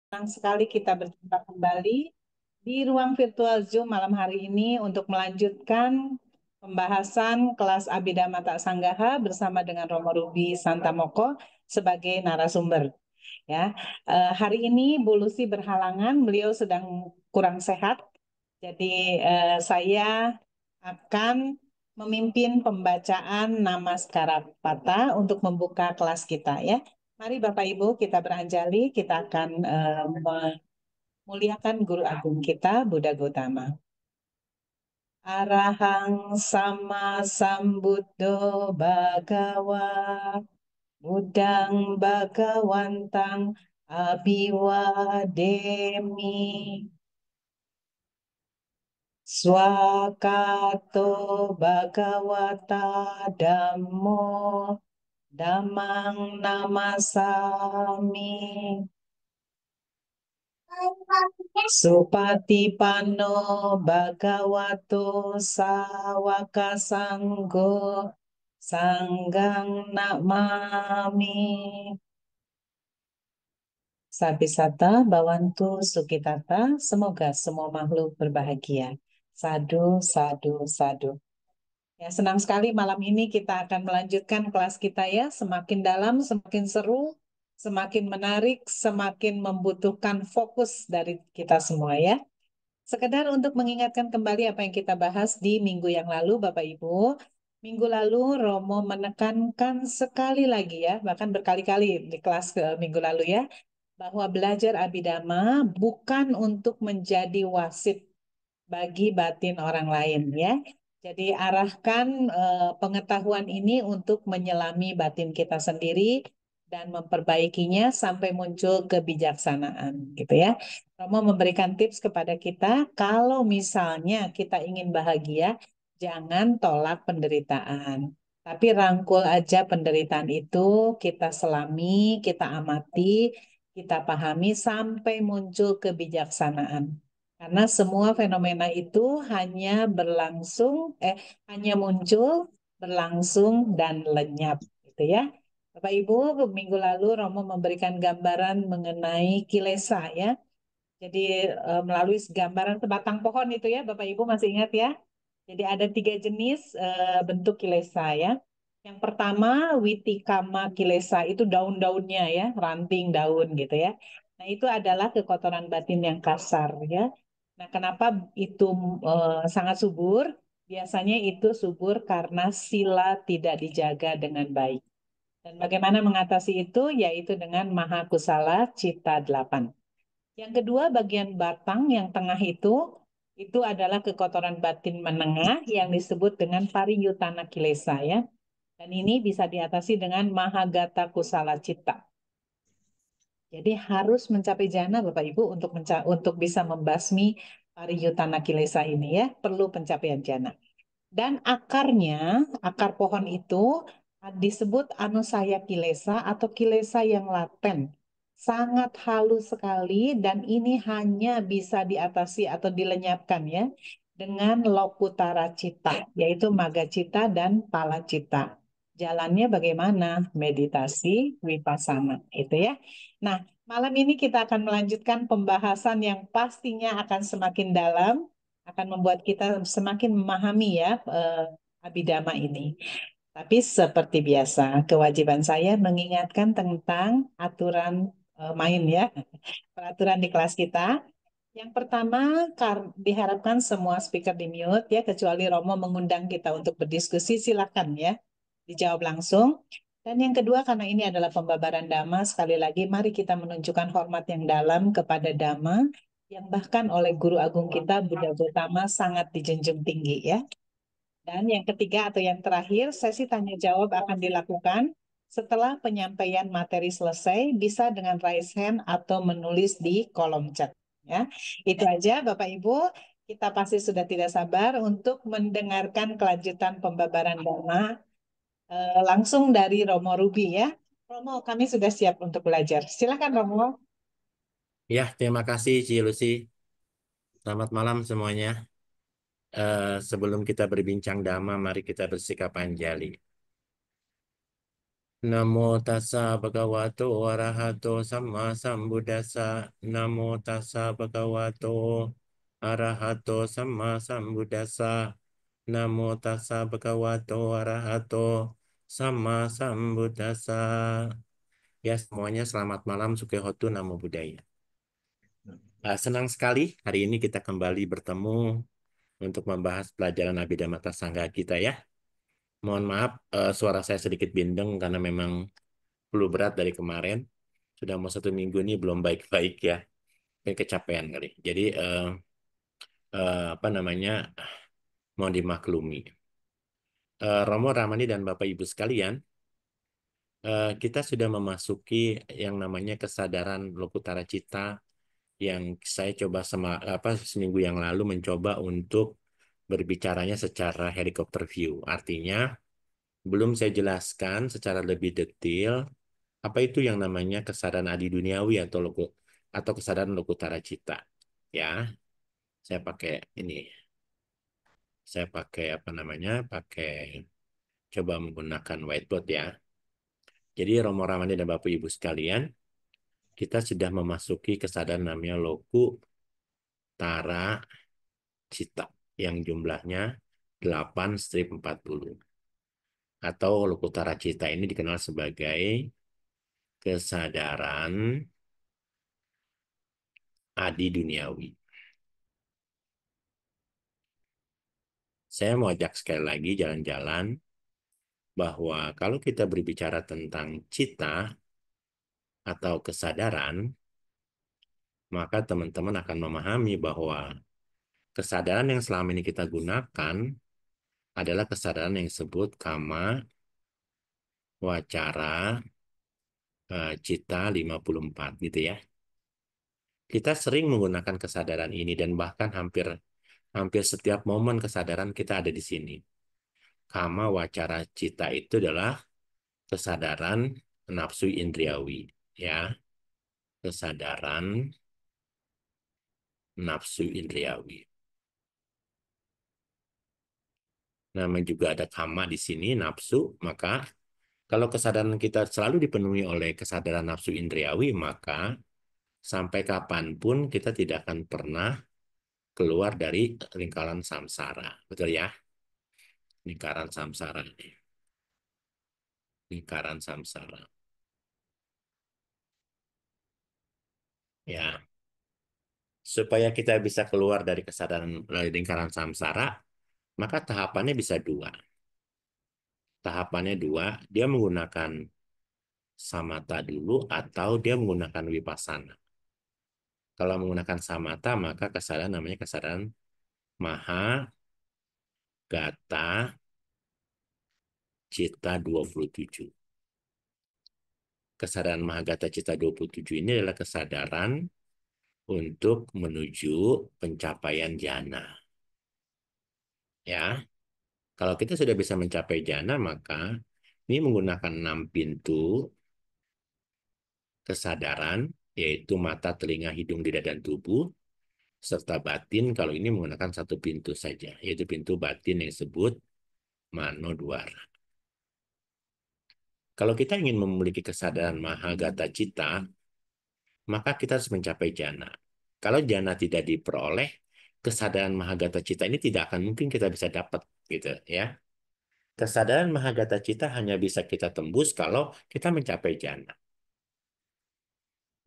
Senang sekali kita berjumpa kembali di ruang virtual Zoom malam hari ini untuk melanjutkan pembahasan kelas Abhidhamma Tak Sanggaha bersama dengan Romo Ruby Santamoko sebagai narasumber. Ya, hari ini Bu Lucy berhalangan, beliau sedang kurang sehat, jadi saya akan memimpin pembacaan Namaskara Pata untuk membuka kelas kita ya. Mari Bapak Ibu kita beranjali, kita akan memuliakan Guru Agung kita, Buddha Gautama. Arahang sama sambuddho bhagawa, Buddhang bhagawantang abhiwademi. Swakato bhagavata dhammo dhammang namasami. Supatipanno bhagavato sawaka sanggo sanggang namami. Sabisata Bawantu Sukitata, semoga semua makhluk berbahagia. Sadu, sadu, sadu. Ya, senang sekali malam ini kita akan melanjutkan kelas kita ya. Semakin dalam, semakin seru, semakin menarik, semakin membutuhkan fokus dari kita semua ya. Sekedar untuk mengingatkan kembali apa yang kita bahas di minggu yang lalu, Bapak Ibu. Minggu lalu Romo menekankan sekali lagi ya, bahkan berkali-kali di kelas ke minggu lalu ya, bahwa belajar Abhidhamma bukan untuk menjadi wasit bagi batin orang lain ya. Jadi arahkan pengetahuan ini untuk menyelami batin kita sendiri dan memperbaikinya sampai muncul kebijaksanaan gitu ya. Romo memberikan tips kepada kita kalau misalnya kita ingin bahagia, jangan tolak penderitaan. Tapi rangkul aja penderitaan itu, kita selami, kita amati, kita pahami sampai muncul kebijaksanaan. Karena semua fenomena itu hanya muncul, berlangsung dan lenyap, gitu ya. Bapak Ibu, minggu lalu Romo memberikan gambaran mengenai kilesa ya. Jadi melalui gambaran sebatang pohon itu ya, Bapak Ibu masih ingat ya. Jadi ada tiga jenis bentuk kilesa ya. Yang pertama witikama kilesa itu daun-daunnya ya, ranting daun gitu ya. Nah itu adalah kekotoran batin yang kasar ya. Nah kenapa itu sangat subur? Biasanya itu subur karena sila tidak dijaga dengan baik. Dan bagaimana mengatasi itu? Yaitu dengan maha kusala cita 8. Yang kedua, bagian batang yang tengah itu adalah kekotoran batin menengah yang disebut dengan pariyutana kilesa ya. Dan ini bisa diatasi dengan mahagata kusala citta. Jadi harus mencapai jana Bapak Ibu untuk bisa membasmi pariyutana kilesa ini ya, perlu pencapaian jana. Dan akar pohon itu disebut anusaya kilesa atau kilesa yang laten. Sangat halus sekali dan ini hanya bisa diatasi atau dilenyapkan ya dengan lokutara cita, yaitu maga cita dan pala cita. Jalannya bagaimana? Meditasi vipassana, itu ya. Nah, malam ini kita akan melanjutkan pembahasan yang pastinya akan semakin dalam, akan membuat kita semakin memahami ya Abhidhamma ini. Tapi seperti biasa, kewajiban saya mengingatkan tentang aturan main ya, peraturan di kelas kita. Yang pertama, diharapkan semua speaker di mute ya, kecuali Romo mengundang kita untuk berdiskusi, silakan ya, dijawab langsung. Dan yang kedua, karena ini adalah pembabaran Dhamma, sekali lagi mari kita menunjukkan hormat yang dalam kepada Dhamma, yang bahkan oleh Guru Agung kita, Buddha Gautama, sangat dijunjung tinggi ya. Dan yang ketiga atau yang terakhir, sesi tanya jawab akan dilakukan setelah penyampaian materi selesai, bisa dengan raise hand atau menulis di kolom chat. Ya, itu aja Bapak Ibu. Kita pasti sudah tidak sabar untuk mendengarkan kelanjutan pembabaran Dhamma langsung dari Romo Ruby ya. Romo, kami sudah siap untuk belajar. Silakan Romo. Ya, terima kasih Ci Lucy. Selamat malam semuanya. Sebelum kita berbincang dhamma, mari kita bersikap anjali. Namo tassa bhagavato arahato samma sambuddhassa. Namo tassa bhagavato arahato samma sambuddhassa. Namo tassa bhagavato arahato samma sambuddhassa. Ya, semuanya selamat malam, Sukehotu, Namo Buddhaya. Senang sekali hari ini kita kembali bertemu untuk membahas pelajaran Abhidhamma Sangga kita ya. Mohon maaf, suara saya sedikit bindeng karena memang flu berat dari kemarin. Sudah mau 1 minggu ini belum baik-baik ya. Kayak kecapean kali. Jadi apa namanya, mohon dimaklumi. Romo, Ramani, dan Bapak Ibu sekalian, kita sudah memasuki yang namanya kesadaran Lokutara Cita yang saya coba seminggu yang lalu mencoba untuk berbicaranya secara helikopter view. Artinya, belum saya jelaskan secara lebih detail apa itu yang namanya kesadaran adi duniawi atau kesadaran Lokutara Cita. Ya, saya pakai ini. Saya pakai apa namanya? Pakai coba menggunakan whiteboard ya. Jadi Romo Ramani dan Bapak Ibu sekalian, kita sudah memasuki kesadaran namanya Lokutara Cita yang jumlahnya 8-40. Atau Lokutara Cita ini dikenal sebagai kesadaran adi duniawi. Saya mau ajak sekali lagi jalan-jalan bahwa kalau kita berbicara tentang cita atau kesadaran, maka teman-teman akan memahami bahwa kesadaran yang selama ini kita gunakan adalah kesadaran yang disebut kama, wacara, cita 54 gitu ya. Kita sering menggunakan kesadaran ini dan bahkan hampir hampir setiap momen kesadaran kita ada di sini. Kama, wacara, cita itu adalah kesadaran nafsu indriawi ya, kesadaran nafsu indriawi. Namanya juga ada kama di sini, nafsu. Maka kalau kesadaran kita selalu dipenuhi oleh kesadaran nafsu indriawi, maka sampai kapanpun kita tidak akan pernah keluar dari lingkaran samsara. Betul ya? Lingkaran samsara ini. Lingkaran samsara. Ya, supaya kita bisa keluar dari kesadaran dari lingkaran samsara, maka tahapannya bisa dua. Tahapannya dua, dia menggunakan samatha dulu atau dia menggunakan vipassana. Kalau menggunakan samatha, maka kesadaran namanya kesadaran maha gata cita 27. Kesadaran maha gata cita 27 ini adalah kesadaran untuk menuju pencapaian jana. Ya, kalau kita sudah bisa mencapai jana, maka ini menggunakan 6 pintu kesadaran, yaitu mata, telinga, hidung, lidah, dan tubuh, serta batin. Kalau ini menggunakan 1 pintu saja, yaitu pintu batin yang disebut manodwara. Kalau kita ingin memiliki kesadaran mahagata cita, maka kita harus mencapai jana. Kalau jana tidak diperoleh, kesadaran mahagata cita ini tidak akan mungkin kita bisa dapat, gitu ya. Kesadaran mahagata cita hanya bisa kita tembus kalau kita mencapai jana.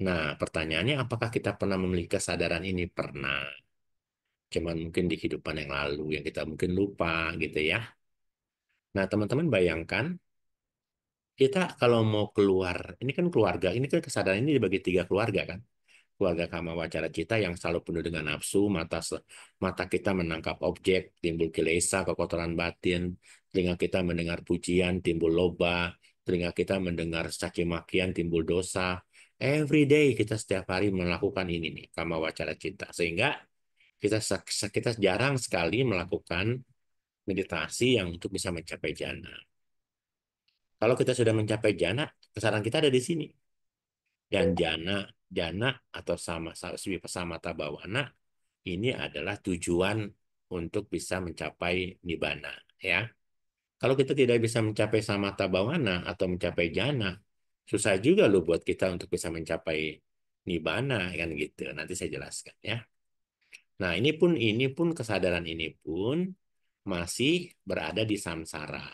Nah, pertanyaannya apakah kita pernah memiliki kesadaran ini? Pernah. Cuman mungkin di kehidupan yang lalu yang kita mungkin lupa gitu ya. Nah, teman-teman bayangkan kita kalau mau keluar, ini kan keluarga, ini kan kesadaran ini dibagi 3 keluarga kan. Keluarga kama wacara cita yang selalu penuh dengan nafsu, mata kita menangkap objek, timbul kilesa, kekotoran batin, telinga kita mendengar pujian, timbul loba, telinga kita mendengar caci makian, timbul dosa. Every day kita setiap hari melakukan ini nih, kama wacara cita. Sehingga kita jarang sekali melakukan meditasi yang untuk bisa mencapai jana. Kalau kita sudah mencapai jana, kesadaran kita ada di sini. Dan jana atau samata bawana ini adalah tujuan untuk bisa mencapai nibbana, ya. Kalau kita tidak bisa mencapai samatha bhavana atau mencapai jana, susah juga loh buat kita untuk bisa mencapai nibbana kan gitu. Nanti saya jelaskan ya. Nah, ini pun kesadaran ini pun masih berada di samsara.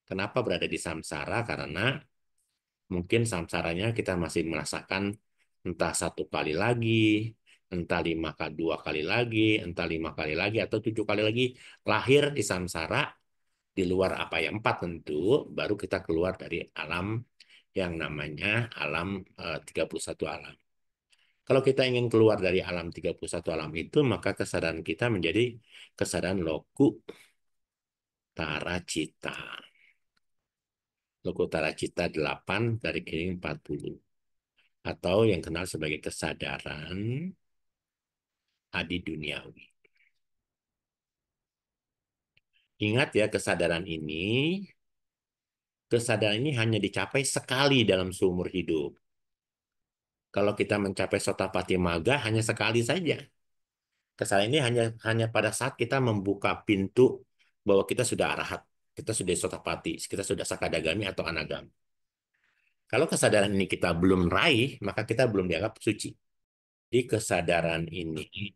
Kenapa berada di samsara? Karena mungkin samsaranya kita masih merasakan entah 1 kali lagi, entah 2 kali lagi, entah 5 kali lagi, atau 7 kali lagi lahir di samsara di luar apa ya 4 tentu, baru kita keluar dari alam yang namanya alam 31 alam. Kalau kita ingin keluar dari alam 31 alam itu, maka kesadaran kita menjadi kesadaran loku tara cita. Loku tara cita 8 dari kiri 40. Atau yang kenal sebagai kesadaran adi duniawi. Ingat ya, kesadaran ini hanya dicapai sekali dalam seumur hidup. Kalau kita mencapai Sotapati Magga hanya sekali saja. Kesadaran ini hanya hanya pada saat kita membuka pintu bahwa kita sudah arahat, kita sudah Sotapati, kita sudah Sakadagami atau Anagami. Kalau kesadaran ini kita belum raih, maka kita belum dianggap suci. Jadi kesadaran ini,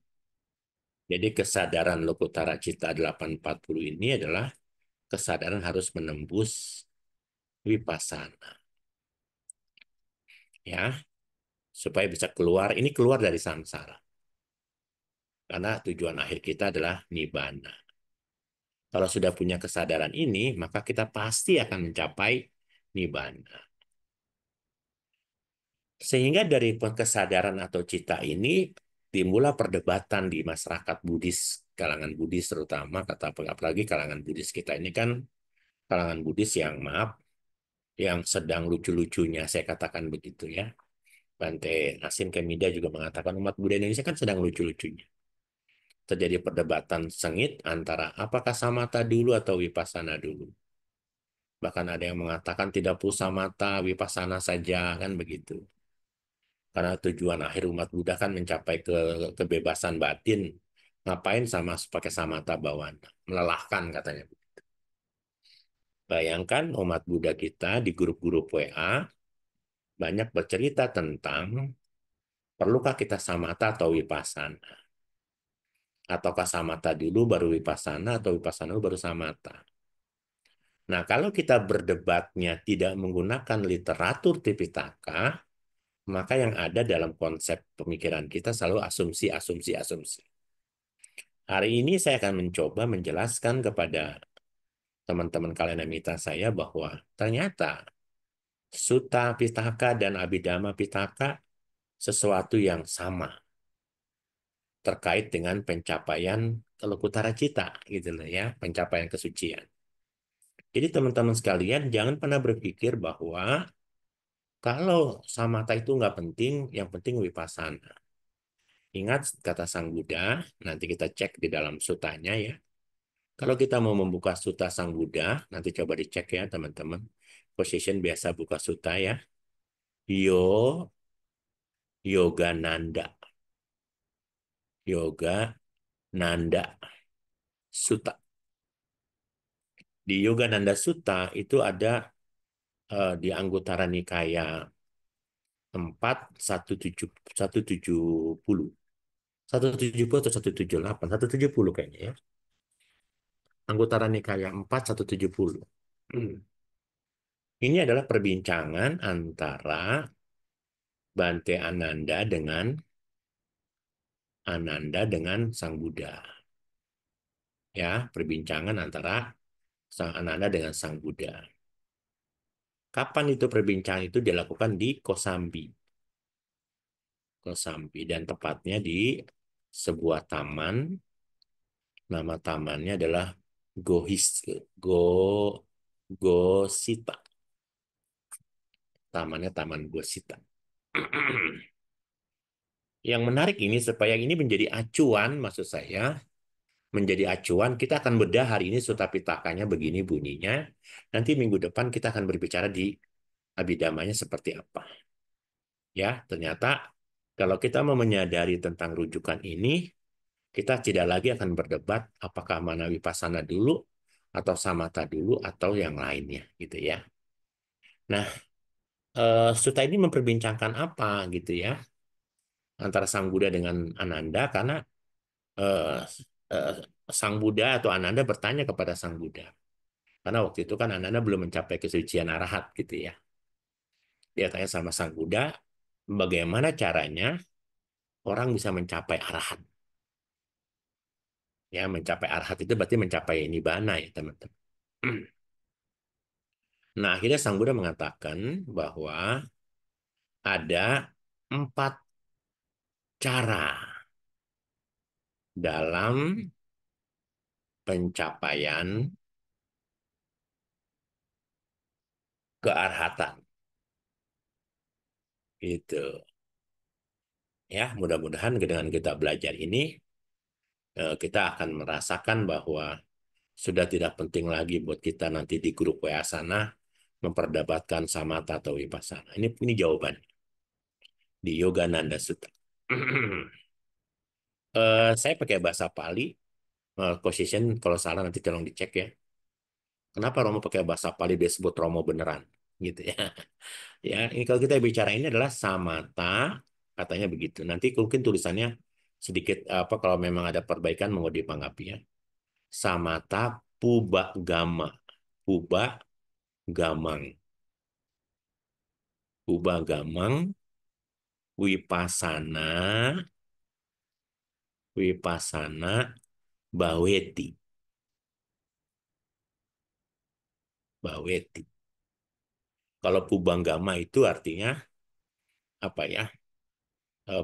jadi kesadaran Lokutara Cita 840 ini adalah kesadaran harus menembus vipassana, ya, supaya bisa keluar. Ini keluar dari samsara, karena tujuan akhir kita adalah nibbana. Kalau sudah punya kesadaran ini, maka kita pasti akan mencapai nibbana. Sehingga dari kesadaran atau cita ini timbullah perdebatan di masyarakat Buddhis, kalangan Buddhis terutama, kata apalagi kalangan Buddhis kita ini kan kalangan Buddhis yang maaf, yang sedang lucu-lucunya, saya katakan begitu ya. Bante Nasim Kemida juga mengatakan umat Buddha Indonesia kan sedang lucu-lucunya. Terjadi perdebatan sengit antara apakah samatha dulu atau vipassana dulu. Bahkan ada yang mengatakan tidak perlu samatha, vipassana saja, kan begitu. Karena tujuan akhir umat Buddha kan mencapai kebebasan batin. Ngapain sama pakai samatha bhavana? Melelahkan katanya. Bayangkan umat Buddha kita di grup-grup WA banyak bercerita tentang perlukah kita samatha atau vipassana? Ataukah samatha dulu baru vipassana atau vipassana dulu baru samatha? Nah, kalau kita berdebatnya tidak menggunakan literatur Tipitaka, maka yang ada dalam konsep pemikiran kita selalu asumsi, asumsi, asumsi. Hari ini saya akan mencoba menjelaskan kepada teman-teman kalian mitra saya bahwa ternyata Sutta Pitaka dan Abhidhamma Pitaka sesuatu yang sama terkait dengan pencapaian kelukutara cita gitu loh ya, pencapaian kesucian. Jadi teman-teman sekalian jangan pernah berpikir bahwa kalau samatha itu nggak penting, yang penting vipassana. Ingat kata Sang Buddha, nanti kita cek di dalam sutanya ya. Kalau kita mau membuka suta Sang Buddha, nanti coba dicek ya teman-teman. Position biasa buka suta ya. Yo Yogananda. Yoga Nanda Sutta. Di Yogananda Sutta itu ada di Anguttara Nikaya 4 170 170 atau 178 170 kayaknya ya. Anguttara Nikaya 4 170. Ini adalah perbincangan antara Bante Ananda dengan Sang Buddha. Ya, perbincangan antara Sang Ananda dengan Sang Buddha. Kapan itu perbincangan itu dilakukan di Kosambi. Kosambi dan tepatnya di sebuah taman. Nama tamannya adalah Gohis Go Gosita. Tamannya Taman Gosita. Yang menarik ini supaya ini menjadi acuan, maksud saya, menjadi acuan, kita akan bedah hari ini Sutta Pitakanya begini bunyinya. Nanti minggu depan kita akan berbicara di Abhidhamanya seperti apa. Ya, ternyata kalau kita mau menyadari tentang rujukan ini, kita tidak lagi akan berdebat apakah mana vipassana dulu atau samatha dulu atau yang lainnya gitu ya. Nah, Sutta ini memperbincangkan apa gitu ya antara Sang Buddha dengan Ananda karena eh, eh, Sang Buddha atau Ananda bertanya kepada Sang Buddha. Karena waktu itu kan Ananda belum mencapai kesucian arahat gitu ya. Dia tanya sama Sang Buddha, bagaimana caranya orang bisa mencapai arahat? Ya, mencapai arahat itu berarti mencapai nibbana ya, teman-teman. Nah, akhirnya Sang Buddha mengatakan bahwa ada 4 cara dalam pencapaian kearhatan. Itu. Ya, mudah-mudahan dengan kita belajar ini, kita akan merasakan bahwa sudah tidak penting lagi buat kita nanti di grup WA sana memperdebatkan samatha atau vipassana. Ini jawaban di Yogananda Sutta. Saya pakai bahasa Pali, position kalau salah nanti tolong dicek ya. Kenapa Romo pakai bahasa Pali dia sebut Romo beneran, gitu ya? Ya, ini kalau kita bicara ini adalah samatha, katanya begitu. Nanti mungkin tulisannya sedikit apa kalau memang ada perbaikan mau ditanggapi ya. Samatha puba gama, puba gamang, puba gamang, wipasana, wipasana, baweti, baweti. Kalau pubanggama itu artinya apa ya?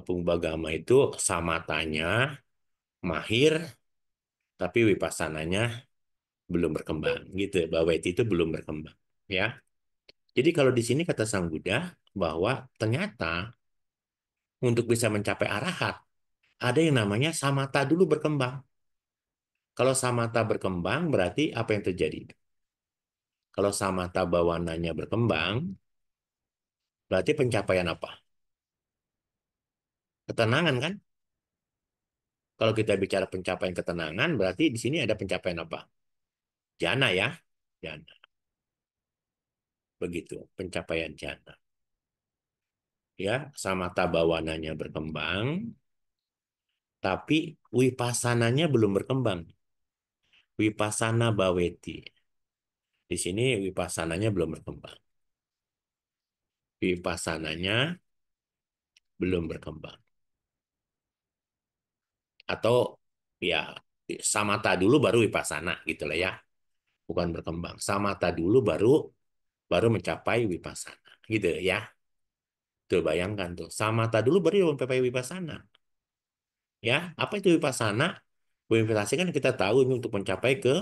Pubanggama itu samatanya mahir, tapi wipassananya belum berkembang gitu. Baweti itu belum berkembang, ya. Jadi kalau di sini kata Sang Buddha bahwa ternyata untuk bisa mencapai arahat ada yang namanya samatha dulu berkembang. Kalau samatha berkembang berarti apa yang terjadi? Kalau samatha bawananya berkembang berarti pencapaian apa? Ketenangan kan? Kalau kita bicara pencapaian ketenangan berarti di sini ada pencapaian apa? Jana ya, jana. Begitu, pencapaian jana. Ya, samatha bawananya berkembang, tapi wipassananya belum berkembang. Vipassana baweti. Di sini wipassananya belum berkembang. Vipassananya belum berkembang. Atau ya samatha dulu baru vipassana gitu lah ya. Bukan berkembang. Samatha dulu baru baru mencapai vipassana gitu ya. Tuh bayangkan tuh. Samatha dulu baru mencapai vipassana. Ya, apa itu vipassana? Meditasi kan kita tahu ini untuk mencapai ke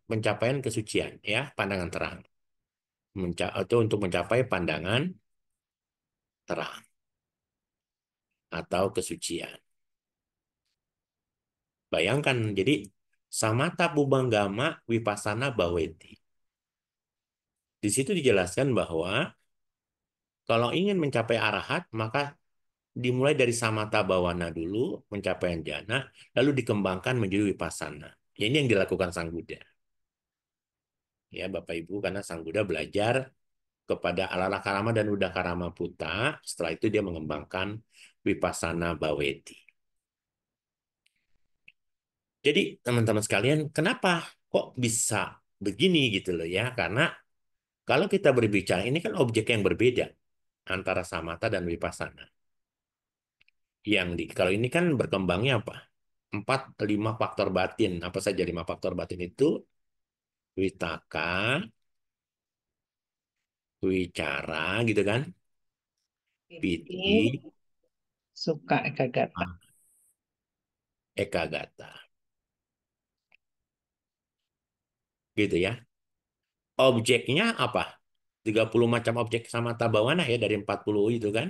pencapaian kesucian ya, pandangan terang. Atau untuk mencapai pandangan terang atau kesucian. Bayangkan, jadi samatha pubanggama vipassana baweti. Di situ dijelaskan bahwa kalau ingin mencapai arahat, maka dimulai dari samatha bawana dulu, pencapaian jana, lalu dikembangkan menjadi vipassana. Ya, ini yang dilakukan Sang Buddha. Ya, Bapak Ibu, karena Sang Buddha belajar kepada Alalakarama dan Udakarama Putta. Setelah itu dia mengembangkan Vipassana Baweti. Jadi teman-teman sekalian, kenapa kok bisa begini gitu loh ya? Karena kalau kita berbicara ini kan objek yang berbeda antara samatha dan vipassana. Kalau ini kan berkembangnya apa? 4, 5 faktor batin. Apa saja 5 faktor batin itu? Witaka, wicara gitu kan? Piti, Piti, suka ekagata. ekagata. Gitu ya. Objeknya apa? 30 macam objek sama tabawana ya dari 40 itu kan.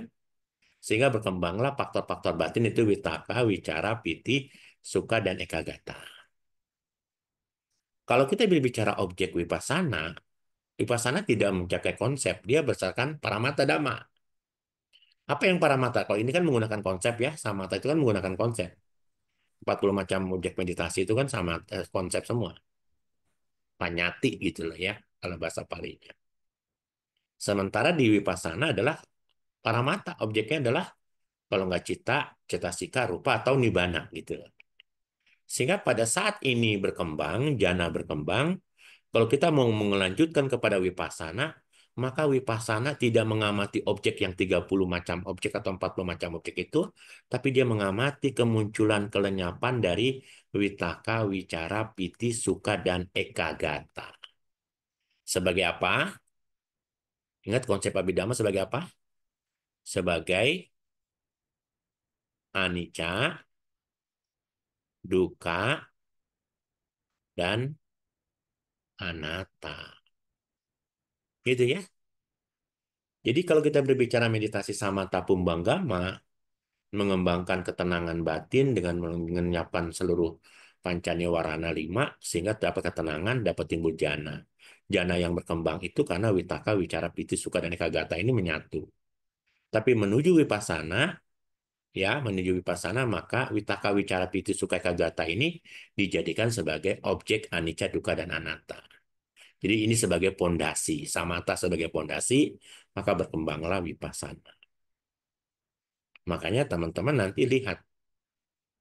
Sehingga berkembanglah faktor-faktor batin itu witaka, wicara, piti, suka, dan ekagata. Kalau kita berbicara objek vipassana, vipassana tidak mencapai konsep, dia berdasarkan paramata dhamma. Apa yang paramata? Kalau ini kan menggunakan konsep ya, samatha itu kan menggunakan konsep. 40 macam objek meditasi itu kan sama konsep semua. Panyati gitu loh ya, kalau bahasa Palinya. Sementara di Vipassana adalah paramata, objeknya adalah kalau nggak cita, cetasika, rupa, atau nibbana gitu loh. Sehingga pada saat ini berkembang, jana berkembang, kalau kita mau melanjutkan kepada Vipassana, maka Vipassana tidak mengamati objek yang 30 macam objek atau 40 macam objek itu, tapi dia mengamati kemunculan kelenyapan dari Witaka, Wicara, Piti, Sukha, dan Ekagata. Sebagai apa? Ingat konsep Abhidhamma sebagai apa? Sebagai anicca, dukkha, dan anatta. Gitu ya. Jadi kalau kita berbicara meditasi samatha pumbangama, mengembangkan ketenangan batin dengan menyiapkan seluruh pancaniwarana 5, sehingga dapat ketenangan, dapat timbul jana. Jana yang berkembang itu karena witaka, wicara, piti, sukha, dan ekagata ini menyatu. Tapi menuju vipassana, ya menuju vipassana, maka witaka, wicara, piti, sukha, ekagata ini dijadikan sebagai objek anicca, dukkha, dan anatta. Jadi ini sebagai pondasi, samatha sebagai pondasi, maka berkembanglah vipassana. Makanya teman-teman nanti lihat,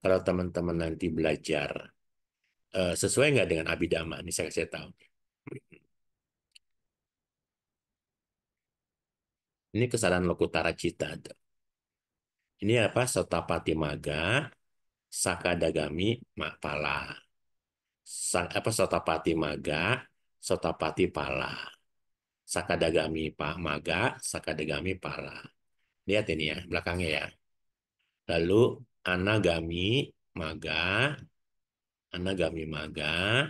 kalau teman-teman nanti belajar sesuai nggak dengan Abhidhamma, ini saya kasih tahu. Ini kesadaran lokutara cita. Ini apa? Sotapati Magga, Sakadagami, Pala. Apa Sotapati Magga, Sotapati Pala. Sakadagami Pak Magga, Sakadagami Pala. Lihat ini ya, belakangnya ya. Lalu Anagami Magga, Anagami Magga,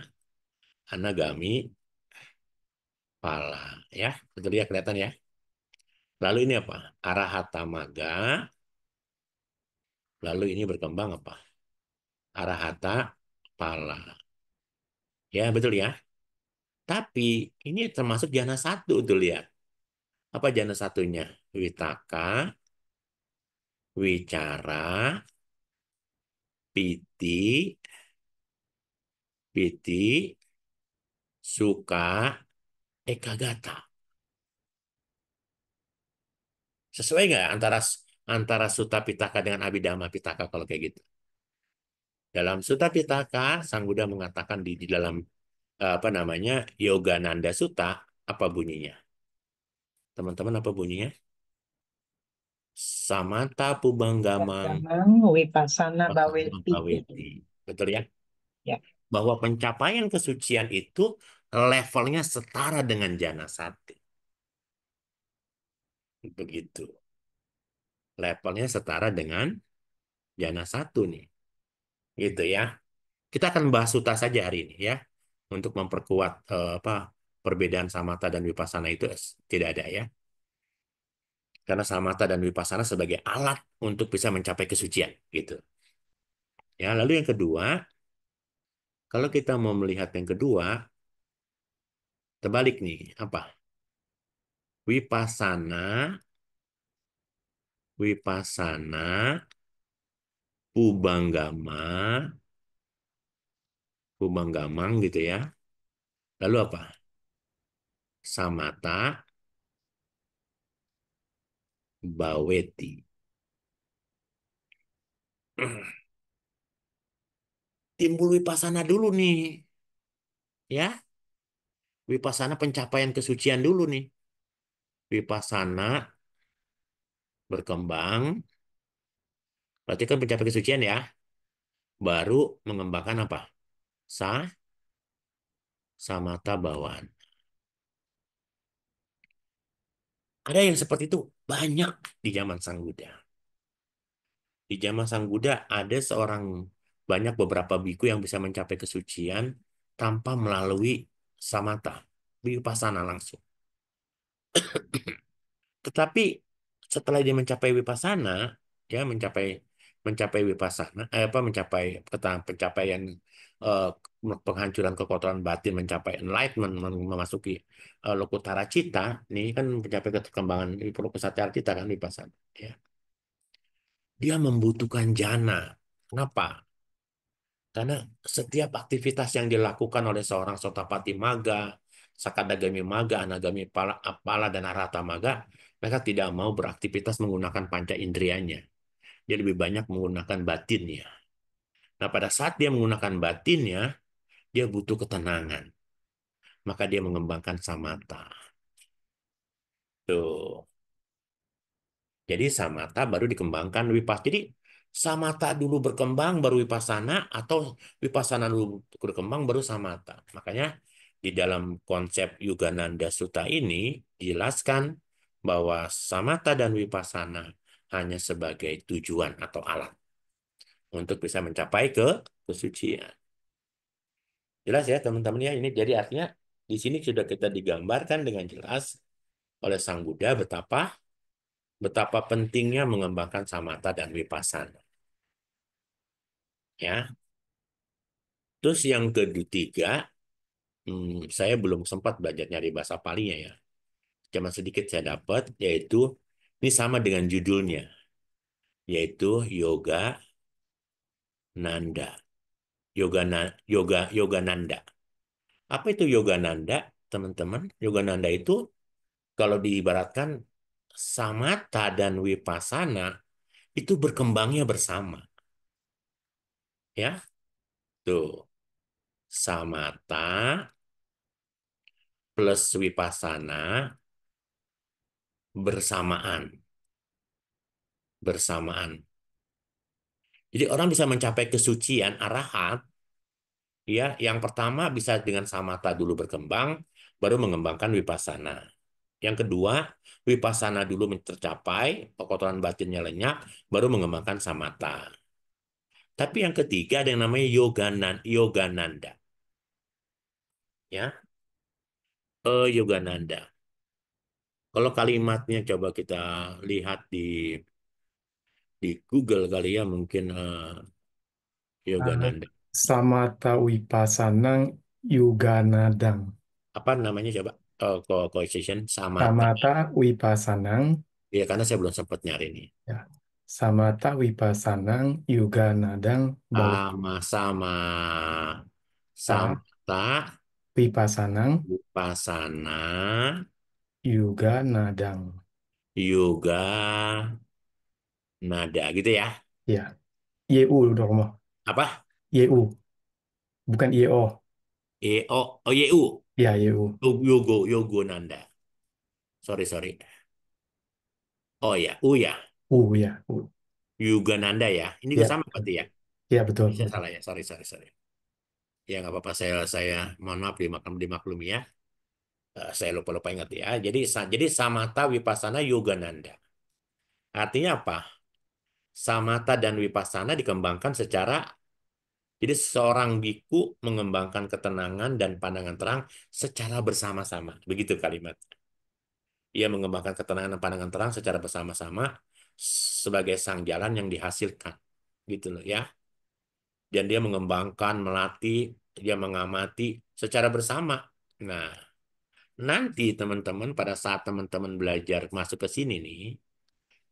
Anagami Pala. Ya, betul ya kelihatan ya. Lalu ini apa? Arahata Magga. Lalu ini berkembang apa? Arahata Pala. Ya, betul ya. Tapi ini termasuk jana satu tuh lihat. Apa jana satunya? Witaka, wicara, piti, piti, suka, ekagata. Sesuai nggak antara antara Sutta Pitaka dengan Abhidhamma Pitaka kalau kayak gitu? Dalam Sutta Pitaka, Sang Buddha mengatakan di dalam apa namanya Yogananda Sutta, apa bunyinya? Teman-teman apa bunyinya? Samanta Pubanggamang Gamang Wipasana Baweti. Bhaweti. Betul ya? Ya, Bahwa pencapaian kesucian itu levelnya setara dengan jana sati. Begitu. Levelnya setara dengan jana satu nih. Gitu ya. Kita akan bahas suta saja hari ini ya. Untuk memperkuat apa perbedaan samatha dan vipassana itu tidak ada ya. Karena samatha dan vipassana sebagai alat untuk bisa mencapai kesucian gitu. Ya, lalu yang kedua, kalau kita mau melihat yang kedua, terbalik nih, apa? Vipassana, Vipassana, Pubanggamma, Pubanggamang gitu ya. Lalu apa? Samatha, Baweti. Timbul Vipassana dulu nih, ya. Vipassana pencapaian kesucian dulu nih. Vipassana berkembang, berarti kan pencapaian kesucian ya. Baru mengembangkan apa? Samatha bawaan. Ada yang seperti itu banyak di zaman Sang Buddha. Di zaman Sang Buddha ada banyak beberapa biku yang bisa mencapai kesucian tanpa melalui samatha, vipassana langsung. Tetapi setelah dia mencapai vipassana, ya mencapai vipassana, apa mencapai pencapaian eh, penghancuran kekotoran batin, mencapai enlightenment, memasuki lokutara cita, ini kan mencapai keterkembangan di lokutara cita kan vipassana. Ya. Dia membutuhkan jana. Kenapa? Karena setiap aktivitas yang dilakukan oleh seorang Sotapati Maga, Sakadagami Maga, Anagami Pala, dan Arhata Maga, mereka tidak mau beraktivitas menggunakan panca indrianya. Dia lebih banyak menggunakan batinnya. Nah, pada saat dia menggunakan batinnya, dia butuh ketenangan. Maka dia mengembangkan samatha. Tuh. Jadi samatha baru dikembangkan vipassana. Jadi samatha dulu berkembang baru vipassana, atau vipassana dulu berkembang baru samatha. Makanya di dalam konsep Yogananda Sutta ini dijelaskan bahwa samatha dan vipassana hanya sebagai tujuan atau alat untuk bisa mencapai kesucian. Jelas ya teman-teman ya, ini jadi artinya di sini sudah kita digambarkan dengan jelas oleh Sang Buddha betapa betapa pentingnya mengembangkan samatha dan vipassana. Ya, terus yang ketiga, saya belum sempat belajar nyari bahasa Palinya ya. Cuma sedikit saya dapat, yaitu ini sama dengan judulnya, yaitu Yoga Nanda, Yoga Nanda. Apa itu Yoga Nanda, teman-teman? Yoga Nanda itu kalau diibaratkan samatha dan vipassana itu berkembangnya bersama, ya. Tuh, samatha plus vipassana bersamaan, bersamaan. Jadi orang bisa mencapai kesucian arahat, ya. Yang pertama bisa dengan samatha dulu berkembang, baru mengembangkan vipassana. Yang kedua, vipassana dulu tercapai, kekotoran batinnya lenyap, baru mengembangkan samatha. Tapi yang ketiga ada yang namanya Yogananda, ya. Yogananda. Kalau kalimatnya coba kita lihat di Google kali ya, mungkin Ah, Yogananda. Samatha Wipassanang Yuganadang. Apa namanya coba? Coexistence Samatha. Samatha Wipassanang, Ya karena saya belum sempat nyari nih. ya. Samatha Wipassanang Yuganadang balik. Sama-sama Ta Samatha Wipassanang Vipassana Yuganadang. Yoga Nada gitu ya. Ya, YU dong, mah. Apa? YU, bukan YO. YU. Ya, YU. Yogo Nanda. Sorry, sorry. Oh ya, ya. Ya, U. Yogananda ya. Ini juga Ya, sama betul. berarti ya. Ya, betul, Ini saya betul. salah ya. Sorry, sorry, sorry. Ya nggak apa-apa. Saya mohon maaf dimaklumi ya. Saya lupa-lupa ingat ya. Jadi Samatha Vipassana Yogananda. Artinya apa? Samatha dan Vipassana dikembangkan secara, jadi seorang biku mengembangkan ketenangan dan pandangan terang secara bersama-sama. Begitu kalimat. Ia mengembangkan ketenangan dan pandangan terang secara bersama-sama sebagai sang jalan yang dihasilkan. Gitu loh ya. Dan dia mengembangkan, melatih, dia mengamati secara bersama. Nah, nanti teman-teman pada saat teman-teman belajar masuk ke sini nih,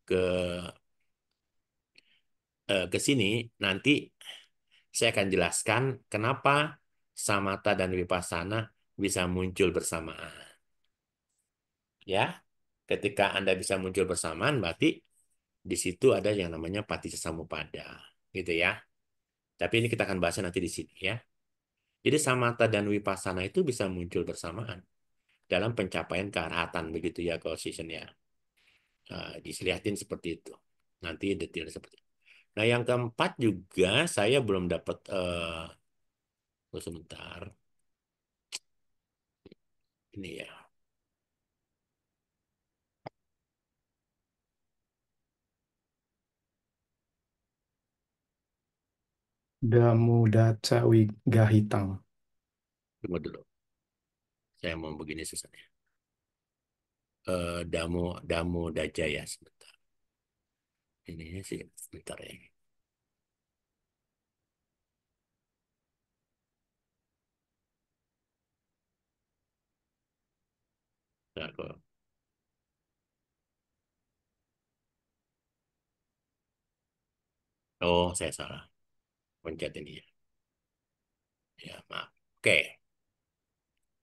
ke ke sini nanti saya akan jelaskan kenapa samatha dan vipassana bisa muncul bersamaan. Ya, ketika Anda bisa muncul bersamaan, berarti di situ ada yang namanya paticcasamuppada, gitu ya. Tapi ini kita akan bahasnya nanti di sini ya. Jadi samatha dan vipassana itu bisa muncul bersamaan dalam pencapaian kearhatan, begitu ya ya. Diselihatin seperti itu. Nanti detail seperti itu. Nah, yang keempat juga saya belum dapat sebentar. Ini ya. Damudaca Wigahitang. Tunggu dulu. Saya mau begini susahnya. Damo Damo Dajaya sebentar. Ini sih sebentar ya. Nah, oh, saya salah. Pencet ini ya. Ya, maaf. Oke.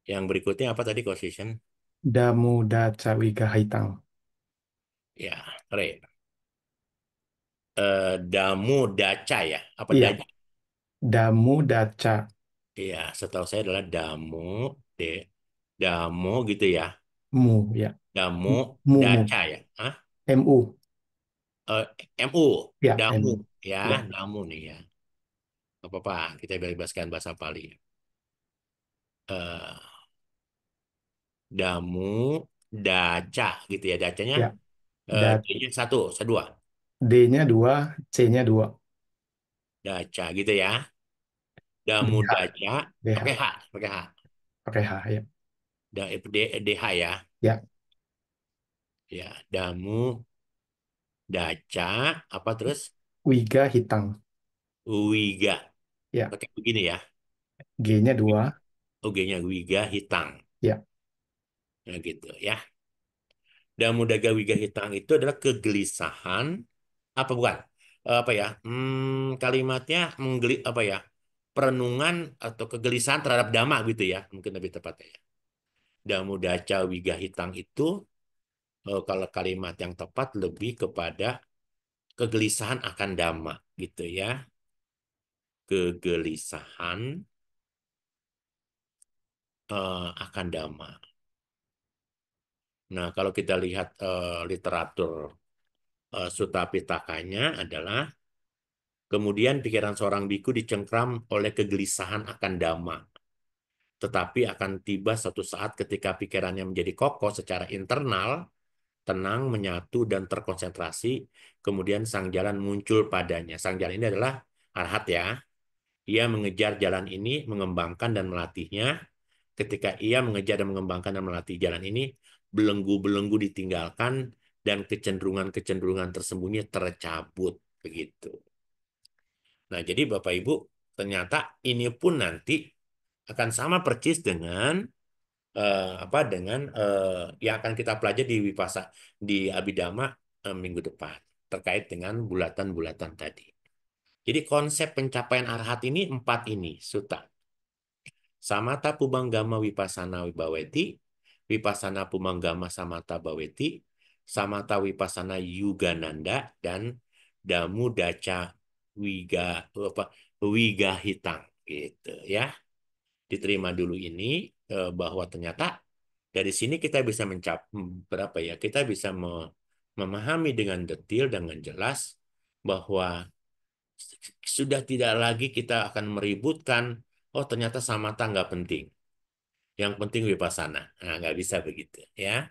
Yang berikutnya apa tadi position? Damu daca wigahitang. Ya, keren. Damu daca ya. Apa Iya, daja? damu daca Iya, setahu saya adalah damu, de, damu gitu ya. mu ya. Damu Mu. daca ya. Hah? MU. Eh, MU, Ya, damu MU. ya, Ya, damu nih ya. Gak apa-apa, kita bebaskan bahasa Pali. Eh, damu daca gitu ya. Dacanya ya. Da, D-nya satu, sedua. D-nya 2, C-nya 2. Daca gitu ya. Damu DH. daca pakai DH. H, pakai H. Pakai H ya. DH ya. Ya, Ya, damu daca apa terus? wigahitang. Wiga. Ya, Pakai begini ya. G-nya 2. OG-nya Wiga Hitang. Ya, Ya gitu ya. Damu daga Wiga Hitang itu adalah kegelisahan apa bukan? Apa ya? Kalimatnya apa ya? Perenungan atau kegelisahan terhadap dhamma gitu ya. Mungkin lebih tepatnya ya. Damu daca Wiga Hitang itu kalau kalimat yang tepat lebih kepada kegelisahan akan dhamma gitu ya. Kegelisahan akan dhamma. Nah, kalau kita lihat literatur Sutta Pitakanya adalah kemudian pikiran seorang biku dicengkram oleh kegelisahan akan dhamma. Tetapi akan tiba suatu saat ketika pikirannya menjadi kokoh secara internal, tenang, menyatu, dan terkonsentrasi, kemudian sang jalan muncul padanya. Sang jalan ini adalah arhat ya. Ia mengejar jalan ini, mengembangkan dan melatihnya. Ketika ia mengejar dan mengembangkan dan melatih jalan ini, belenggu-belenggu ditinggalkan dan kecenderungan-kecenderungan tersembunyi tercabut begitu. Nah, jadi Bapak Ibu, ternyata ini pun nanti akan sama persis dengan apa dengan yang akan kita pelajari di Wipasa di Abhidhamma minggu depan terkait dengan bulatan-bulatan tadi. Jadi konsep pencapaian arhat ini empat ini, sutta. Samata Pubanggama Vipassana Baweti, Vipassana Pubanggama Samata Baweti, Samata Vipassana Yugananda, dan Damu Daca Wiga apa Wiga Hitang gitu ya. Diterima dulu ini bahwa ternyata dari sini kita bisa berapa ya? Kita bisa memahami dengan detail dengan jelas bahwa sudah tidak lagi kita akan meributkan, oh ternyata samata nggak penting. Yang penting wipasana. Nah, nggak bisa begitu, ya.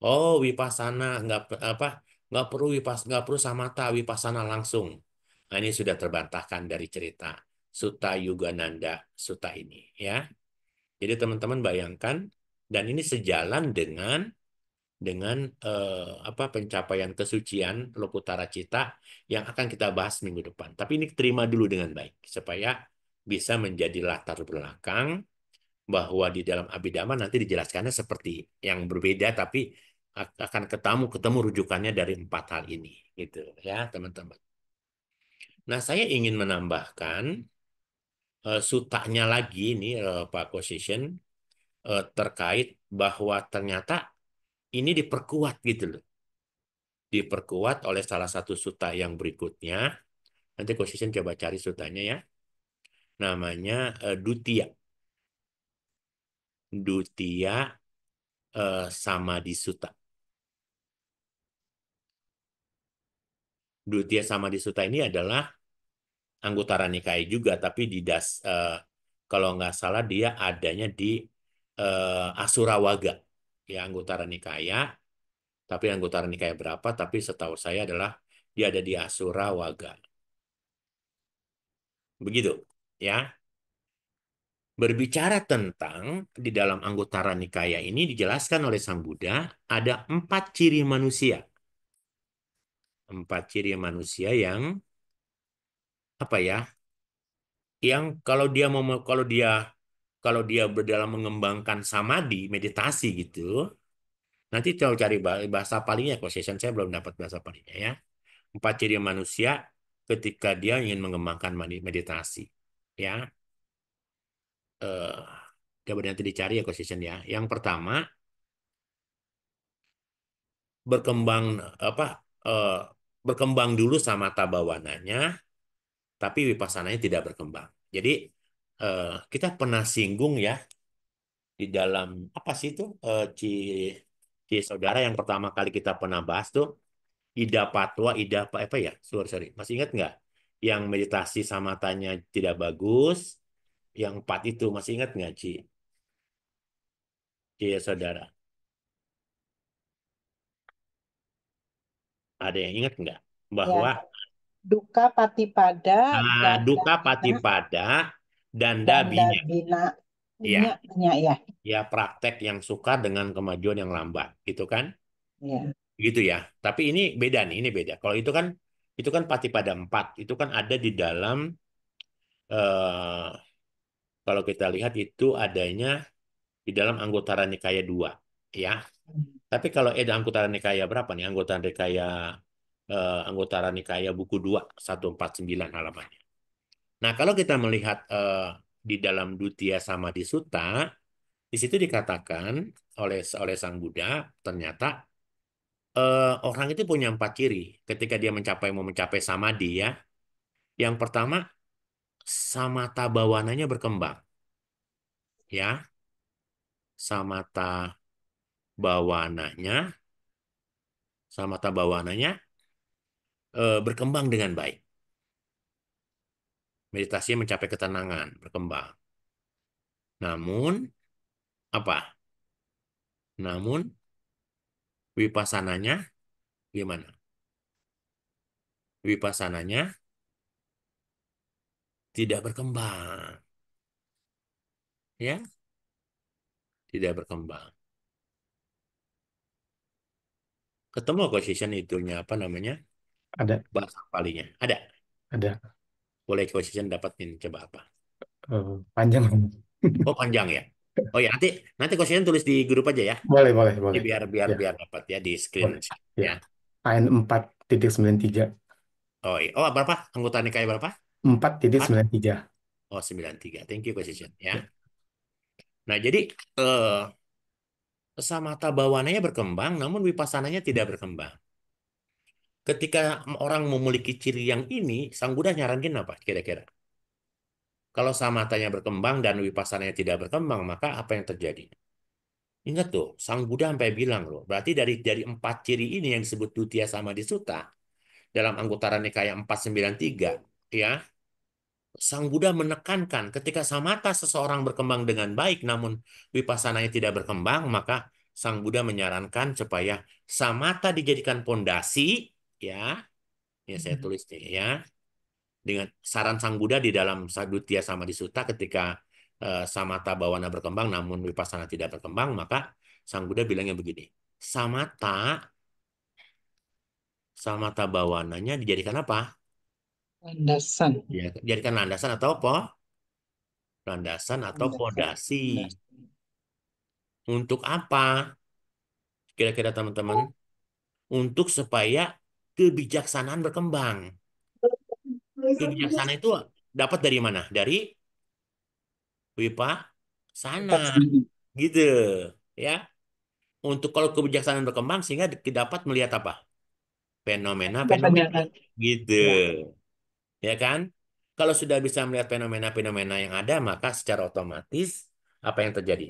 Oh, wipasana nggak perlu samata, wipasana langsung. Nah, ini sudah terbantahkan dari cerita Sutta Yugananda Sutta ini, ya. Jadi teman-teman bayangkan, dan ini sejalan dengan apa pencapaian kesucian Lokutara Cita yang akan kita bahas minggu depan. Tapi ini terima dulu dengan baik supaya bisa menjadi latar belakang bahwa di dalam Abhidhamma nanti dijelaskannya seperti yang berbeda tapi akan ketemu rujukannya dari empat hal ini gitu ya teman-teman. Nah, saya ingin menambahkan sutanya lagi ini Pak Position terkait bahwa ternyata ini diperkuat gitu loh. Diperkuat oleh salah satu suta yang berikutnya. Nanti Position coba cari sutanya ya. Namanya Dutia. Dutia Samadhi Sutta. Dutia Samadhi Sutta ini adalah Anggutara Nikaya juga, tapi kalau nggak salah dia adanya di Asurawaga. Ya, Anggutara Nikaya, tapi Anggutara Nikaya berapa, tapi setahu saya adalah dia ada di Asurawaga. Begitu, ya. Berbicara tentang di dalam Anggutara Nikaya ini dijelaskan oleh Sang Buddha ada 4 ciri manusia. 4 ciri manusia yang apa ya? Yang kalau dia berdalam mengembangkan samadhi, meditasi gitu, nanti coba cari bahasa palinya, session saya belum dapat bahasa palinya ya. 4 ciri manusia ketika dia ingin mengembangkan meditasi, ya. eh coba nanti dicari ya coefficient ya. Yang pertama, berkembang apa eh, berkembang dulu samata bawananya, tapi wipassananya tidak berkembang. Jadi kita pernah singgung ya di dalam apa sih itu ci saudara yang pertama kali kita pernah bahas tuh Ida Patwa, Ida apa ya? Sorry, sorry. Masih ingat nggak? Yang meditasi samatanya tidak bagus, yang empat itu masih ingat nggak, Ci saudara? Ada yang ingat nggak? Ya, Bahwa duka patipada, danda duka bina, patipada dan danda dabinya. bina, Ya, punya ya. ya praktek yang suka dengan kemajuan yang lambat, gitu kan? Ya. Gitu ya. Tapi ini beda nih, ini beda. Kalau itu kan patipada empat, itu kan ada di dalam eh, kalau kita lihat itu adanya di dalam Anggotara Nikaya 2, ya. Tapi kalau ada Anggotara Nikaya berapa nih? Anggotara Nikaya buku 2 149 halamannya. Nah, kalau kita melihat di dalam Dutya Samadhi Sutta, di situ dikatakan oleh Sang Buddha, ternyata orang itu punya empat ciri ketika dia mau mencapai samadhi ya. Yang pertama, samatha bawananya berkembang, ya. Samatha bawananya, samatha bawananya berkembang dengan baik. Meditasinya mencapai ketenangan, berkembang. Namun apa? Namun wipassananya gimana? Wipassananya tidak berkembang, ya, tidak berkembang. Ketemu coefficient itunya apa namanya? Ada, Bahasa palingnya. Ada. ada. Boleh coefficient dapatin coba apa? Panjang. Oh, panjang ya. Oh ya, nanti nanti coefficient tulis di grup aja ya. Boleh, boleh, Ini boleh. biar biar Ya, biar dapat ya di screen boleh. ya. Ya. AN 4.93. Oh, iya. Oh, berapa? Anggota nikah berapa? 4. 4.93. Oh, 93. Thank you coefficient ya. Ya, Nah, jadi eh samatha bawananya berkembang namun wipassananya tidak berkembang. Ketika orang memiliki ciri yang ini, Sang Buddha nyaranin apa kira-kira? Kalau samatanya berkembang dan wipassananya tidak berkembang, maka apa yang terjadi? Ingat tuh, Sang Buddha sampai bilang loh, berarti dari empat ciri ini yang disebut Dutya Samadhi Sutta dalam Anggotara Nikaya 493, ya, Sang Buddha menekankan ketika samatha seseorang berkembang dengan baik namun wipassananya tidak berkembang, maka Sang Buddha menyarankan supaya samatha dijadikan pondasi, ya, ya saya tulis nih ya, dengan saran Sang Buddha di dalam Sadutya Samadhi Sutta ketika samatha bawana berkembang namun vipassana tidak berkembang, maka Sang Buddha bilangnya begini, samatha samatha bawananya dijadikan apa? Landasan. Ya, dijadikan landasan atau apa? Landasan atau Landasan. pondasi. Landasan. Untuk apa? Kira-kira teman-teman? Untuk supaya kebijaksanaan berkembang. Kebijaksanaan itu dapat dari mana? Dari vipassana. Landasan. Gitu. Ya. Untuk kalau kebijaksanaan berkembang sehingga dapat melihat apa? Fenomena-fenomena. Kebenaran. Gitu. Ya. Ya kan? Kalau sudah bisa melihat fenomena-fenomena yang ada, maka secara otomatis apa yang terjadi?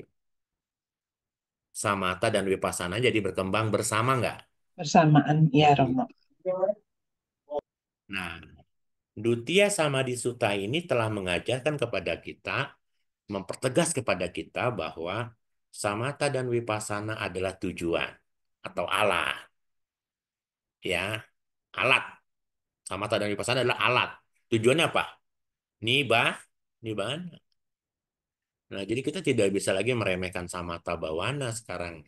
Samatha dan Vipassana jadi berkembang bersama nggak? Bersamaan. Ya, Gitu. Romo. Nah, Dutya Samadhi Sutta ini telah mengajarkan kepada kita, mempertegas kepada kita bahwa Samatha dan Vipassana adalah tujuan atau alat. Ya, alat. Samatha dan Vipassana adalah alat. Tujuannya apa? Nibbana. Nibbana. Nah, jadi kita tidak bisa lagi meremehkan samatha bawana sekarang.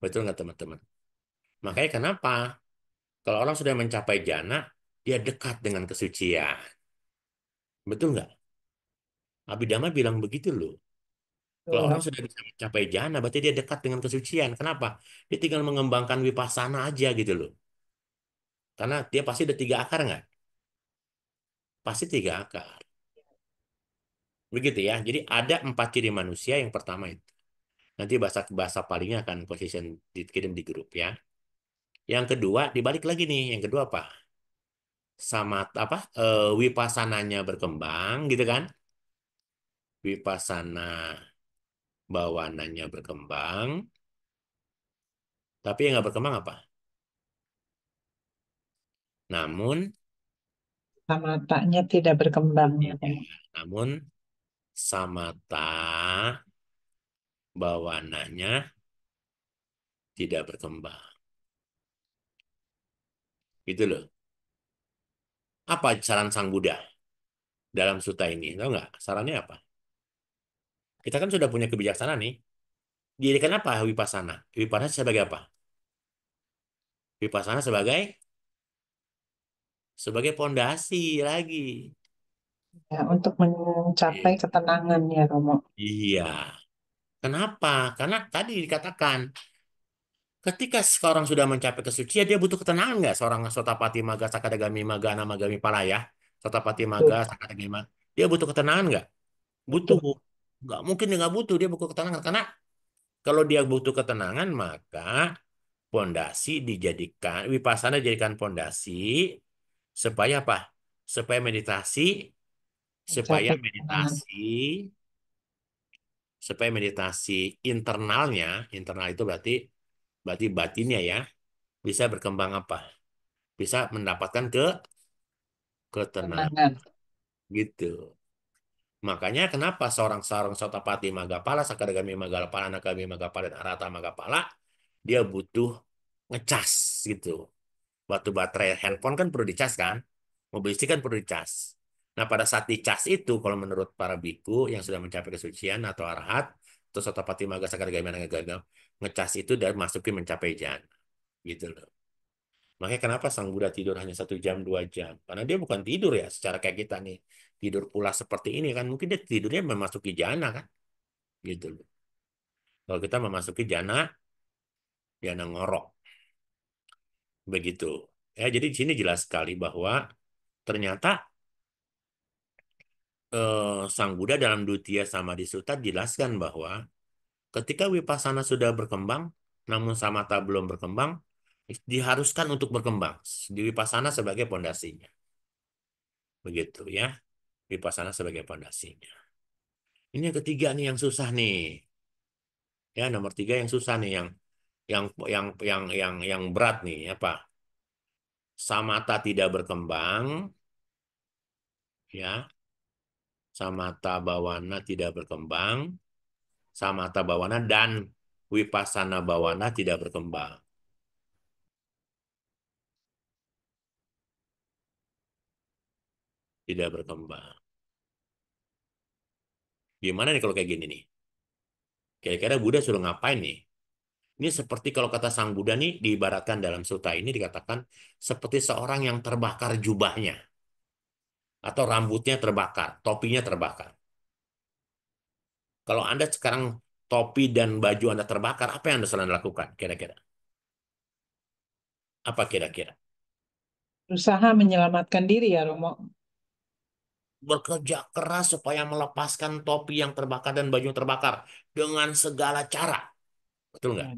Betul nggak teman-teman? Makanya kenapa? Kalau orang sudah mencapai jana, dia dekat dengan kesucian. Betul nggak? Abhidhamma bilang begitu loh. Kalau Betul, orang Romo. sudah bisa mencapai jana, berarti dia dekat dengan kesucian. Kenapa? Dia tinggal mengembangkan vipassana aja gitu loh. Karena dia pasti ada tiga akar nggak? Pasti tiga akar. Begitu ya. Jadi ada 4 ciri manusia. Yang pertama itu. Nanti bahasa bahasa palingnya akan position dikirim di grup ya. Yang kedua dibalik lagi nih. Yang kedua apa? Sama apa? Wipassananya berkembang gitu kan? Vipassana bawananya berkembang. Tapi yang nggak berkembang apa? Namun, Matanya tidak berkembang ya, ya, Romo. namun samata bawananya tidak berkembang. Gitu loh. Apa saran Sang Buddha dalam sutta ini? Tahu nggak? Sarannya apa? Kita kan sudah punya kebijaksanaan nih. Dijadikan apa Vipassana? Vipassana sebagai apa? Vipassana sebagai pondasi lagi. Ya, untuk mencapai Iya. ketenangan ya, Romo. Iya. Kenapa? Karena tadi dikatakan ketika seorang sudah mencapai kesucian, dia butuh ketenangan nggak? Seorang Sotapati Maga Sakadagami Maga Namagami Palaya, Sotapati Maga Butuh, Sakadagami Maga, dia butuh ketenangan nggak? Butuh. butuh. Nggak mungkin dia nggak butuh. Dia butuh ketenangan karena kalau dia butuh ketenangan, maka pondasi dijadikan, Vipassana dijadikan pondasi supaya apa? Supaya meditasi, supaya Mencapai ketenangan. meditasi, supaya meditasi internalnya, internal itu berarti berarti batinnya ya, bisa berkembang apa? Bisa mendapatkan ketenangan Ketenangan. gitu. Makanya kenapa seorang seorang Sotapati Magapala, Sakadagami Magapala, Nakami Magapala, dan Arata Magapala, dia butuh ngecas gitu. Batu baterai handphone kan perlu dicas kan? Mobil listrik kan perlu dicas. Nah, pada saat dicas itu, kalau menurut para biku yang sudah mencapai kesucian atau arahat, atau Sotapati Maga Sakadagami Magapala, ngecas itu dan masukin mencapai jana. Gitu loh. Makanya kenapa Sang Buddha tidur hanya 1 jam, 2 jam? Karena dia bukan tidur ya, secara kayak kita nih. Tidur pula seperti ini kan, mungkin dia tidurnya memasuki jana kan? Gitu loh. Kalau kita memasuki jana, jana ngorok. Begitu. Ya, jadi di sini jelas sekali bahwa ternyata Sang Buddha dalam Duttya Samadhi Sutta jelaskan bahwa ketika Vipassana sudah berkembang, namun Samatha belum berkembang, diharuskan untuk berkembang. Di Vipassana sebagai pondasinya. Begitu ya. Vipassana sebagai pondasinya. Ini yang ketiga nih yang susah nih. Ya, nomor 3 yang susah nih yang yang berat nih apa? Samatha tidak berkembang, ya. Samatha bawana tidak berkembang, Samatha bawana dan Vipassana bawana tidak berkembang. Tidak berkembang. Gimana nih kalau kayak gini nih? Kira-kira Buddha suruh ngapain nih? Ini seperti kalau kata Sang Buddha nih diibaratkan dalam sutta ini dikatakan seperti seorang yang terbakar jubahnya atau rambutnya terbakar, topinya terbakar. Kalau Anda sekarang topi dan baju Anda terbakar, apa yang Anda sedang lakukan kira-kira? Apa kira-kira? Berusaha menyelamatkan diri ya, Romo. Bekerja keras supaya melepaskan topi yang terbakar dan baju yang terbakar dengan segala cara. Betul nggak? Ya,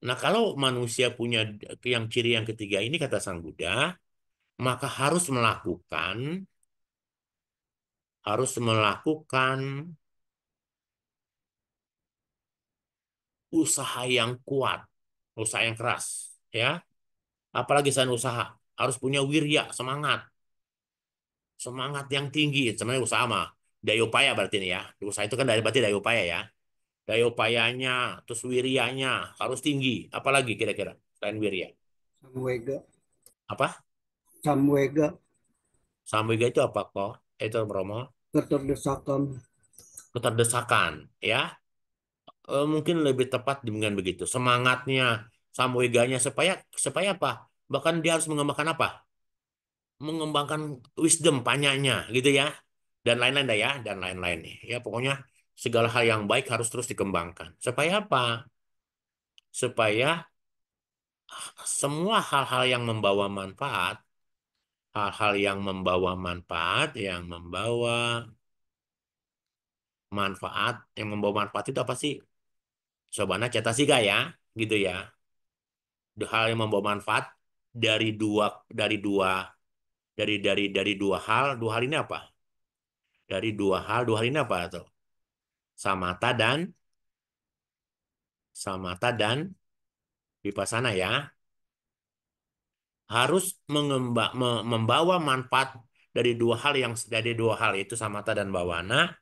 Nah, kalau manusia punya yang ciri yang ketiga ini, kata Sang Buddha, maka harus melakukan usaha yang kuat, usaha yang keras, ya. Apalagi selain usaha, harus punya wirya, semangat, semangat yang tinggi. Sebenarnya usaha mah daya upaya berarti ini ya. Usaha itu kan dari berarti daya upaya ya. Daya upayanya, terus wiryanya harus tinggi. Apalagi kira-kira selain wirya? Samwega, Apa? Samwega, Samwiga itu apa kok? Itu Romo, keterdesakan, keterdesakan, ya. Mungkin lebih tepat dengan begitu. Semangatnya, samweganya supaya supaya apa? Bahkan dia harus mengembangkan apa? Mengembangkan wisdom panyanya gitu ya. Dan lain-lain dah ya, dan lain-lain nih. Ya pokoknya segala hal yang baik harus terus dikembangkan. Supaya apa? Supaya semua hal-hal yang membawa manfaat, hal-hal yang membawa manfaat, yang membawa manfaat, yang membawa manfaat itu apa sih? Sobana cetasika ya, gitu ya. Hal yang membawa manfaat dari dua hal ini apa? Dari dua hal ini apa tuh? Samata dan samata dan vipassana ya. Harus membawa manfaat dari dua hal itu samata dan bawana,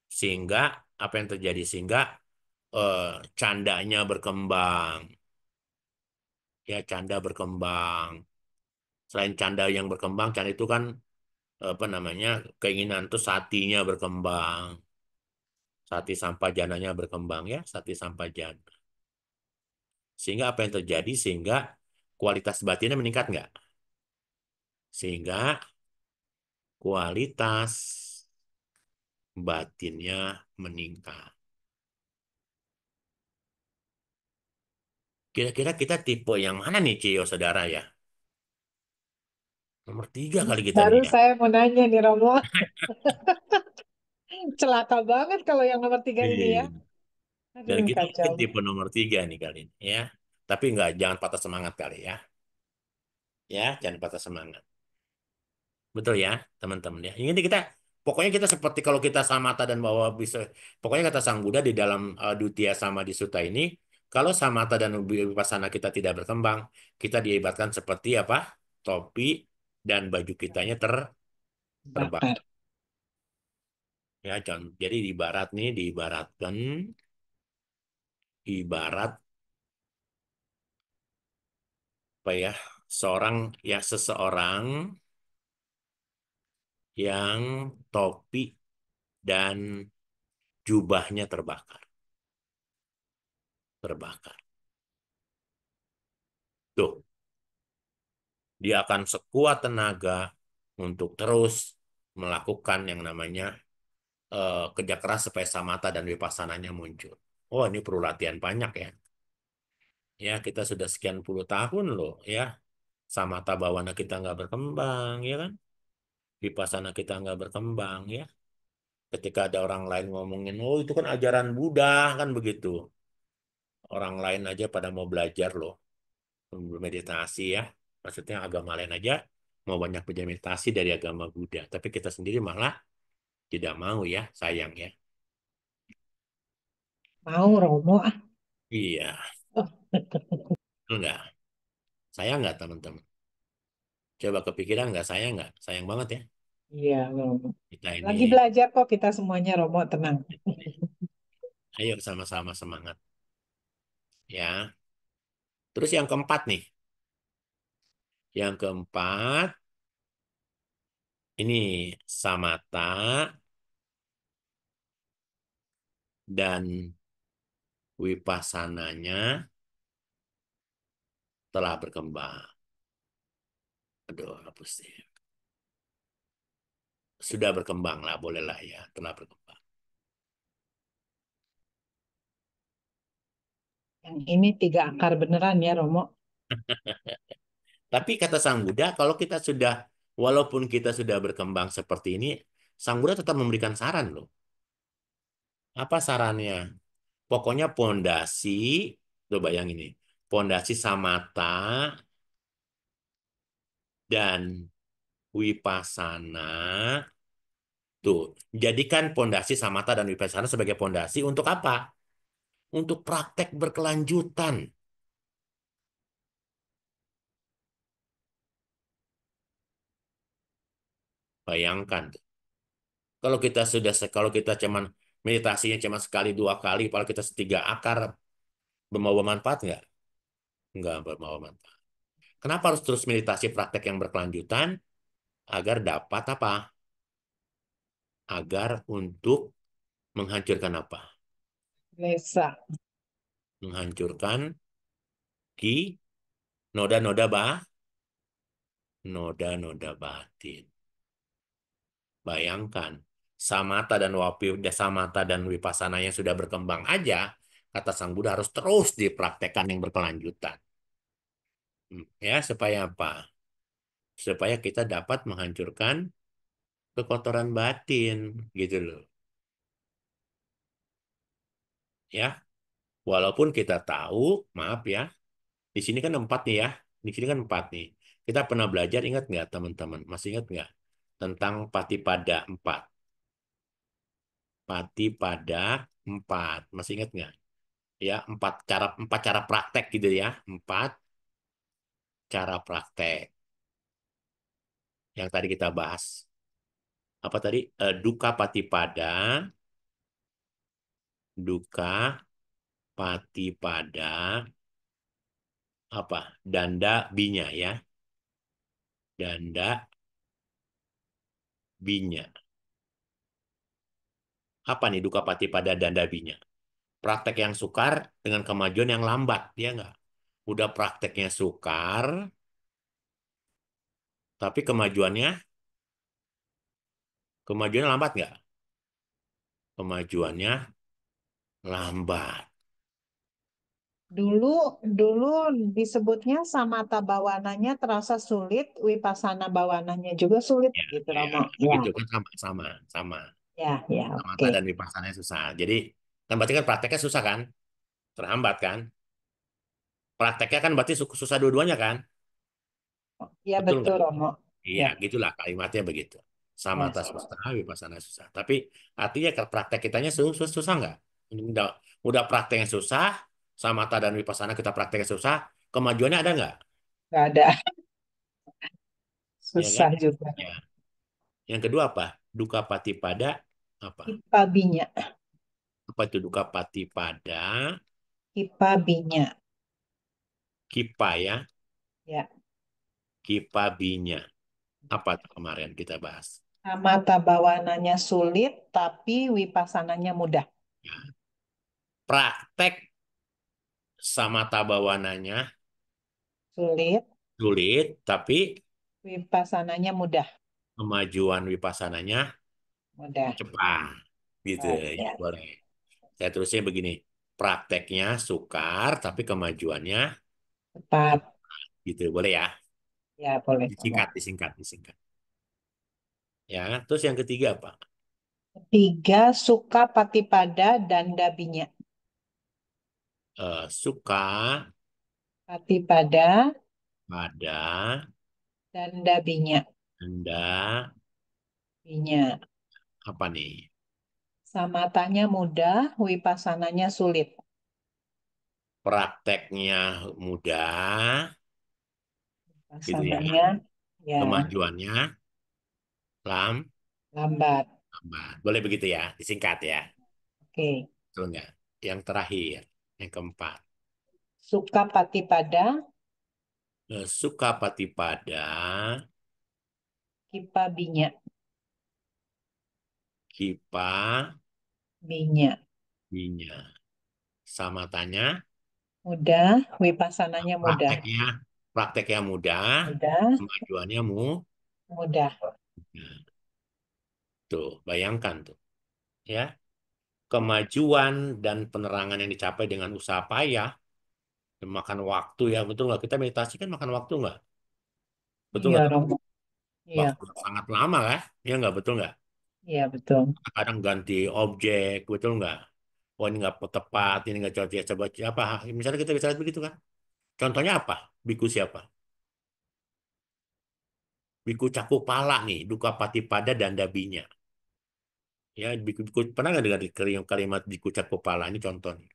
sehingga apa yang terjadi, sehingga candanya berkembang, ya, canda berkembang. Selain canda yang berkembang, canda itu kan apa namanya, keinginan tuh satinya berkembang, sati sampajananya berkembang, ya, sati sampajana. Sehingga apa yang terjadi, sehingga kualitas batinnya meningkat nggak? Sehingga kualitas batinnya meningkat. Kira-kira kita tipe yang mana nih, Cio, saudara ya? Nomor 3 kali kita nih Baru ya. saya mau nanya nih Romo, celaka banget kalau yang nomor 3 ini ya. Iya. Dan Aduh, kita kacau. mungkin tipe nomor 3 nih kali ini ya. Tapi nggak, jangan patah semangat kali ya. Ya, jangan patah semangat. Betul ya, teman-teman ya. Ini kita, pokoknya kita seperti kalau kita samata dan bahwa bisa, pokoknya kata Sang Buddha di dalam Dutia Sama di Sutta ini, kalau samata dan vipassana kita tidak berkembang, kita diibaratkan seperti apa? Topi dan baju kitanya terbang. Bakar. Ya, jadi ibarat nih, diibaratkan ibarat apa ya? Seseorang yang topi dan jubahnya terbakar. Tuh, dia akan sekuat tenaga untuk terus melakukan yang namanya kerja keras supaya samatha dan wipassananya muncul. Oh, ini perlu latihan banyak ya. Ya, kita sudah sekian puluh tahun loh ya. Samatha bawana kita nggak berkembang, ya kan? Vipassana kita nggak berkembang ya. Ketika ada orang lain ngomongin, oh itu kan ajaran Buddha, kan begitu. Orang lain aja pada mau belajar loh, meditasi ya. Maksudnya agama lain aja mau banyak belajar meditasi dari agama Buddha. Tapi kita sendiri malah tidak mau ya, sayang ya. Mau Romo ah. Iya, Oh, betul nggak? Sayang nggak teman-teman? Coba kepikiran nggak, sayang nggak? Sayang banget ya. iya Romo. Kita ini, Lagi belajar kok kita semuanya Romo, tenang. ayo sama-sama semangat ya. Terus yang keempat nih. Yang keempat, ini samatha dan wipassananya telah berkembang. Aduh, hapus deh. Sudah berkembang lah, bolehlah ya, telah berkembang. Yang ini 3 akar beneran ya Romo. Tapi kata Sang Buddha, kalau kita sudah, walaupun kita sudah berkembang seperti ini, Sang Buddha tetap memberikan saran loh. Apa sarannya? Pokoknya pondasi, tuh bayangin ini, pondasi samatha dan wipasana, tuh, jadikan pondasi samatha dan wipasana sebagai pondasi untuk apa? Untuk praktek berkelanjutan. Bayangkan tuh. Kalau kita cuman meditasinya cuma sekali dua kali, kalau kita tiga akar, membawa manfaat nggak? Nggak membawa manfaat. Kenapa harus terus meditasi praktek yang berkelanjutan? Agar dapat apa? Agar untuk menghancurkan apa? Lesa. Menghancurkan ki noda-noda noda-noda batin. Bayangkan, samatha dan vipassana yang sudah berkembang aja, kata Sang Buddha harus terus dipraktekkan yang berkelanjutan. Ya, supaya apa? Supaya kita dapat menghancurkan kekotoran batin, gitu loh. Ya, walaupun kita tahu, maaf ya, di sini kan 4 nih ya. Di sini kan 4 nih. Kita pernah belajar, ingat nggak teman-teman? Masih ingat nggak? Tentang patipada 4. Patipada 4. Masih ingat nggak? Ya, 4 cara praktek gitu ya. 4 cara praktek yang tadi kita bahas. Apa tadi? Duka patipada, duka patipada, apa? Danda binya ya. Danda binya. Apa nih duka patipada danda binya? Praktek yang sukar dengan kemajuan yang lambat, ya nggak? Udah prakteknya sukar, tapi kemajuannya lambat nggak? Kemajuannya lambat. Dulu dulu disebutnya samata bawananya terasa sulit, wipasana bawananya juga sulit Ya, gitu ya, Romo. Ya, itu kan sama, sama. ya, ya, Samatha oke. dan Vipassana susah. Jadi kan berarti kan prakteknya susah kan? Terhambat kan? Prakteknya kan berarti susah dua-duanya kan? Ya Betul betul nggak? Romo. Iya, Ya, gitulah kalimatnya begitu. ya. Samatha susah, Vipassana susah. Tapi artinya praktek kitanya susah, susah nggak? Udah prakteknya susah, Samatha dan Vipassana kita prakteknya susah, kemajuannya ada nggak? Nggak ada. Ya kan? Susah juga. Ya. Yang kedua apa? Duka patipada apa? Kipabinya, Apa itu duka patipada? kipabinya. Kipa ya, Ya, kipabinya. Apa tuh kemarin kita bahas? samata bawananya sulit, tapi wipasananya mudah. Praktek Samatha Bawananya Sulit, sulit, tapi wipasananya mudah. kemajuan Wipassananya Mudah. cepat. Gitu Oh, ya, ya, boleh. Saya terusnya begini. Prakteknya sukar, tapi kemajuannya tepat. gitu. Boleh ya? Ya, boleh Disingkat, Romo. disingkat, disingkat. Ya, terus yang ketiga apa? Tiga, suka patipada dan dabinya. Suka Patipada pada dan dabinya. Anda Binya. apa nih? Samatanya mudah, wipasananya sulit. Prakteknya mudah, gitu ya. Wipasananya ya Kemajuannya lam, lambat. lambat. Boleh begitu ya, disingkat ya. Oke. Betul nggak? Yang terakhir, yang keempat. Suka patipada, Suka patipada, kipabinya. kipa, Binya. binya. Sama tanya, Mudah, wipasananya mudah. prakteknya, prakteknya mudah, Mudah, kemajuannya mudah. Nah, tuh, bayangkan tuh, ya. Kemajuan dan penerangan yang dicapai dengan usaha payah, makan waktu ya, betul nggak? Kita meditasi kan makan waktu nggak? Betul Iya, nggak tuh? Romo. Iya, Waktu yang sangat lama kan? Ya nggak, betul nggak? iya betul. Kadang ganti objek, betul nggak? Oh ini nggak tepat, ini nggak cocok, ya, coba apa? Misalnya kita bisa lihat begitu kan? Contohnya apa? Biku siapa? Biku Cakupala nih, Duka Patipada dan Dabinya. Ya, biku, pernah nggak dengar kalimat Biku Cakupala ini contoh nih.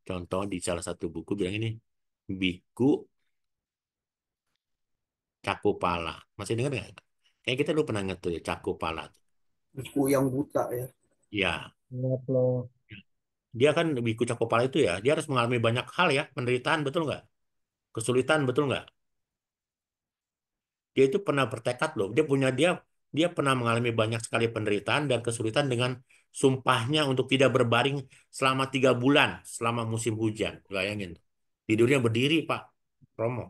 Contoh di salah satu buku bilang ini, Biku Cakupala. Masih dengar nggak? Kayak kita dulu pernah ngetul ya, Cakupala. Buku yang buta ya. Ya, Ingat loh. dia kan Biku Cakupala itu ya, dia harus mengalami banyak hal ya, penderitaan, betul nggak? Kesulitan, betul nggak? Dia itu pernah bertekad loh. Dia pernah mengalami banyak sekali penderitaan dan kesulitan dengan sumpahnya untuk tidak berbaring selama 3 bulan selama musim hujan. Bayangin. Tidurnya berdiri, Pak Romo.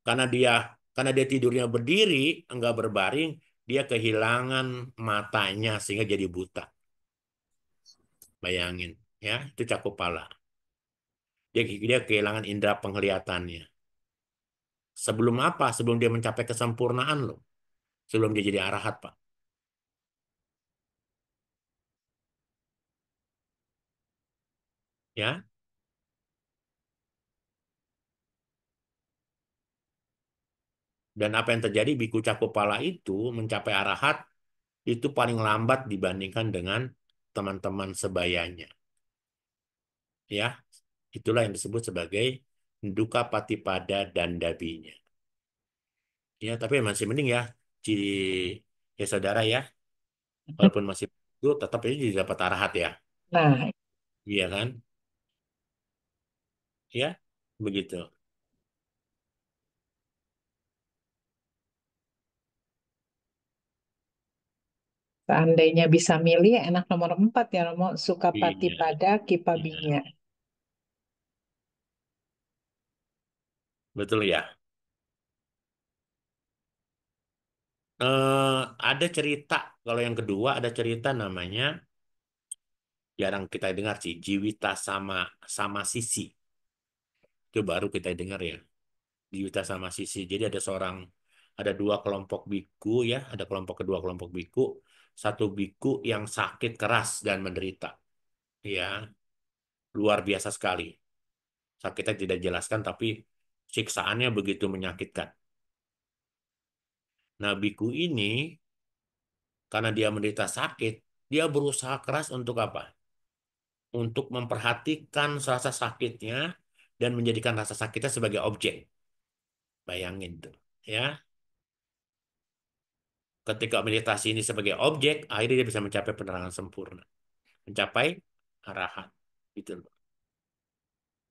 Karena dia karena dia tidurnya berdiri, enggak berbaring, dia kehilangan matanya sehingga jadi buta. Bayangin, ya, itu Cakupala. Dia kehilangan indera penglihatannya. Sebelum apa? Sebelum dia mencapai kesempurnaan loh. Sebelum dia jadi arahat, Pak. Ya. Dan apa yang terjadi biku Cakupala itu mencapai arahat itu paling lambat dibandingkan dengan teman-teman sebayanya. Ya, itulah yang disebut sebagai duka patipada dan dabinya. Ya, tapi masih mending ya, ciri ya saudara ya, walaupun masih itu tetap ini dapat arahat ya, Nah, iya kan? Ya, begitu. seandainya bisa milih, enak nomor 4 ya, Romo. Sukapati Iya, pada iya, Kipabinya. betul ya. Ada cerita, kalau yang kedua ada cerita namanya jarang kita dengar sih, Jiwita sama sama Sisi. Itu baru kita dengar ya. Jiwita sama Sisi. Jadi ada dua kelompok biku ya, ada kedua kelompok biku. Satu biku yang sakit keras dan menderita. Ya, luar biasa sekali. Sakitnya tidak jelaskan, tapi siksaannya begitu menyakitkan. Nah, biku ini karena dia menderita sakit, dia berusaha keras untuk apa? Untuk memperhatikan rasa sakitnya dan menjadikan rasa sakitnya sebagai objek. Bayangin tuh, ya. Ketika meditasi ini sebagai objek, akhirnya dia bisa mencapai penerangan sempurna, mencapai arahat, gitu loh.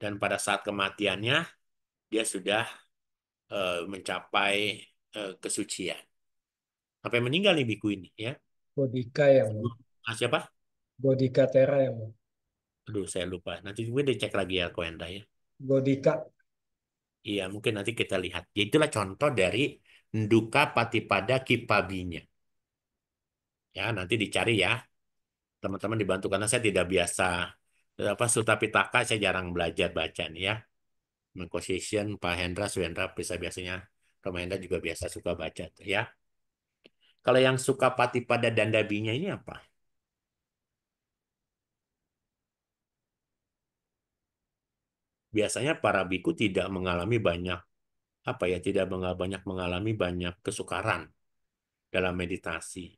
Dan pada saat kematiannya, dia sudah mencapai kesucian. Sampai meninggal nih biku ini, ya. Bodhika ya, Mo. Siapa? Bodhika Tera ya, Mo. Aduh, saya lupa. Nanti gue dicek lagi ya, Koenda ya. Bodhika. Iya, mungkin nanti kita lihat. Ya, itulah contoh dari Nduka Patipada Kipabinya. Ya, nanti dicari ya. Teman-teman dibantu karena saya tidak biasa apa Sutta Pitaka saya jarang belajar baca nih ya. Composition Pak Hendra Suhendra bisa biasanya Roma Hendra juga biasa suka baca tuh ya. Kalau yang suka Patipada dan Dabinya ini apa? Biasanya para biku tidak mengalami banyak apa ya, tidak banyak mengalami banyak kesukaran dalam meditasi.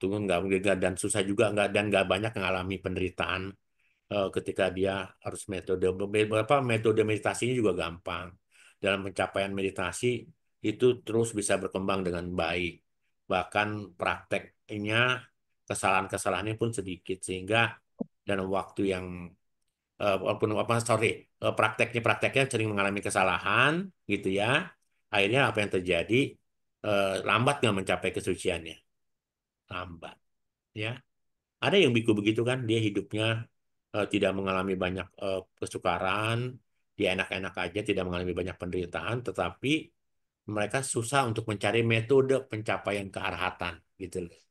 Tunggu nggak dan susah juga nggak dan nggak banyak mengalami penderitaan ketika dia harus metode meditasinya juga gampang. Dalam pencapaian meditasi itu terus bisa berkembang dengan baik. Bahkan prakteknya kesalahan-kesalahannya pun sedikit sehingga dalam waktu yang walaupun apa sorry prakteknya sering mengalami kesalahan gitu ya. Akhirnya apa yang terjadi lambat nggak mencapai kesuciannya, lambat ya. Ada yang biku begitu kan, dia hidupnya tidak mengalami banyak kesukaran, dia enak-enak aja, tidak mengalami banyak penderitaan, tetapi mereka susah untuk mencari metode pencapaian kearhatan, gitu loh.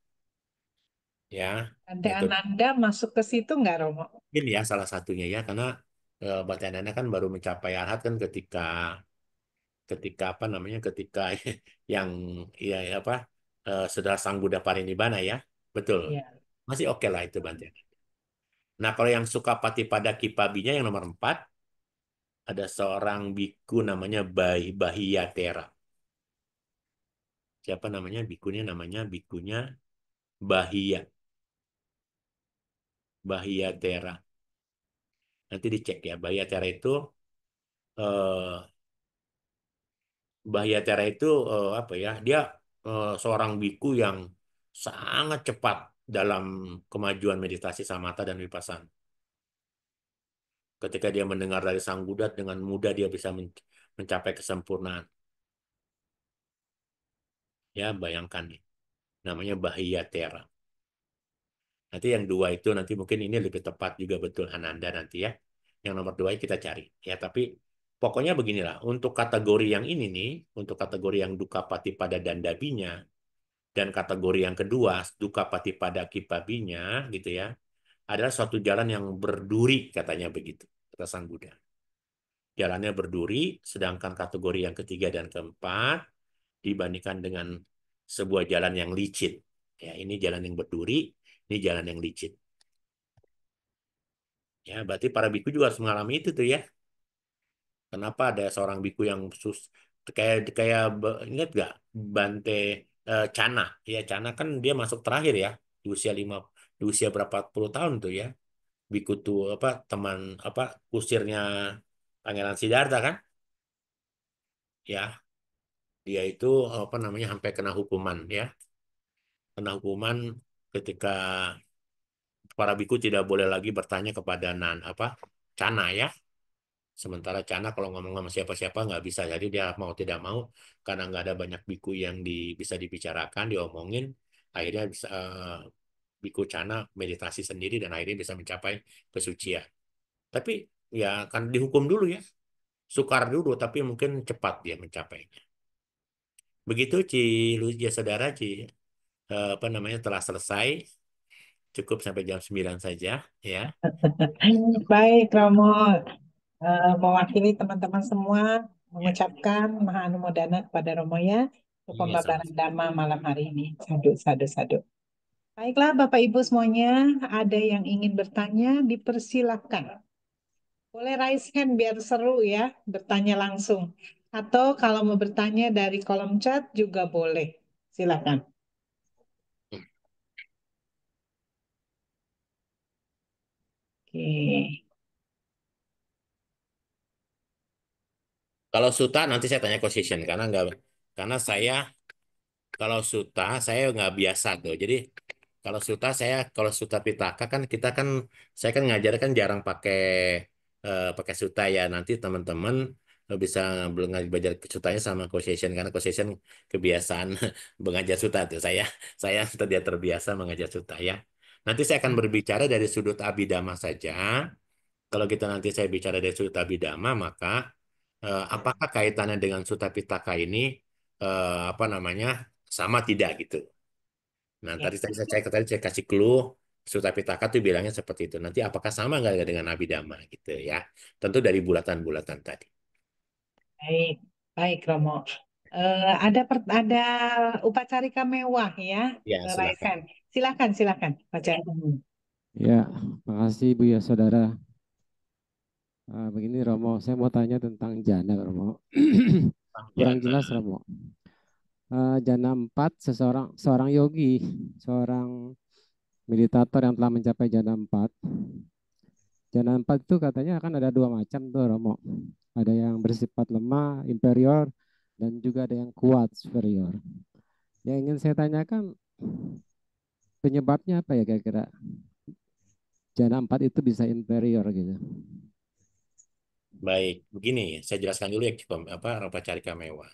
Ya, Ada metode Ananda masuk ke situ nggak, Romo? mungkin ya salah satunya ya, karena Bata Nana kan baru mencapai arhat kan ketika ketika apa namanya, ketika yang ya apa setelah Sang Buddha Parinibbana ya, betul, Iya. masih oke lah itu Bante. Nah, kalau yang suka Patipada Kipabinya yang nomor 4, ada seorang biku namanya Bahiyatera. Siapa namanya bikunya? Namanya bikunya Bahia, Bahiyatera. Nanti dicek ya. Bahiyatera itu eh, Bahiyatera itu apa ya? Dia seorang biku yang sangat cepat dalam kemajuan meditasi samatha dan vipassana. Ketika dia mendengar dari Sang Buddha dengan mudah dia bisa mencapai kesempurnaan. Ya, bayangkan nih. Namanya Bahiyatera. Nanti yang dua itu nanti mungkin ini lebih tepat juga betul Ananda nanti ya. Yang nomor dua kita cari ya. Tapi pokoknya beginilah. Untuk kategori yang ini nih, untuk kategori yang duka pati pada dan dabinya dan kategori yang kedua duka pati pada kipabinya gitu ya, adalah suatu jalan yang berduri katanya begitu kata Sang Buddha. Jalannya berduri, sedangkan kategori yang ketiga dan keempat dibandingkan dengan sebuah jalan yang licin. Ya, ini jalan yang berduri, ini jalan yang licin. Ya, berarti para biku juga harus mengalami itu tuh ya. Kenapa ada seorang biku yang kayak kayak ingat gak Bante Cana? Ya, Cana kan dia masuk terakhir ya di usia di usia berapa puluh tahun tuh ya. Biku tuh apa teman apa kusirnya Pangeran Siddhartha kan? Ya, dia itu apa namanya sampai kena hukuman ya. Kena hukuman ketika para biku tidak boleh lagi bertanya kepada apa Cana ya. Sementara Cana kalau ngomong sama siapa-siapa nggak bisa. Jadi dia mau tidak mau karena nggak ada banyak biku yang bisa dibicarakan, diomongin, akhirnya bisa biku Cana meditasi sendiri dan akhirnya bisa mencapai kesucian. Tapi ya kan dihukum dulu ya, sukar dulu, tapi mungkin cepat dia mencapainya. Begitu Ci Lucia saudara Ci apa namanya telah selesai, cukup sampai jam 9 saja ya. Baik, Romo. Mewakili teman-teman semua mengucapkan Mahanumodana kepada Romo ya untuk Iya, sama. pembabaran Dhamma malam hari ini. Sadu, sadu, sadu. Baiklah, Bapak Ibu semuanya, ada yang ingin bertanya, dipersilahkan. Boleh raise hand biar seru ya, bertanya langsung. Atau kalau mau bertanya dari kolom chat juga boleh. Silakan. Oke. Kalau Suta nanti saya tanya position karena nggak karena saya kalau Suta saya nggak biasa tuh. Jadi kalau Suta Pitaka kan kita kan saya kan ngajar kan jarang pakai pakai Suta ya. Nanti teman-teman bisa belajar Sutanya sama Kosession karena Kosession kebiasaan mengajar Suta tuh saya tidak terbiasa mengajar Suta ya. Nanti saya akan berbicara dari sudut Abhidhamma saja. Kalau kita nanti saya bicara dari sudut Abhidhamma, maka apakah kaitannya dengan Sutta Pitaka ini apa namanya sama tidak gitu. Nah, Oke. tadi saya kasih clue Sutta Pitaka tuh bilangnya seperti itu. Nanti apakah sama nggak dengan Abhidhamma gitu ya? Tentu dari bulatan-bulatan tadi. Baik, baik Romo. Ada upacarika mewah ya, Ya, silakan. Raisen. Silakan, silakan. Baca. Ya, makasih Bu ya saudara. Begini Romo, saya mau tanya tentang jana Romo. Kurang Jana. jelas Romo. Jana 4 seorang yogi, seorang meditator yang telah mencapai jana 4. Jana 4 itu katanya akan ada dua macam tuh Romo. Ada yang bersifat lemah, inferior, dan juga ada yang kuat, superior. Yang ingin saya tanyakan, penyebabnya apa ya kira-kira? Jana 4 itu bisa inferior gitu. Baik, begini saya jelaskan dulu ya apa Rupacarika Mewah.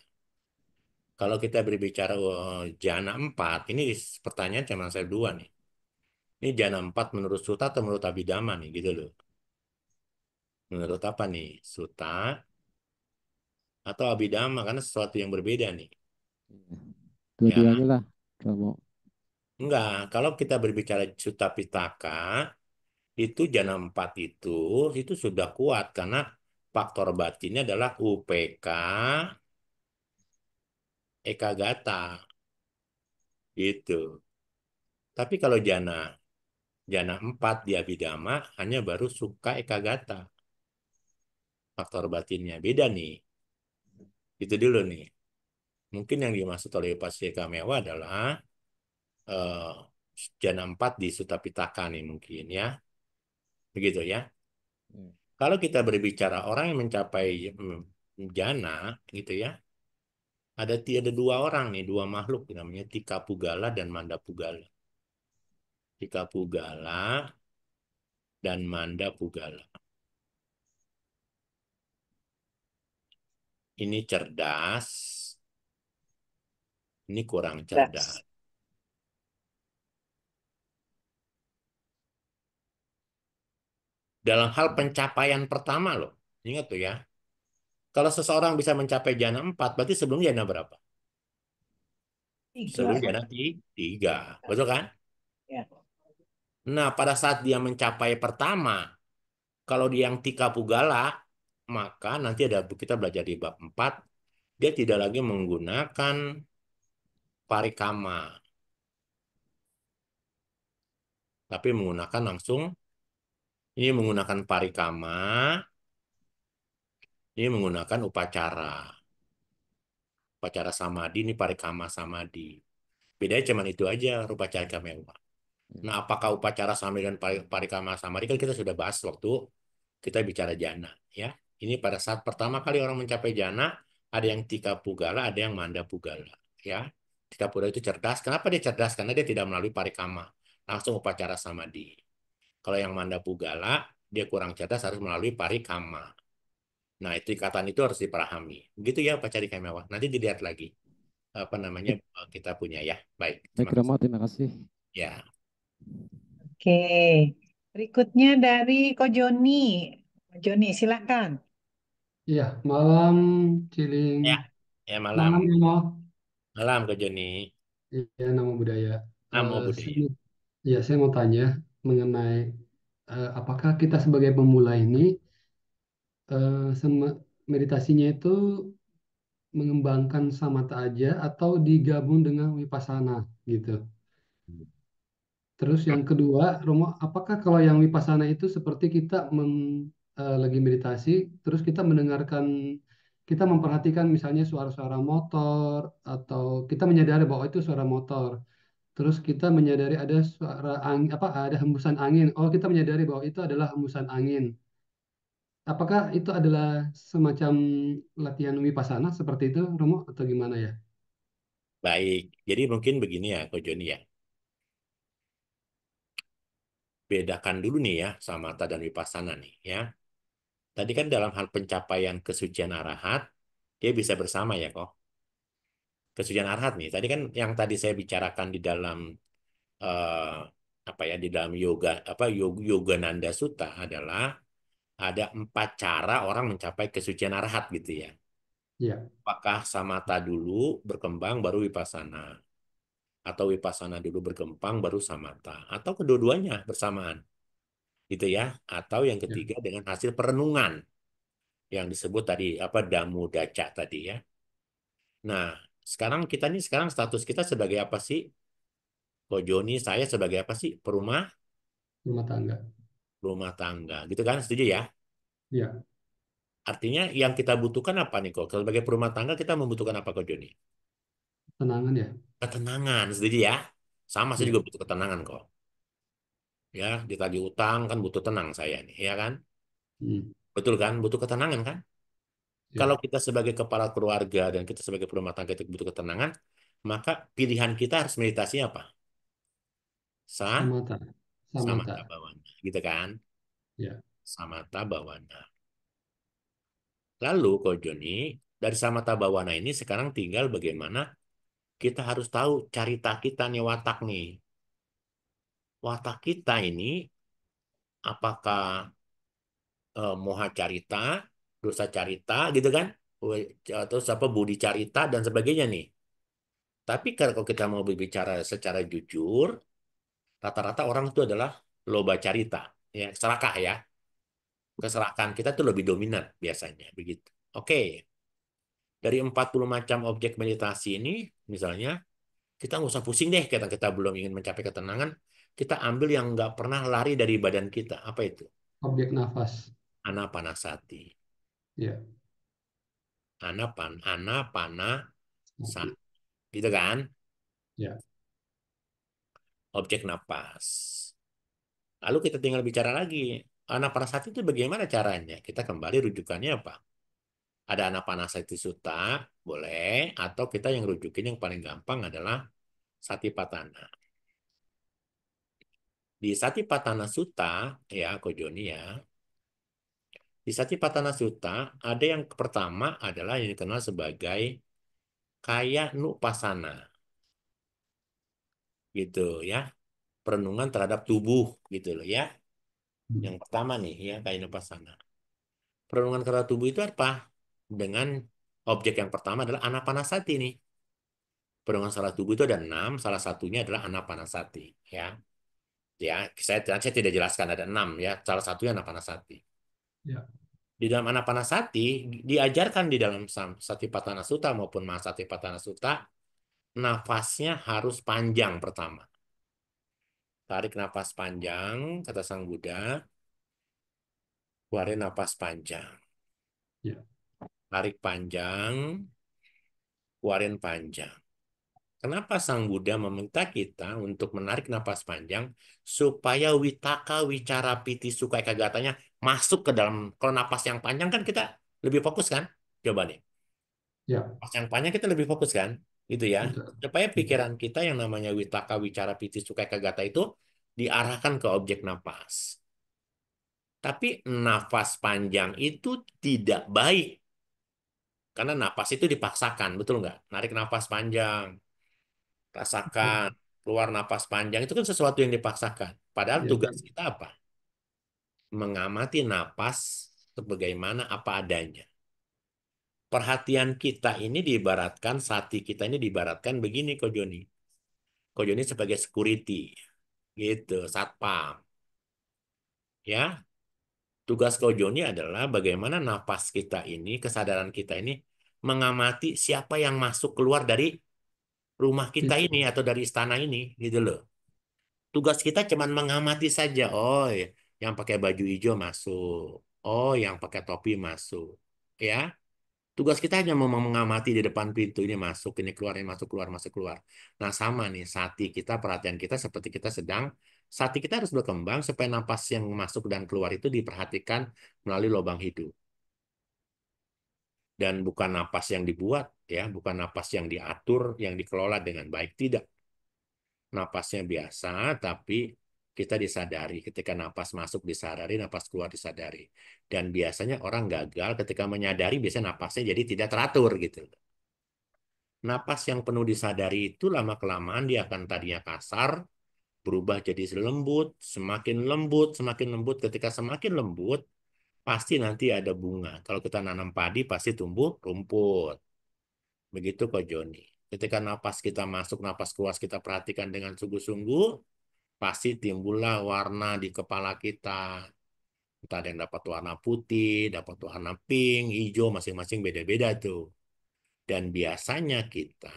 Kalau kita berbicara jana 4, ini pertanyaan cuma saya dua nih. Ini jana 4 menurut Suta atau menurut Abhidhamma nih gitu loh. Menurut apa nih? Suta atau Abhidhamma karena sesuatu yang berbeda nih. Ya, Dua-duanya lah Romo. enggak. Kalau kita berbicara Sutta Pitaka, itu jana 4 itu sudah kuat karena faktor batinnya adalah UPK, Ekagata gitu. Tapi kalau jana 4 di Abhidhamma hanya baru Sukha Ekagata. Faktor batinnya beda nih. Itu dulu nih. Mungkin yang dimaksud oleh Pasya Mewah adalah eh, jana 4 di Sutta Pitaka nih mungkin ya. Begitu ya. Kalau kita berbicara orang yang mencapai jana gitu ya, ada dua orang nih, dua makhluk namanya Tika Pugala dan Manda Pugala. Tika Pugala dan Manda Pugala. Ini cerdas, ini kurang cerdas. Das. Dalam hal pencapaian pertama loh, ingat tuh ya. Kalau seseorang bisa mencapai jana 4, berarti sebelum jana berapa? Sebelum Tiga. jana 3, betul kan? Ya. Nah, pada saat dia mencapai pertama, kalau dia yang tika pugala, maka nanti ada kita belajar di bab 4, dia tidak lagi menggunakan parikama, tapi menggunakan langsung Ini menggunakan parikama, ini menggunakan upacara. Upacara samadhi, ini parikama samadhi. Bedanya cuma itu aja, rupacarika mewah. Nah, apakah upacara samadhi dan parikama samadhi kan kita sudah bahas waktu kita bicara jana, ya. Ini pada saat pertama kali orang mencapai jana, ada yang tika pugala, ada yang manda pugala, ya. Tika pugala itu cerdas. Kenapa dia cerdas? Karena dia tidak melalui parikama, langsung upacara samadhi. Kalau yang manda pugala, dia kurang cerdas harus melalui parikama. Nah, itu ikatan itu harus dipahami. Begitu ya upacara mewah. Nanti dilihat lagi apa namanya kita punya ya. Baik, Baik terima kasih. Romo, terima kasih. Ya. Oke. Berikutnya dari Ko Joni. Ko Joni, silakan. Iya, malam Ciling. Ya, ya malam. Malam Imo. Malam Ko Joni. Iya, nama budaya. Namo Saya, Buddhaya. ya, saya mau tanya mengenai apakah kita sebagai pemula ini meditasinya itu mengembangkan samatha aja atau digabung dengan vipassana gitu. Terus yang kedua, Romo, apakah kalau yang vipassana itu seperti kita lagi meditasi, terus kita mendengarkan, kita memperhatikan misalnya suara-suara motor, atau kita menyadari bahwa itu suara motor, terus kita menyadari ada suara angin, apa ada hembusan angin, oh kita menyadari bahwa itu adalah hembusan angin. Apakah itu adalah semacam latihan vipassana seperti itu, Romo, atau gimana ya? Baik. Jadi mungkin begini ya Ko Joni ya. Bedakan dulu nih ya samatha dan vipassana nih ya. Tadi kan dalam hal pencapaian kesucian arahat, dia bisa bersama ya kok. Kesucian arahat nih. Tadi kan yang tadi saya bicarakan di dalam eh, apa ya di dalam yoga apa Yogananda Sutta adalah ada 4 cara orang mencapai kesucian arahat gitu ya. Ya, Apakah samatha dulu berkembang baru vipassana atau vipassana dulu berkembang baru samatha atau kedua-duanya bersamaan gitu ya atau yang ya, ketiga dengan hasil perenungan yang disebut tadi apa damu daca tadi ya. Nah, sekarang kita nih sekarang status kita sebagai apa sih? Ko Joni saya sebagai apa sih? rumah tangga. Rumah tangga gitu kan? Setuju ya? Ya, Artinya yang kita butuhkan apa nih kok? Sebagai perumah tangga kita membutuhkan apa kok Joni? tenangan ya. Ketenangan, setuju ya? Sama saya Ya, juga butuh ketenangan kok. Ya, ditagih utang kan butuh tenang saya nih, ya kan? hmm, Betul kan? Butuh ketenangan kan? ya, Kalau kita sebagai kepala keluarga dan kita sebagai perumah tangga kita butuh ketenangan, maka pilihan kita harus meditasi apa? Sa, samatha, samatha samatha. bawana, gitu kan? Ya, Samatha bawana. Lalu, Ko Joni, dari samatha bawana ini sekarang tinggal bagaimana kita harus tahu carita kita nih watak nih. Watak kita ini apakah moha carita, dosa carita gitu kan? Terus apa budi carita dan sebagainya nih. Tapi kalau kita mau berbicara secara jujur, rata-rata orang itu adalah loba carita, ya, serakah ya. Keserakahan kita tuh lebih dominan biasanya begitu. Oke, dari 40 macam objek meditasi ini, misalnya, kita nggak usah pusing deh, kita belum ingin mencapai ketenangan, kita ambil yang nggak pernah lari dari badan kita. Apa itu? objek nafas. Anapanasati. Ya, Anapanasati. mati. Gitu kan? Ya, Objek napas. Lalu kita tinggal bicara lagi. Anapanasati itu bagaimana caranya? Kita kembali rujukannya apa? Ada Anapanasati Sutta, boleh. Atau kita yang rujukin yang paling gampang adalah Satipatthana. Di Satipatthana Sutta, ya, Ko Joni ya. Di Satipatthana Sutta, ada yang pertama adalah yang dikenal sebagai Kaya Nupasana. Gitu ya. Perenungan terhadap tubuh gitu loh ya. hmm, Yang pertama nih ya, Kaya Nupasana. Perenungan terhadap tubuh itu apa? Dengan objek yang pertama adalah Anapanasati nih. Perenungan salah tubuh itu ada 6, salah satunya adalah Anapanasati ya. Ya, saya tidak jelaskan ada 6 ya. Salah satunya Anapanasati. ya, Di dalam Anapanasati diajarkan di dalam Satipatthana Sutta maupun Mahasatipatthana Sutta, nafasnya harus panjang pertama. Tarik nafas panjang, kata Sang Buddha. Keluarin napas panjang. Ya. Tarik panjang, keluarin panjang. Kenapa Sang Buddha meminta kita untuk menarik napas panjang supaya witaka, wicara, piti, suka, ekagatanya masuk ke dalam. Kalau napas yang panjang kan kita lebih fokus kan? Coba nih. Ya, Napas yang panjang kita lebih fokus kan? Gitu ya. betul. Supaya Betul. pikiran kita yang namanya witaka, wicara, piti, suka, ekagata itu diarahkan ke objek napas. Tapi nafas panjang itu tidak baik. Karena napas itu dipaksakan, betul nggak? Narik napas panjang. Rasakan, keluar napas panjang itu kan sesuatu yang dipaksakan. Padahal Ya, tugas kita apa? Mengamati napas sebagaimana apa adanya. Perhatian kita ini diibaratkan, sati kita ini diibaratkan begini, Ko Joni. Ko Joni sebagai security, gitu, satpam. Ya, tugas Ko Joni adalah bagaimana napas kita ini, kesadaran kita ini mengamati siapa yang masuk keluar dari rumah kita itu. ini atau dari istana ini, gitu loh. Tugas kita cuma mengamati saja. Oh, ya, yang pakai baju hijau masuk. Oh, yang pakai topi masuk. Ya, tugas kita hanya mau mengamati di depan pintu ini masuk, ini keluar, ini masuk, keluar, masuk, keluar. Nah, sama nih, sati kita, perhatian kita seperti kita sedang, sati kita harus berkembang supaya napas yang masuk dan keluar itu diperhatikan melalui lubang hidung. Dan bukan napas yang dibuat, ya, bukan napas yang diatur, yang dikelola dengan baik, tidak. Napasnya biasa, tapi kita disadari. Ketika napas masuk disadari, napas keluar disadari. Dan biasanya orang gagal ketika menyadari, biasanya napasnya jadi tidak teratur gitu. Napas yang penuh disadari itu lama-kelamaan dia akan tadinya kasar, berubah jadi lembut, semakin lembut, semakin lembut. Ketika semakin lembut, pasti nanti ada bunga. Kalau kita nanam padi, pasti tumbuh rumput. Begitu kok Joni. Ketika napas kita masuk, napas keluar kita perhatikan dengan sungguh-sungguh, pasti timbullah warna di kepala kita. Kita ada yang dapat warna putih, dapat warna pink, hijau, masing-masing beda-beda tuh. Dan biasanya kita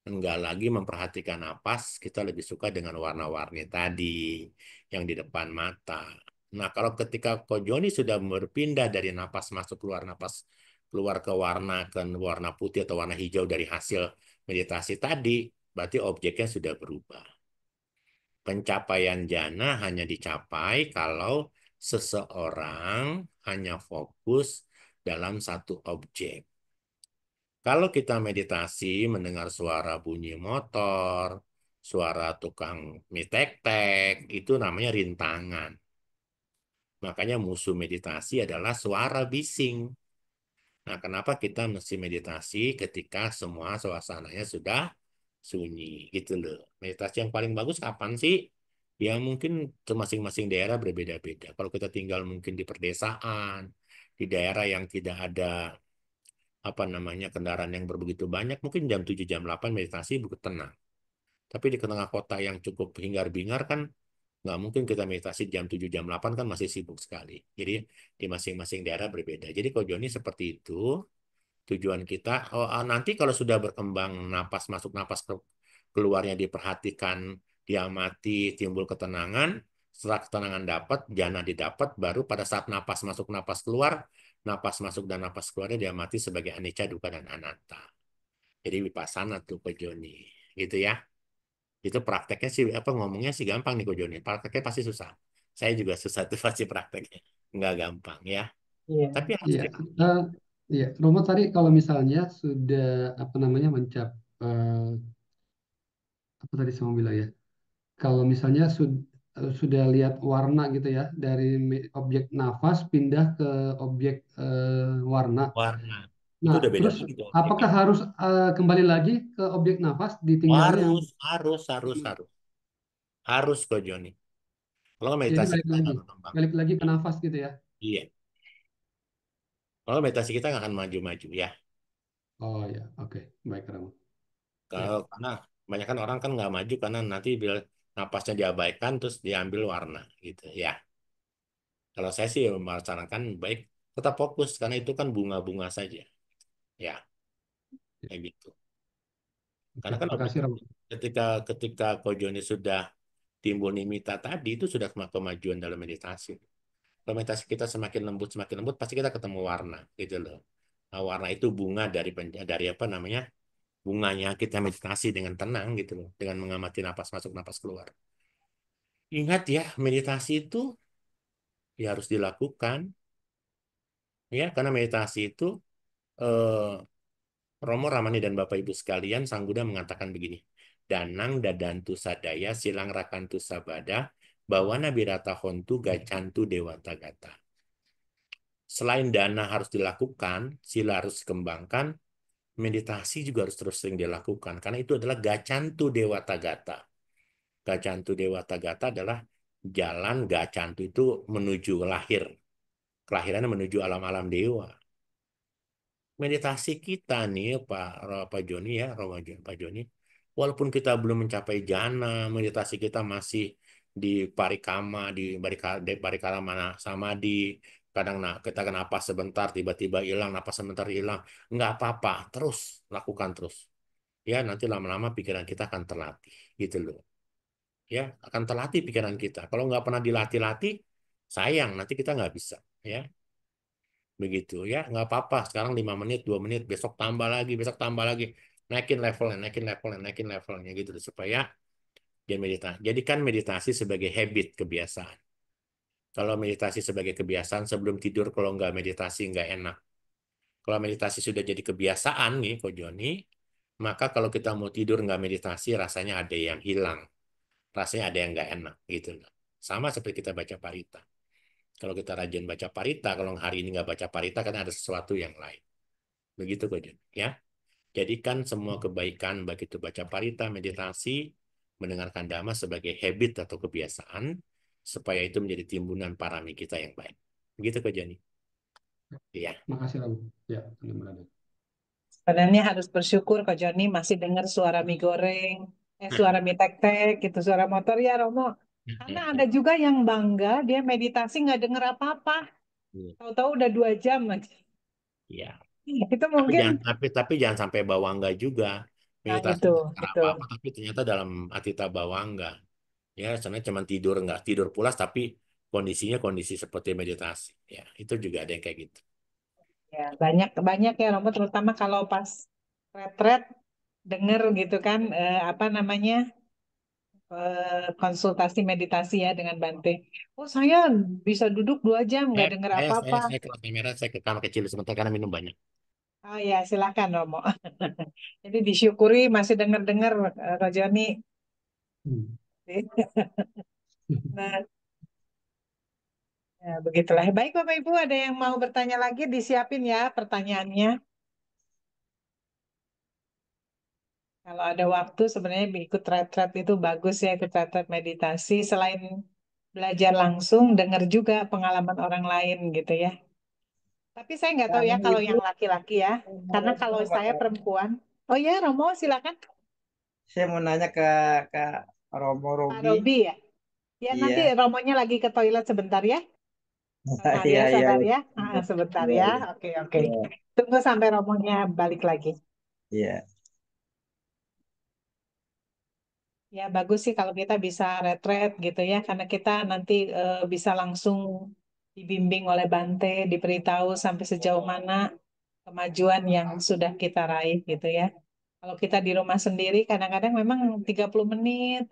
enggak lagi memperhatikan napas, kita lebih suka dengan warna-warni tadi yang di depan mata. Nah, kalau ketika Ko Joni sudah berpindah dari napas masuk keluar, napas keluar ke warna putih atau warna hijau dari hasil meditasi tadi, berarti objeknya sudah berubah. Pencapaian jana hanya dicapai kalau seseorang hanya fokus dalam satu objek. Kalau kita meditasi mendengar suara bunyi motor, suara tukang mie tek-tek, itu namanya rintangan. Makanya musuh meditasi adalah suara bising. Nah, kenapa kita mesti meditasi ketika semua suasananya sudah sunyi gitu loh. Meditasi yang paling bagus kapan sih? Ya mungkin ke masing-masing daerah berbeda-beda. Kalau kita tinggal mungkin di perdesaan, di daerah yang tidak ada apa namanya kendaraan yang begitu banyak, mungkin jam 7 jam 8 meditasi buku tenang. Tapi di tengah kota yang cukup hingar-bingar kan nggak mungkin kita meditasi jam 7 jam 8 kan masih sibuk sekali. Jadi di masing-masing daerah berbeda. Jadi kalau Joni seperti itu, tujuan kita, nanti kalau sudah berkembang napas masuk, napas keluarnya diperhatikan, diamati, timbul ketenangan, setelah ketenangan dapat, jana didapat, baru pada saat napas masuk, napas keluar, napas masuk dan napas keluarnya diamati sebagai anicca, dukkha, dan anatta. Jadi vipassana tuh Ko Joni. Gitu ya. Itu prakteknya sih, apa ngomongnya sih gampang nih Ko Joni. Prakteknya pasti susah. Saya juga susah tuh pasti prakteknya. Nggak gampang ya. Iya. Tapi harus Iya, dilatih. eh, iya. Romo tadi kalau misalnya sudah apa namanya apa tadi saya mau bilang ya, kalau misalnya sudah lihat warna gitu ya dari objek nafas pindah ke objek warna. Warna. Itu Nah, udah beda terus lagi tuh apakah objeknya. harus kembali lagi ke objek nafas ditinggalin yang Harus, harus, harus, harus. Harus kok Joni. Kalau jadi meditasi kita nggak berkembang. balik lagi ke nafas gitu ya? Iya. Kalau meditasi kita nggak akan maju-maju ya. Oh ya, oke, baik Romo. Ya, Kalau karena kebanyakan orang kan nggak maju karena nanti bila napasnya diabaikan terus diambil warna gitu ya. Kalau saya sih merencanakan baik tetap fokus karena itu kan bunga-bunga saja. Ya, ya. kayak gitu. Oke, Karena kan makasih Romo. ketika ketika Ko Joni sudah timbul nimitta tadi itu sudah kemajuan dalam meditasi. Kalau meditasi kita semakin lembut, pasti kita ketemu warna, gitu loh. Nah, warna itu bunga dari apa namanya? Bunganya kita meditasi dengan tenang, gitu loh, dengan mengamati napas masuk, napas keluar. Ingat ya, meditasi itu ya harus dilakukan, ya, karena meditasi itu eh, Romo Ramani dan Bapak Ibu sekalian, Sang Buddha mengatakan begini, Danang dadantu sadaya silang rakantu sabada bawana birata hontu gacantu dewata gata. Selain dana harus dilakukan, sila harus dikembangkan, meditasi juga harus terus sering dilakukan. Karena itu adalah gacantu dewata gata. Gacantu dewata gata adalah jalan gacantu itu menuju lahir. Kelahirannya menuju alam-alam dewa. Meditasi kita nih Pak Joni ya, Pak Joni, walaupun kita belum mencapai jana, meditasi kita masih di parikama, di parikara mana samadhi, kadang kita napas sebentar tiba-tiba hilang, napas sebentar hilang, nggak apa-apa, terus lakukan terus. Ya, nanti lama-lama pikiran kita akan terlatih, gitu loh. Ya, akan terlatih pikiran kita. Kalau nggak pernah dilatih-latih, sayang, nanti kita nggak bisa. Ya, begitu ya, nggak apa-apa, sekarang 5 menit 2 menit, besok tambah lagi, naikin levelnya gitu supaya dia meditasi, jadikan meditasi sebagai habit, kebiasaan. Kalau meditasi sebagai kebiasaan, sebelum tidur kalau nggak meditasi nggak enak. Kalau meditasi sudah jadi kebiasaan nih Ko Joni, maka kalau kita mau tidur nggak meditasi, rasanya ada yang hilang, rasanya ada yang nggak enak gitu loh. Sama seperti kita baca parita. Kalau kita rajin baca parita, kalau hari ini nggak baca parita, kan ada sesuatu yang lain. Begitu Ko Joni, ya. Jadikan semua kebaikan, baik itu baca parita, meditasi, mendengarkan dhamma sebagai habit atau kebiasaan, supaya itu menjadi timbunan parami kita yang baik. Begitu Ko Joni. Iya. Makasih Romo. Ya, benar-benar. Sebenarnya harus bersyukur Kak Joni masih dengar suara mie goreng, suara mie tek-tek, gitu, suara motor ya Romo. Karena ada juga yang bangga, dia meditasi nggak dengar apa-apa. Tahu-tahu udah 2 jam aja. Iya. Itu Tapi mungkin, jangan tapi jangan sampai bawangga juga. nah Meditasi itu, nggak dengar itu. apa-apa, tapi ternyata dalam atita bawangga. Ya, sebenarnya cuma tidur, nggak tidur pulas, tapi kondisinya kondisi seperti meditasi. Ya, itu juga ada yang kayak gitu. Ya, banyak banyak ya Romo, terutama kalau pas retret denger gitu kan, apa namanya, konsultasi meditasi ya dengan Bante. Oh saya bisa duduk 2 jam nggak denger apa-apa. Saya ke kamera, saya ke kamar kecil sebentar karena minum banyak. Oh ya silakan Romo. Jadi disyukuri masih denger-denger Kak Joni. Hmm. Nah, ya, begitulah. Baik Bapak Ibu, ada yang mau bertanya lagi, disiapin ya pertanyaannya. Kalau ada waktu sebenarnya ikut retret itu bagus ya, ikut retret meditasi. Selain belajar langsung, dengar juga pengalaman orang lain gitu ya. Tapi saya nggak tahu Dan ya kalau itu yang laki-laki ya. Karena kalau saya perempuan. Oh ya, Romo silakan. saya mau nanya ke Romo Pak Robi. Robi ya. Ya nanti Iya, Romonya lagi ke toilet sebentar ya. Bang Arya iya, iya, sabar iya, ya. Sebentar iya, ya. iya, Oke, oke. iya, Tunggu sampai Romonya balik lagi. iya. Ya, bagus sih kalau kita bisa retret gitu ya, karena kita nanti bisa langsung dibimbing oleh Bante, diberitahu sampai sejauh mana kemajuan yang sudah kita raih gitu ya. Kalau kita di rumah sendiri, kadang-kadang memang 30 menit,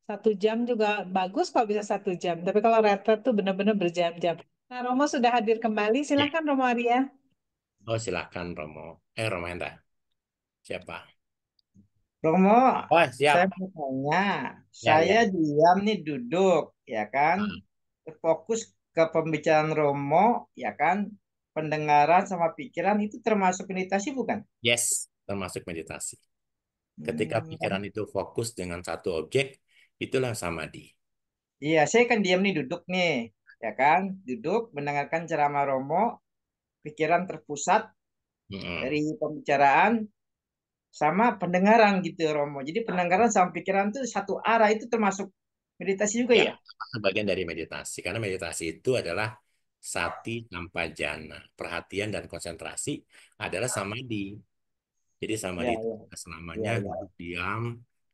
1 jam juga bagus kalau bisa 1 jam. Tapi kalau retret tuh benar-benar berjam-jam. Nah, Romo sudah hadir kembali. Ya. Silakan Romo Arya. Oh, silakan Romo. Romo Hendra. Siapa? Romo, Oh, saya siap. mau tanya. Ya, Saya ya. diam nih duduk, ya kan? Hmm. Fokus ke pembicaraan Romo, ya kan? Pendengaran sama pikiran itu termasuk meditasi bukan? Yes, termasuk meditasi. Ketika Hmm, pikiran itu fokus dengan satu objek, itulah samadhi. iya, saya kan diam nih duduk nih, ya kan? Duduk mendengarkan ceramah Romo, pikiran terpusat Mm-mm. dari pembicaraan sama pendengaran gitu Romo. Jadi pendengaran sama pikiran itu satu arah itu termasuk meditasi juga Ya, ya? bagian dari meditasi. Karena meditasi itu adalah sati tanpa jana. Perhatian dan konsentrasi adalah samadhi. Jadi samadhi Ya, itu ya, selamanya ya, ya, duduk diam,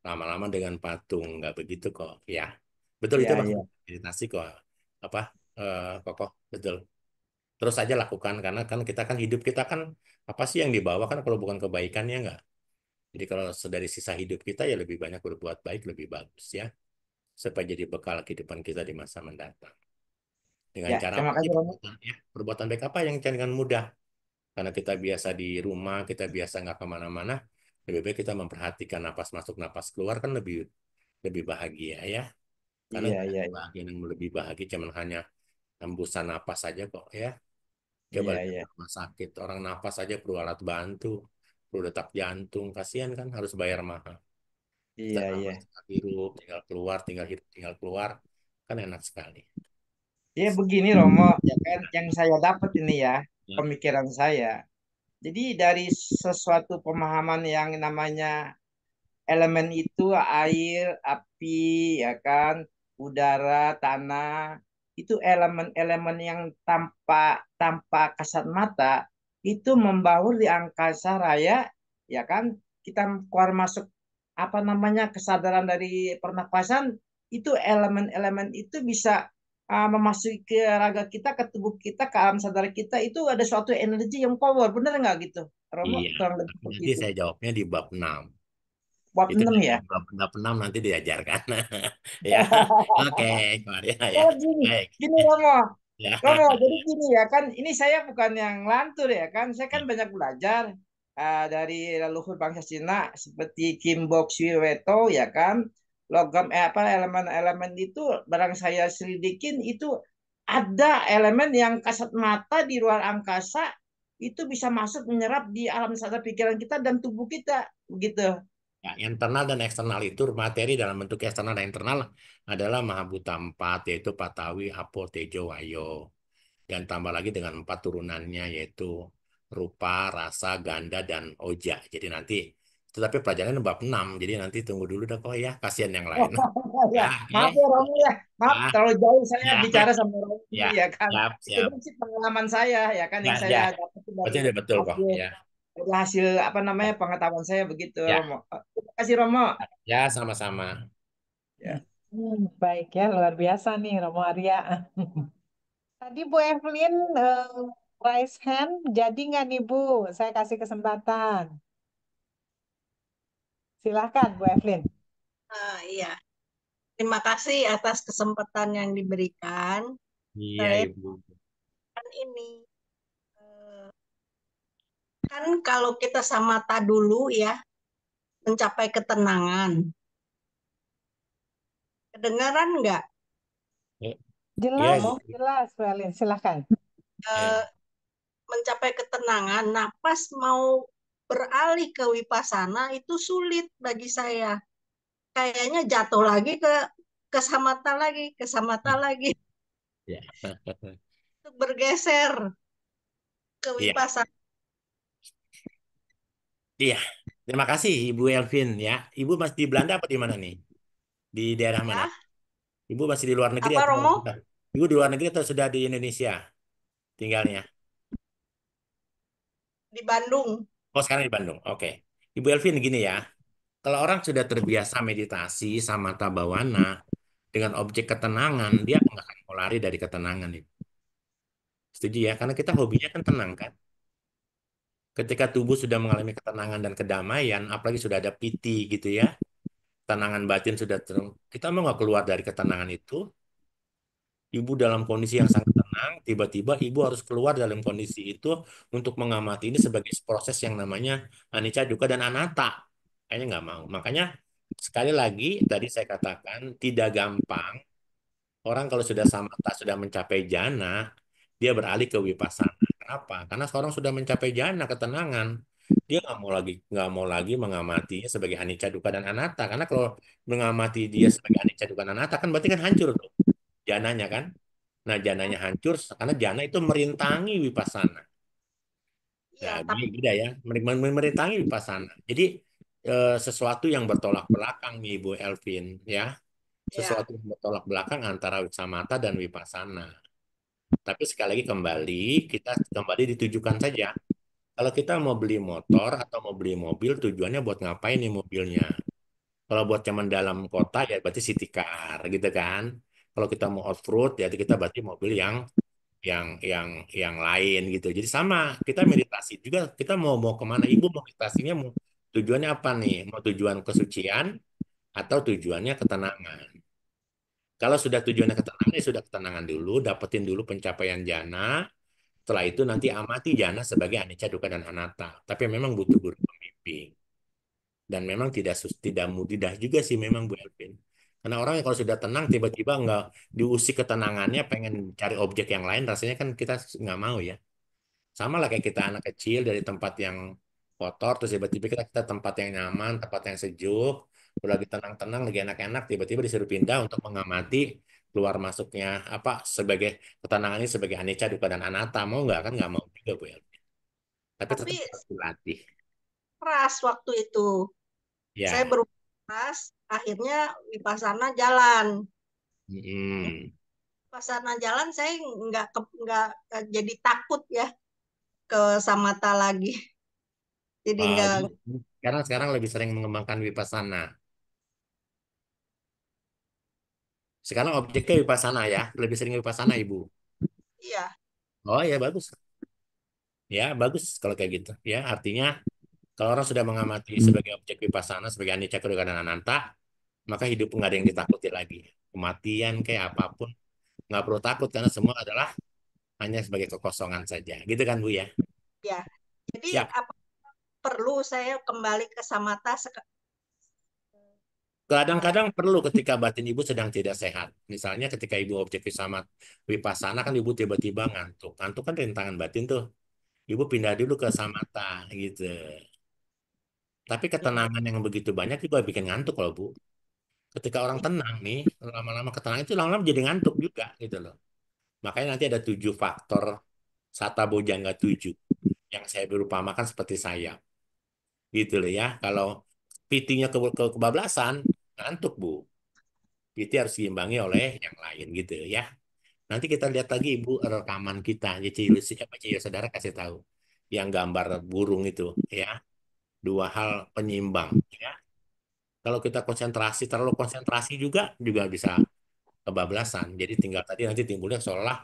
lama-lama dengan patung. Nggak begitu kok. Ya, betul itu ya, maksud ya, meditasi kok. Apa? Kokoh, betul. Terus aja lakukan karena kan kita kan hidup kita kan apa sih yang dibawa kan kalau bukan kebaikan ya enggak. Jadi kalau dari sisa hidup kita ya lebih banyak berbuat baik lebih bagus ya supaya jadi bekal kehidupan kita di masa mendatang. Dengan Ya, cara terima apa sih kasih Romo. perbuatan ya? Perbuatan baik apa yang dengan mudah? Karena kita biasa di rumah, kita biasa nggak kemana-mana, lebih baik kita memperhatikan napas masuk, napas keluar kan lebih lebih bahagia ya. Karena Iya, nggak ada iya, iya, kebahagiaan yang lebih bahagia, cuman hanya hembusan napas saja kok ya. Coba iya, lihat iya, rumah sakit, orang napas saja perlu alat bantu, perlu detak jantung, kasihan kan harus bayar mahal. Kita iya, iya. napas tinggal hirup, tinggal keluar, tinggal hirup, tinggal keluar, kan enak sekali. Ya begini Romo, ya kan yang saya dapat ini ya, Ya, pemikiran saya. Jadi dari sesuatu pemahaman yang namanya elemen itu air, api, ya kan, udara, tanah, itu elemen-elemen yang tanpa tanpa kasat mata itu membaur di angkasa raya, ya kan? Kita keluar masuk apa namanya kesadaran dari pernapasan itu elemen-elemen itu bisa memasuki ke raga kita, ke tubuh kita, ke alam sadar kita itu ada suatu energi yang power, bener nggak gitu? Romo iya. kurang lebih Tapi seperti nanti itu. saya jawabnya di bab 6. Bab Itu 6 nanti ya. bab 6 nanti diajarkan. Ya, oke, Maria ya. Oh gini, Baik. gini Romo, Ya, Romo, jadi gini ya kan, ini saya bukan yang lantur ya kan, saya kan ya, banyak belajar dari leluhur bangsa Cina seperti Kim Bok Weto ya kan, logam apa elemen-elemen itu barang saya selidikin itu ada elemen yang kasat mata di luar angkasa itu bisa masuk menyerap di alam sadar pikiran kita dan tubuh kita, begitu. ya. Internal dan eksternal itu materi dalam bentuk eksternal dan internal adalah Mahabhuta 4 yaitu Patawi, Apo, Tejo, Wayo. Dan tambah lagi dengan 4 turunannya yaitu rupa, rasa, ganda, dan oja. Jadi nanti, tetapi pelajaran bab 6. Jadi nanti tunggu dulu dah kok ya, kasihan yang lain. Ya, Ya, oke. maaf ya Romo ya, maaf Ya, terlalu jauh saya ya, bicara sama Romo ya, ini ya kan. siap, Itu siap. dong sih pengalaman saya ya kan Ya, yang saya ya. dapat Berarti dari udah betul kok. hasil Ya, dari hasil apa namanya ya, pengetahuan saya begitu ya, Romo. Terima kasih Romo. ya, sama-sama. Ya. Baik ya, luar biasa nih Romo Arya. Tadi Bu Evelyn raise hand, jadi nggak nih Bu? Saya kasih kesempatan. Silahkan Bu Evelyn. Iya, terima kasih atas kesempatan yang diberikan. Iya, Saya Ibu. kan ini eh, kan kalau kita samata dulu ya mencapai ketenangan. Kedengaran nggak? Eh, Iya, Jelas, Ibu. jelas Bu Evelyn. Silahkan. Eh, Ya. mencapai ketenangan, napas mau beralih ke wipasana itu sulit bagi saya. Kayaknya jatuh lagi ke samata lagi, ke samata lagi Ya. untuk bergeser ke Iya. wipasana. Iya. Terima kasih Ibu Elvin ya. Ibu masih di Belanda apa di mana nih? Di daerah mana? Ya, Ibu masih di luar negeri apa atau Romo? sudah? Ibu di luar negeri atau sudah di Indonesia tinggalnya? Di Bandung. Oh, sekarang di Bandung. Oke. Ibu Elvin gini ya. Kalau orang sudah terbiasa meditasi sama tabawana dengan objek ketenangan, dia nggak akan mau lari dari ketenangan itu. Setuju ya? Karena kita hobinya kan tenang kan. Ketika tubuh sudah mengalami ketenangan dan kedamaian, apalagi sudah ada piti gitu ya, ketenangan batin sudah kita mau nggak keluar dari ketenangan itu, ibu dalam kondisi yang sangat tenang, tiba-tiba ibu harus keluar dalam kondisi itu untuk mengamati ini sebagai proses yang namanya anicca, dukkha, dan anatta. Kayaknya nggak mau. Makanya sekali lagi tadi saya katakan tidak gampang orang kalau sudah samatha, sudah mencapai jana, dia beralih ke vipassana. Kenapa? Karena seorang sudah mencapai jana, ketenangan. Dia nggak mau lagi mengamatinya sebagai anicca, dukkha, dan anatta. Karena kalau mengamati dia sebagai anicca, dukkha, dan anatta kan berarti kan hancur tuh jananya kan. Nah, jananya hancur karena jana itu merintangi vipassana. Iya, Nah, tapi beda ya, merintangi vipassana. Jadi sesuatu yang bertolak belakang nih Ibu Elvin ya, ya, sesuatu yang bertolak belakang antara samatha dan vipassana. Tapi sekali lagi kita kembali ditujukan saja. Kalau kita mau beli motor atau mau beli mobil, tujuannya buat ngapain nih mobilnya? Kalau buat cuman dalam kota ya berarti city car gitu kan. Kalau kita mau off-road, ya kita berarti mobil yang yang yang lain gitu. Jadi sama, kita meditasi juga. Kita mau kemana? Ibu mau meditasinya mau tujuannya apa nih? Mau tujuan kesucian atau tujuannya ketenangan? Kalau sudah tujuannya ketenangan, ya sudah ketenangan dulu, dapetin dulu pencapaian jana. Setelah itu nanti amati jana sebagai anicca, dukkha, dan anatta. Tapi memang butuh guru pembimbing. Dan memang tidak mudah juga sih memang Bu Elvin. Karena orang yang kalau sudah tenang tiba-tiba nggak diusik ketenangannya pengen cari objek yang lain rasanya kan kita nggak mau ya. Sama lah kayak kita anak kecil dari tempat yang kotor terus tiba-tiba kita tempat yang nyaman, tempat yang sejuk, udah lagi tenang-tenang, lagi enak-enak tiba-tiba disuruh pindah untuk mengamati keluar masuknya apa sebagai ketenangan ini sebagai anicca, dukkha, dan anatta mau nggak kan nggak mau juga Bu Elvin. Tapi Tapi tetap harus dilatih. keras waktu itu. Saya Ya. berupaya keras, akhirnya Vipassana jalan. Mm. Vipassana jalan, saya nggak jadi takut ya ke samatha lagi. Jadi nggak, Bagus. Sekarang lebih sering mengembangkan Vipassana. Sekarang objeknya Vipassana ya, lebih sering Vipassana Ibu. iya. Oh ya bagus. Ya bagus kalau kayak gitu. Ya artinya kalau orang sudah mengamati sebagai objek Vipassana, sebagai anicca, dukkha, dan anatta, maka hidup nggak ada yang ditakuti lagi. Kematian kayak apapun nggak perlu takut karena semua adalah hanya sebagai kekosongan saja. Gitu kan Bu ya? Ya. Jadi Siap. apa perlu saya kembali ke samatha Kadang-kadang perlu ketika batin ibu sedang tidak sehat. Misalnya ketika ibu objek sama Vipassana kan ibu tiba-tiba ngantuk. Ngantuk kan rintangan batin tuh. Ibu pindah dulu ke samatha gitu. Tapi ketenangan yang begitu banyak juga bikin ngantuk loh Bu. Ketika orang tenang nih, lama-lama ketenangan itu lama-lama jadi ngantuk juga gitu loh. Makanya nanti ada 7 faktor Sata Bojangga 7 yang saya berumpamakan seperti saya. Gitu loh ya. Kalau PT-nya kebablasan, ngantuk Bu. PT harus diimbangi oleh yang lain gitu ya. Nanti kita lihat lagi Ibu rekaman kita. Ya Ciyo Saudara kasih tahu. Yang gambar burung itu ya. 2 hal penyimbang ya. Kalau kita konsentrasi, terlalu konsentrasi juga bisa kebablasan. Jadi tinggal tadi nanti timbulnya seolah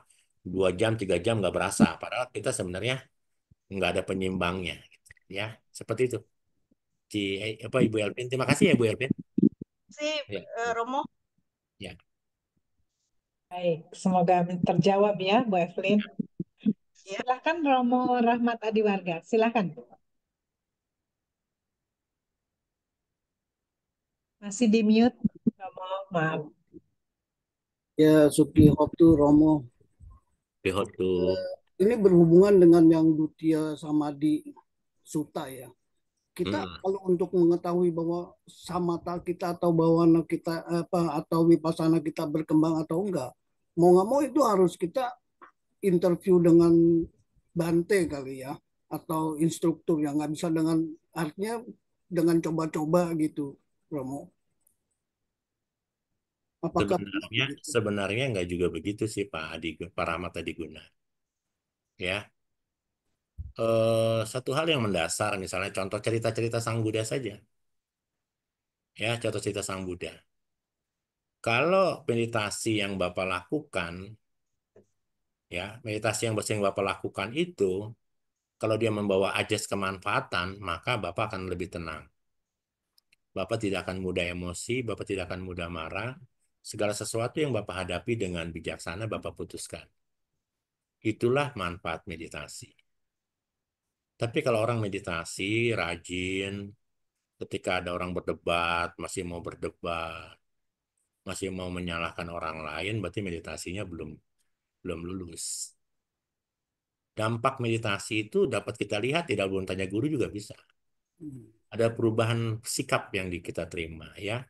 2 jam, 3 jam nggak berasa. Padahal kita sebenarnya nggak ada penyimbangnya. Ya, seperti itu. Apa Ibu Elvin? Terima kasih ya Bu Elvin. sih, Ya, Romo. ya. Baik, semoga terjawab ya, Bu Evelyn. Ya. Silakan Romo Rahmat Adiwarga, silakan. Masih di mute, Romo, maaf. Ya, Suki Hoptu Romo. Pihotu. Ini berhubungan dengan yang Dutia Samadhi Sutta ya. Kita Hmm. kalau untuk mengetahui bahwa samatha kita atau bawana kita atau vipassana kita berkembang atau enggak, mau nggak mau itu harus kita interview dengan Bante kali ya, atau instruktur yang nggak bisa dengan artinya dengan coba-coba gitu, Romo. Apakah Sebenarnya begitu? sebenarnya nggak juga begitu sih Pak Rahmat Adiguna. Ya, satu hal yang mendasar misalnya contoh cerita-cerita Sang Buddha saja. Ya, contoh cerita Sang Buddha. Kalau meditasi yang Bapak lakukan, ya, meditasi yang sering Bapak lakukan itu, kalau dia membawa ajas kemanfaatan, maka Bapak akan lebih tenang. Bapak tidak akan mudah emosi, Bapak tidak akan mudah marah. Segala sesuatu yang Bapak hadapi dengan bijaksana, Bapak putuskan. Itulah manfaat meditasi. Tapi kalau orang meditasi, rajin, ketika ada orang berdebat, masih mau berdebat, masih mau menyalahkan orang lain, berarti meditasinya belum lulus. Dampak meditasi itu dapat kita lihat, tidak belum tanya guru juga bisa. Ada perubahan sikap yang kita terima, ya.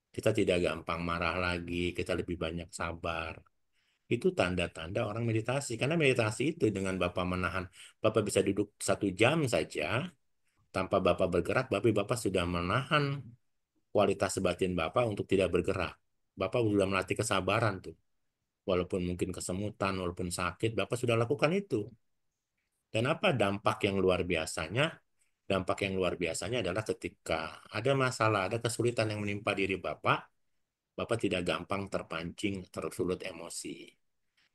Kita tidak gampang marah lagi, kita lebih banyak sabar. Itu tanda-tanda orang meditasi. Karena meditasi itu dengan Bapak menahan, Bapak bisa duduk 1 jam saja, tanpa Bapak bergerak, Bapak sudah menahan kualitas batin Bapak untuk tidak bergerak. Bapak sudah melatih kesabaran tuh. Walaupun mungkin kesemutan, walaupun sakit, Bapak sudah lakukan itu. Dan apa dampak yang luar biasanya? Dampak yang luar biasanya adalah ketika ada masalah, ada kesulitan yang menimpa diri Bapak, Bapak tidak gampang terpancing, tersulut emosi.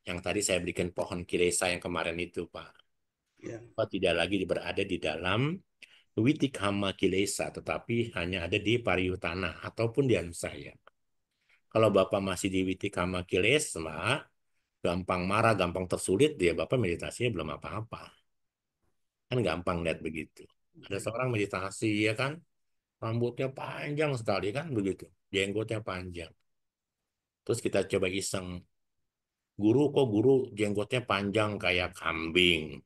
Yang tadi saya berikan pohon kilesa yang kemarin itu, Pak. Ya. Bapak tidak lagi berada di dalam witikama kilesa, tetapi hanya ada di pariyutana ataupun di anusaya. Kalau Bapak masih di witikama kilesa, gampang marah, gampang tersulit, dia Bapak meditasinya belum apa-apa. Kan gampang lihat begitu. Ada seorang meditasi, ya kan? Rambutnya panjang sekali kan begitu. Jenggotnya panjang. Terus kita coba iseng. Guru jenggotnya panjang kayak kambing.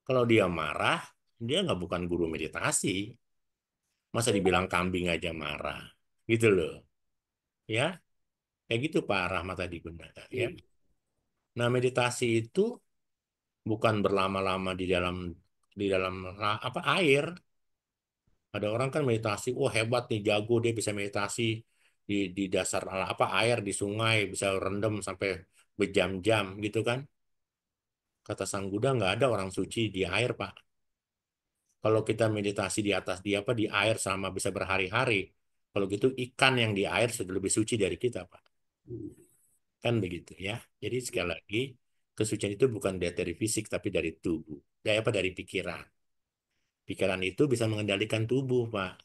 Kalau dia marah, dia nggak bukan guru meditasi. Masa dibilang kambing aja marah. Gitu loh. Ya, kayak gitu Pak Rahmat tadi benar. Ya. Nah, meditasi itu bukan berlama-lama di dalam apa air. Ada orang kan meditasi, wah hebat nih, jago dia bisa meditasi di dasar apa air di sungai bisa rendam sampai berjam-jam gitu kan. Kata Sang Buddha nggak ada orang suci di air Pak. Kalau kita meditasi di atas di apa di air sama bisa berhari-hari, kalau gitu ikan yang di air sudah lebih suci dari kita Pak. Kan begitu ya. Jadi sekali lagi kesucian itu bukan dari fisik tapi dari tubuh, dari apa dari pikiran. Pikiran itu bisa mengendalikan tubuh Pak.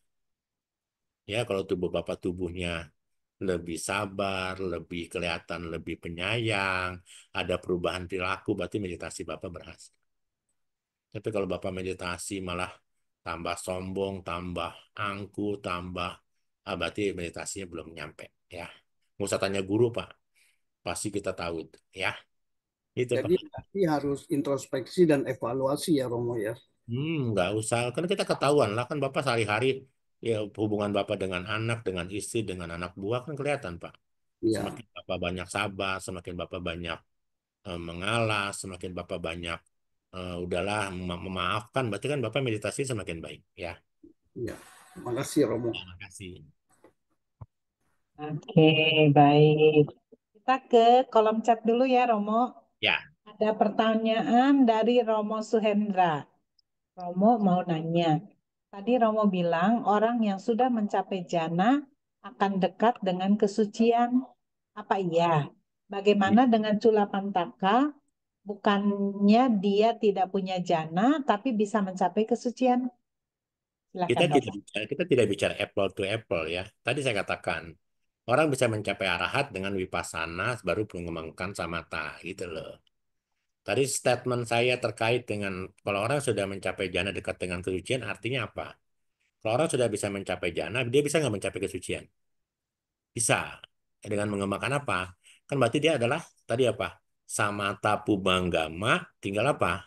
Ya kalau tubuh Bapak tubuhnya lebih sabar, lebih kelihatan lebih penyayang, ada perubahan perilaku, berarti meditasi Bapak berhasil. Tapi kalau Bapak meditasi malah tambah sombong, tambah angku, tambah, berarti meditasinya belum nyampe. Ya, nggak usah tanya guru Pak, pasti kita tahu itu. Ya, itu Pak. Jadi berarti harus introspeksi dan evaluasi ya Romo ya. Nggak usah, kan kita ketahuan lah kan Bapak sehari-hari ya hubungan Bapak dengan anak, dengan istri, dengan anak buah kan kelihatan Pak. Ya, Semakin Bapak banyak sabar, semakin Bapak banyak mengalah, semakin Bapak banyak udahlah memaafkan, berarti kan Bapak meditasi semakin baik. Ya, ya. Terima kasih Romo. terima kasih. Oke, baik. Kita ke kolom chat dulu ya, Romo. Ya, Ada pertanyaan dari Romo Suhendra. Romo mau nanya. Tadi Romo bilang orang yang sudah mencapai jana akan dekat dengan kesucian. Apa iya? Bagaimana dengan Culapantaka? Bukannya dia tidak punya jana, tapi bisa mencapai kesucian? kita Silakan, tidak Romo. bicara kita tidak bicara apple to apple ya. Tadi saya katakan orang bisa mencapai arahat dengan vipassana baru mengembangkan samatha gitu loh. Tadi statement saya terkait dengan kalau orang sudah mencapai jana dekat dengan kesucian artinya apa? Kalau orang sudah bisa mencapai jana, dia bisa nggak mencapai kesucian? Bisa. Dengan mengembangkan apa? Kan berarti dia adalah tadi apa? Samatha pubanggama, tinggal apa?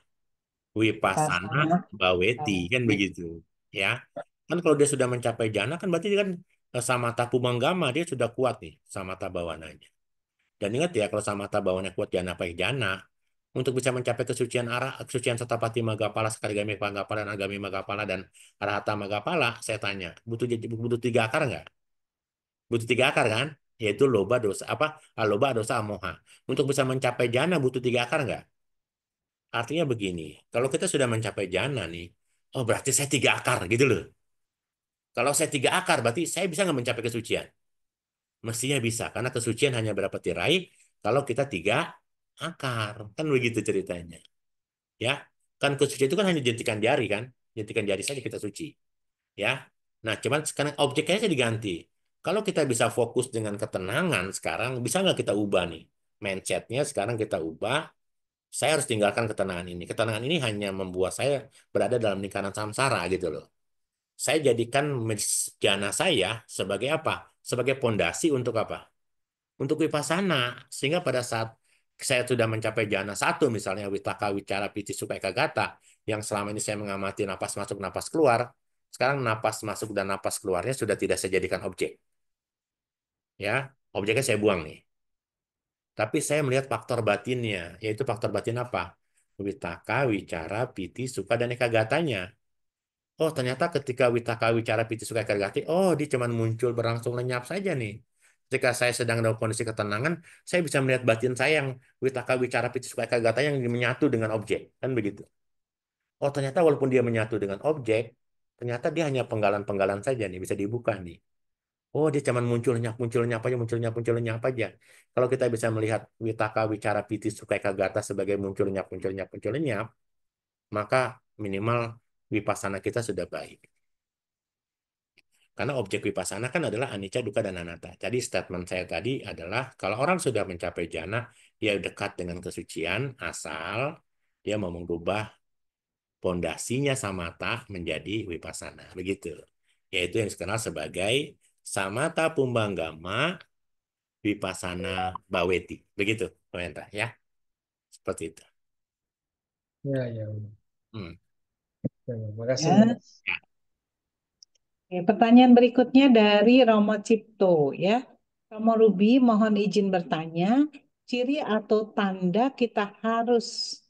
Vipassana Vipassana. baweti, kan begitu. Ya. Kan kalau dia sudah mencapai jana, kan berarti dia kan samatha pubanggama, dia sudah kuat nih, samatha bawananya. Dan ingat ya, kalau samatha bawananya kuat jana pakai jana, untuk bisa mencapai kesucian arah, kesucian Satapati Magapala, Sakarigami Magapala, dan Agami Magapala, dan Arahata Magapala, saya tanya, butuh 3 akar nggak? Butuh 3 akar kan? Yaitu loba dosa apa? Loba dosa amoha. Untuk bisa mencapai jana butuh 3 akar nggak? Artinya begini, kalau kita sudah mencapai jana nih, oh berarti saya 3 akar gitu loh. Kalau saya 3 akar, berarti saya bisa nggak mencapai kesucian? Mestinya bisa, karena kesucian hanya berapa tirai kalau kita 3 akar. Kan begitu ceritanya. Ya, kan kesucian itu kan hanya jentikan jari kan? Jentikan jari saja kita suci. Ya, nah cuman sekarang objeknya saja diganti. Kalau kita bisa fokus dengan ketenangan sekarang, bisa nggak kita ubah nih? Mindsetnya sekarang kita ubah, saya harus tinggalkan ketenangan ini. Ketenangan ini hanya membuat saya berada dalam lingkaran samsara gitu loh. Saya jadikan jana saya sebagai apa? Sebagai pondasi untuk apa? Untuk vipassana. Sehingga pada saat saya sudah mencapai jana satu, misalnya witaka, wicara, piti, sukha, ekagata, yang selama ini saya mengamati napas masuk, napas keluar, sekarang napas masuk dan napas keluarnya sudah tidak saya jadikan objek. Ya, objeknya saya buang nih. Tapi saya melihat faktor batinnya, yaitu faktor batin apa? Witaka, wicara, piti, sukha, dan ekagatanya. Oh, ternyata ketika Witaka Wicara Piti Suka Ekagati, oh dia cuma muncul berlangsung lenyap saja nih. Ketika saya sedang dalam kondisi ketenangan, saya bisa melihat batin saya yang Witaka Wicara Piti Suka Ekagata yang menyatu dengan objek. Kan begitu. Oh, ternyata walaupun dia menyatu dengan objek, ternyata dia hanya penggalan-penggalan saja nih, bisa dibuka nih. Oh, dia cuma muncul lenyap aja, muncul lenyap aja. Kalau kita bisa melihat Witaka, Wicara, Piti, Suka, Ekagata sebagai muncul lenyap, maka minimal Vipassana kita sudah baik. Karena objek Vipassana kan adalah anicca, dukkha, dan anatta. Jadi statement saya tadi adalah kalau orang sudah mencapai jana, dia dekat dengan kesucian, asal dia mau mengubah pondasinya samatha menjadi Vipassana. Begitu. Yaitu yang dikenal sebagai samatha pumbanggama Vipassana Baweti. Begitu, komentar ya. Seperti itu. Ya, ya. Hmm. Ya, makasih, Ya. Mas. Oke, pertanyaan berikutnya dari Romo Cipto ya. Romo Ruby mohon izin bertanya, ciri atau tanda kita harus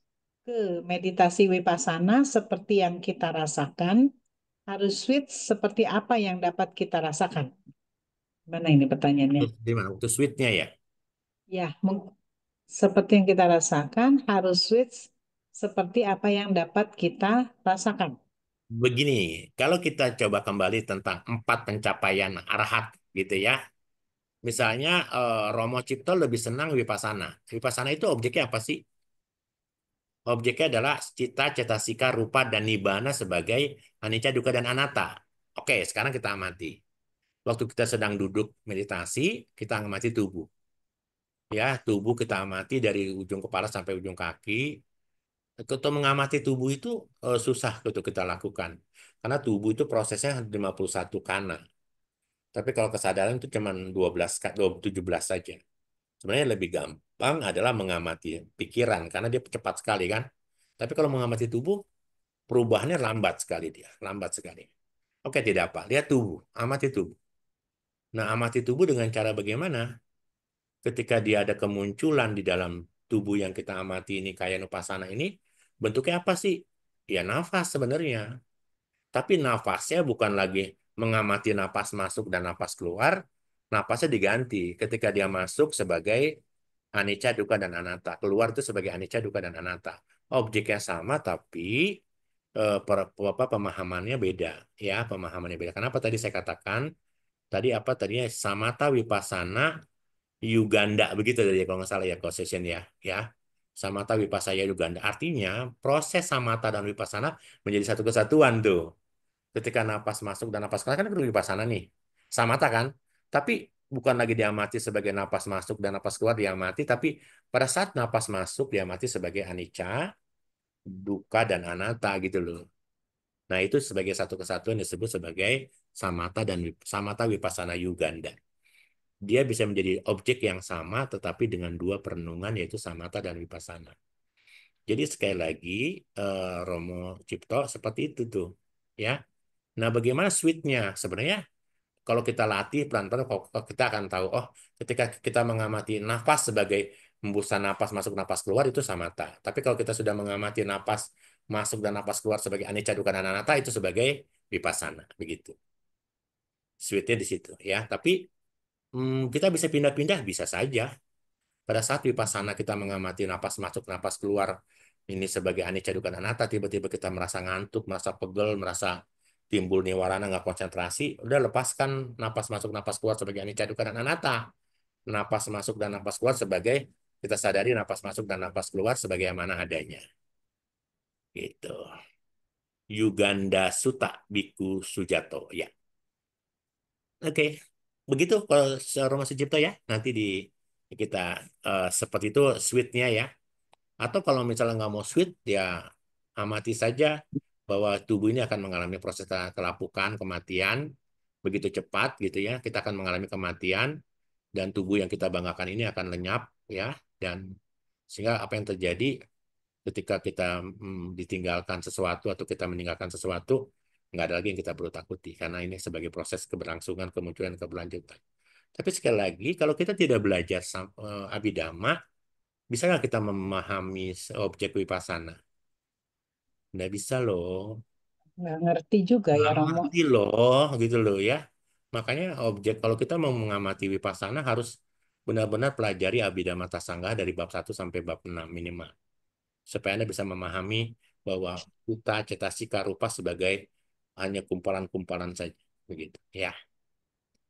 ke meditasi Vipassana seperti yang kita rasakan, harus switch seperti apa yang dapat kita rasakan? Mana ini pertanyaannya? Di mana? Untuk sweetnya ya. Ya, seperti yang kita rasakan, harus switch seperti apa yang dapat kita rasakan. Begini, kalau kita coba kembali tentang 4 pencapaian arahat gitu ya. Misalnya Romo Cipto lebih senang Vipassana. Vipassana itu objeknya apa sih? Objeknya adalah cita, cetasika, rupa, dan nibbana sebagai anicca, dukkha, dan anatta. Oke, sekarang kita amati. Waktu kita sedang duduk meditasi, kita amati tubuh. Ya, tubuh kita amati dari ujung kepala sampai ujung kaki. Untuk mengamati tubuh itu susah untuk kita lakukan. Karena tubuh itu prosesnya 51 kana. Tapi kalau kesadaran itu cuma 12, 17 saja. Sebenarnya lebih gampang adalah mengamati pikiran, karena dia cepat sekali kan. Tapi kalau mengamati tubuh, perubahannya lambat sekali dia. Lambat sekali. Oke, tidak apa. Lihat tubuh, amati tubuh. Nah, amati tubuh dengan cara bagaimana? Ketika dia ada kemunculan di dalam tubuh yang kita amati ini, kayak nupasana ini, bentuknya apa sih? Ya nafas sebenarnya. Tapi nafasnya bukan lagi mengamati napas masuk dan napas keluar. Napasnya diganti ketika dia masuk sebagai anicca, dukkha, dan anatta. Keluar itu sebagai anicca, dukkha, dan anatta. Objeknya sama, tapi pemahamannya beda. Ya, pemahamannya beda. Kenapa tadi saya katakan, tadi apa tadinya samatha vipassana Yuganda begitu tadi kalau nggak salah ya session ya ya samatha vipassana Yuganda artinya proses samatha dan vipassana menjadi satu kesatuan tuh ketika napas masuk dan napas keluar kan perlu vipassana nih samatha kan tapi bukan lagi diamati sebagai napas masuk dan napas keluar diamati tapi pada saat napas masuk diamati sebagai anicca dukkha dan anatta gitu loh. Nah itu sebagai satu kesatuan disebut sebagai samatha dan samatha vipassana Yuganda. Dia bisa menjadi objek yang sama tetapi dengan dua perenungan yaitu samatha dan vipassana. Jadi sekali lagi Romo Cipto seperti itu tuh ya. Nah, bagaimana switch-nya? Sebenarnya kalau kita latih pelan-pelan kita akan tahu oh ketika kita mengamati nafas sebagai hembusan napas masuk napas keluar itu samatha. Tapi kalau kita sudah mengamati napas masuk dan napas keluar sebagai anicca dukkha dan anatta itu sebagai vipassana begitu. Switch-nya di situ ya. Tapi kita bisa pindah-pindah bisa saja. Pada saat vipassana kita mengamati napas masuk, napas keluar, ini sebagai anicca dukkha anatta, tiba-tiba kita merasa ngantuk, merasa pegel, merasa timbul niwarana, nggak konsentrasi, udah lepaskan napas masuk, napas keluar sebagai anicca dukkha dan anatta. Napas masuk dan napas keluar sebagai, kita sadari napas masuk dan napas keluar sebagai yang mana adanya. Gitu. Yuganda Sutta Bhikkhu Sujato. Ya, oke. Begitu kalau Romo Sucipto ya. Nanti kita seperti itu sweetnya ya. Atau kalau misalnya nggak mau sweet, ya amati saja bahwa tubuh ini akan mengalami proses kelapukan, kematian, begitu cepat gitu ya. Kita akan mengalami kematian dan tubuh yang kita banggakan ini akan lenyap ya. Dan sehingga apa yang terjadi ketika kita ditinggalkan sesuatu atau kita meninggalkan sesuatu, nggak ada lagi yang kita perlu takuti karena ini sebagai proses keberlangsungan, kemunculan, keberlanjutan. Tapi sekali lagi, kalau kita tidak belajar Abhidhamma, bisa nggak kita memahami objek vipassana? Nggak bisa loh. Nggak ngerti juga ya Nggak Romo. ngerti loh, gitu loh ya. Makanya objek kalau kita mau mengamati vipassana harus benar-benar pelajari Abhidhamma Tasangga dari bab 1 sampai bab 6 minimal. Supaya Anda bisa memahami bahwa uta, cetasika, rupa sebagai hanya kumpalan-kumpalan saja. Begitu. Ya,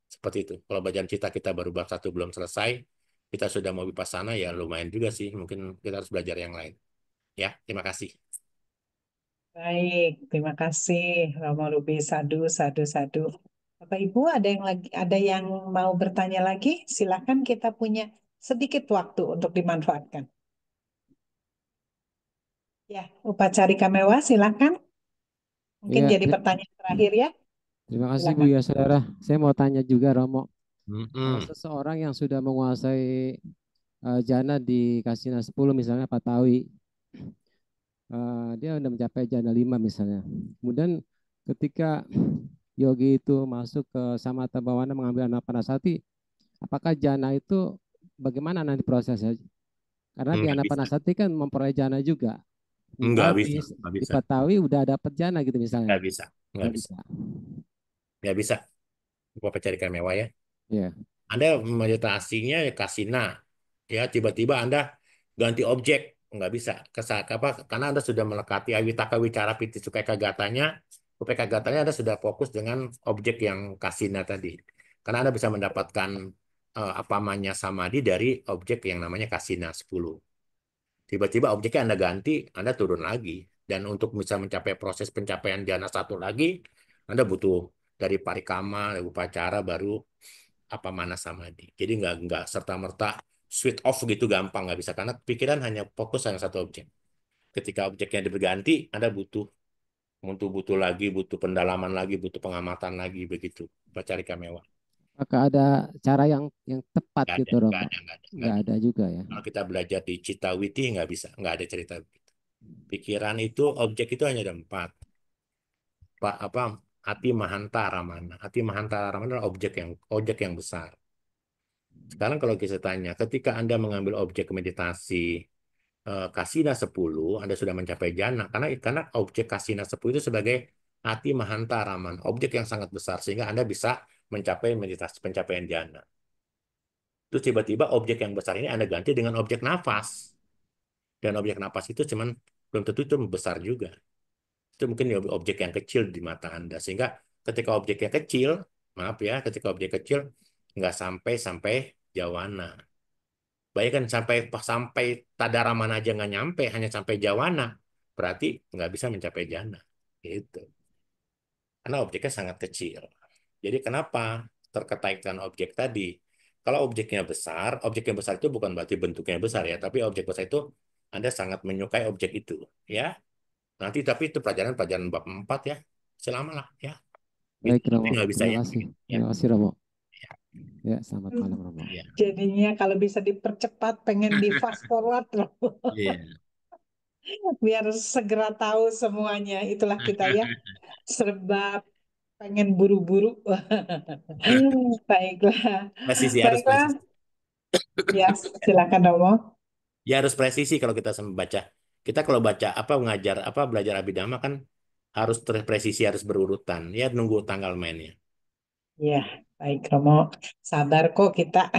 seperti Seperti itu. Kalau bacaan cita kita baru bab 1 belum selesai, kita sudah mau vipassana ya lumayan juga sih. Mungkin kita harus belajar yang lain. Ya, terima kasih. Baik, terima kasih Romo Ruby. Sadu, sadu, sadu. Bapak Ibu, ada yang mau bertanya lagi? Silakan, kita punya sedikit waktu untuk dimanfaatkan. Ya, Upacarika Mewah, silakan. Mungkin Ya, jadi pertanyaan terakhir ya. terima kasih Bu Silakan. ya saudara. Saya mau tanya juga Romo, kalau Mm-mm. seseorang yang sudah menguasai jana di Kasina 10 misalnya Patawi, dia udah mencapai jana 5 misalnya. Kemudian ketika yogi itu masuk ke Samatha Bhawana mengambil Anapanasati, apakah jana itu bagaimana nanti prosesnya? Karena di Nggak bisa. Anapanasati kan memperoleh jana juga. Nggak Misal bisa. Nggak di bisa. Patawi udah dapat jana gitu misalnya. Nggak bisa. Nggak Nggak bisa. bisa. Nggak bisa. Bapak carikan mewah ya. Ya. Anda meditasinya ya kasina. Ya, tiba-tiba Anda ganti objek. Nggak bisa. Apa, karena Anda sudah melekati awitaka wicara piti sukai kagatanya. Sukai kagatanya Anda sudah fokus dengan objek yang kasina tadi. Karena Anda bisa mendapatkan apamanya samadhi dari objek yang namanya kasina 10. Tiba-tiba objeknya Anda ganti, Anda turun lagi. Dan untuk bisa mencapai proses pencapaian jana 1 lagi, Anda butuh dari parikama, dari upacara, baru apa mana samadhi. Jadi nggak serta-merta switch off gitu gampang, nggak bisa. Karena pikiran hanya fokus sama satu objek. Ketika objeknya berganti, Anda butuh butuh lagi, butuh pendalaman lagi, butuh pengamatan lagi, begitu. Bacarika mewah. Apakah ada cara yang tepat Nggak ada, gitu nggak Romo? ada, nggak ada, nggak Nggak ada. ada juga ya. Kalau kita belajar di Cita Witi, nggak bisa, nggak ada cerita begitu. Pikiran itu, objek itu hanya ada 4. Pak apa hati mahantara mana? Hati mahantara mana adalah objek yang besar. Sekarang kalau kita tanya, ketika Anda mengambil objek meditasi Kasina 10, Anda sudah mencapai jana karena objek Kasina 10 itu sebagai hati mahantara mana, objek yang sangat besar sehingga Anda bisa mencapai meditasi pencapaian jana. Terus tiba-tiba objek yang besar ini Anda ganti dengan objek nafas. Dan objek nafas itu cuman belum tentu itu besar juga. Itu mungkin objek yang kecil di mata Anda. Sehingga ketika objeknya kecil, maaf ya, ketika objek kecil nggak sampai jawana. Bayangkan sampai tadaraman aja nggak nyampe, hanya sampai jawana. Berarti nggak bisa mencapai jana. Gitu. Karena objeknya sangat kecil. Jadi kenapa terkaitan objek tadi? Kalau objek yang besar itu bukan berarti bentuknya besar ya, tapi objek besar itu Anda sangat menyukai objek itu, ya. Nanti tapi itu pelajaran bab 4 ya. Selama lah ya. Gitu. Baik Tapi Romo, nggak bisa terima ya. kasih. Ya. Terima kasih Romo. Ya, selamat malam Romo. Ya. Jadinya kalau bisa dipercepat, pengen di fast forward loh. Iya. Biar segera tahu semuanya. Itulah kita ya. Serba pengen buru-buru. Baiklah. Presisi harus Baiklah. presisi. Ya, silakan Romo. Ya harus presisi kalau kita baca. Kita kalau baca apa ngajar apa belajar abidama kan harus presisi, harus berurutan. Ya nunggu tanggal mainnya. Ya, baik Romo. Sabar kok kita.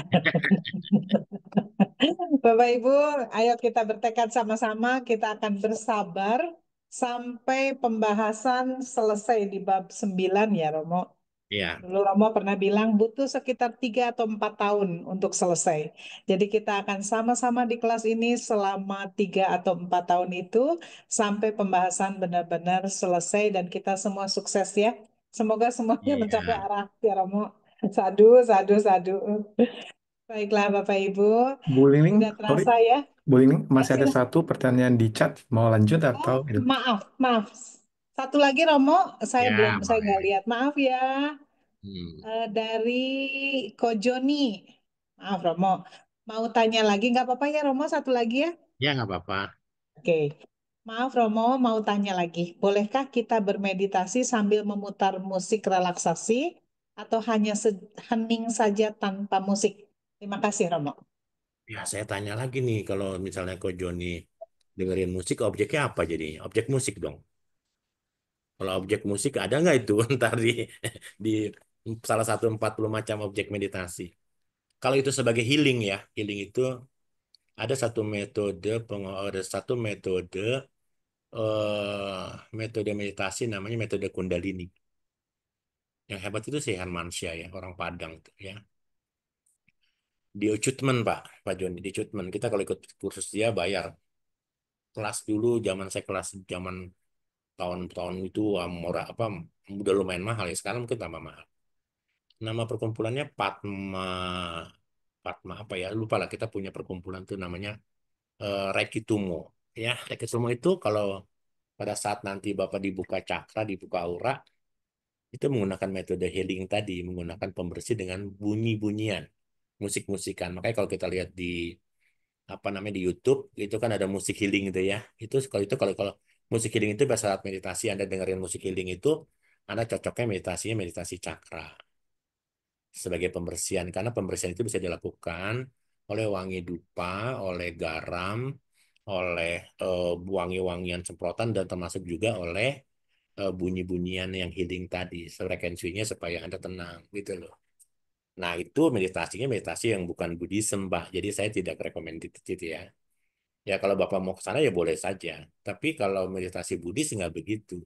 Bapak Ibu, ayo kita bertekad sama-sama. Kita akan bersabar sampai pembahasan selesai di bab 9 ya Romo. Ya. Dulu Romo pernah bilang butuh sekitar 3 atau 4 tahun untuk selesai. Jadi kita akan sama-sama di kelas ini selama 3 atau 4 tahun itu sampai pembahasan benar-benar selesai dan kita semua sukses ya. Semoga semuanya mencapai Iya. arah ya Romo. Sadu, sadu, sadu. Baiklah Bapak Ibu, Bu Liling, tidak sorry, terasa ya. Bu Liling, Ya, masih ada satu pertanyaan di chat. Mau lanjut atau itu? maaf, maaf. Satu lagi Romo, saya Ya, nggak boleh. lihat. Maaf ya. Hmm. Dari Kojoni. Maaf Romo. Mau tanya lagi nggak apa-apa ya Romo, satu lagi ya. Ya nggak apa-apa. Oke. Maaf Romo, mau tanya lagi. Bolehkah kita bermeditasi sambil memutar musik relaksasi atau hanya hening saja tanpa musik? Terima kasih Romo. Ya saya tanya lagi nih kalau misalnya Ko Joni dengerin musik objeknya apa jadi? Objek musik dong. Kalau objek musik ada nggak itu ntar di salah satu 40 macam objek meditasi. Kalau itu sebagai healing ya, healing itu ada satu metode metode meditasi namanya metode Kundalini. Yang hebat itu si Hermansyah ya, orang Padang tuh ya. Di Ucutmen Pak Joni, di Ucutmen. Kita kalau ikut kursus dia bayar. Kelas dulu zaman saya kelas zaman tahun-tahun itu murah apa udah lumayan mahal ya. Sekarang mungkin tambah mahal. Nama perkumpulannya Padma Padma apa ya? Lupa lah kita punya perkumpulan tuh namanya Rekitumo. Ya, Rekitumo itu kalau pada saat nanti Bapak dibuka cakra, dibuka aura, itu menggunakan metode healing tadi, menggunakan pembersih dengan bunyi-bunyian, musik-musikan. Makanya kalau kita lihat di apa namanya di YouTube, itu kan ada musik healing itu ya. Kalau kalau musik healing itu pada saat meditasi Anda dengerin musik healing itu, Anda cocoknya meditasinya meditasi cakra sebagai pembersihan karena pembersihan itu bisa dilakukan oleh wangi dupa, oleh garam, oleh wangi-wangian semprotan dan termasuk juga oleh bunyi-bunyian yang healing tadi, frekuensinya supaya Anda tenang gitu loh. Nah, itu meditasinya meditasi yang bukan Buddhism, Pak. Jadi saya tidak recommended itu ya. Ya kalau Bapak mau ke sana ya boleh saja. Tapi kalau meditasi Buddhis nggak begitu.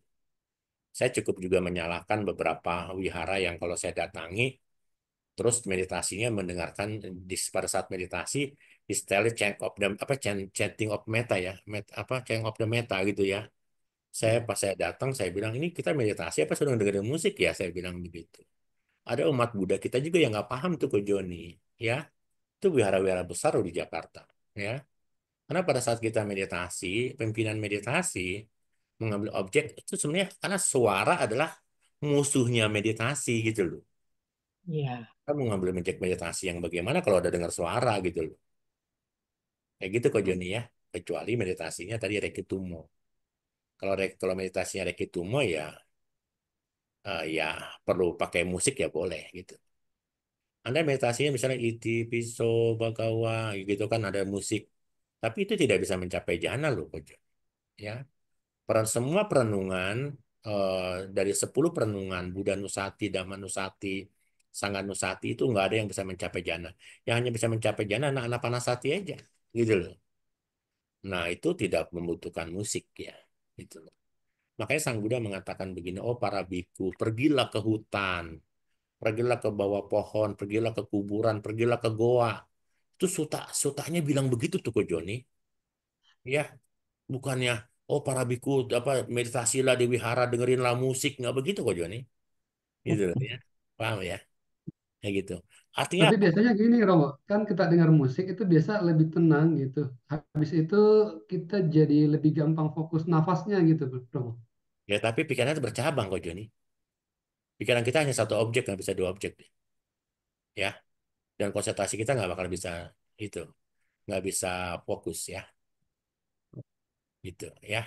Saya cukup juga menyalahkan beberapa wihara yang kalau saya datangi, terus meditasinya mendengarkan pada saat meditasi istilahnya chanting of meta ya, apa chant of the meta gitu ya. Saya pas saya datang saya bilang ini kita meditasi apa sedang dengerin musik ya saya bilang begitu. Ada umat Buddha kita juga yang nggak paham tuh ke Joni, ya itu wihara-wihara besar loh di Jakarta, ya. Karena pada saat kita meditasi, pimpinan meditasi mengambil objek itu sebenarnya karena suara adalah musuhnya meditasi gitu loh. Iya. Kita mau ngambil objek meditasi yang bagaimana kalau ada dengar suara gitu loh. Kayak gitu kok Joni ya. Kecuali meditasinya tadi Rekitumo. Kalau meditasinya Rekitumo ya ya perlu pakai musik ya boleh gitu. Anda meditasinya misalnya iti piso bagawa gitu kan ada musik. Tapi itu tidak bisa mencapai jana loh kok. Ya. Semua perenungan dari 10 perenungan Buddha Nusati, Dhamma Nusati, Sangha Nusati itu nggak ada yang bisa mencapai jana. Yang hanya bisa mencapai jana anak-anak Panasati aja, gitu loh. Nah itu tidak membutuhkan musik ya, gitu loh. Makanya Sang Buddha mengatakan begini, oh para biku, pergilah ke hutan, pergilah ke bawah pohon, pergilah ke kuburan, pergilah ke goa. Itu sutanya bilang begitu tuh ke Joni, ya. Bukannya oh para biku apa meditasilah di wihara dengerinlah musik nggak begitu kok Joni gitu loh ya paham ya kayak gitu artinya Tapi apa biasanya gini Romo, kan kita dengar musik itu biasa lebih tenang gitu. Habis itu kita jadi lebih gampang fokus nafasnya gitu, Romo. ya tapi pikirannya itu bercabang kok Joni pikiran kita hanya satu objek nggak bisa dua objek ya dan konsentrasi kita nggak bakal bisa itu nggak bisa fokus ya gitu ya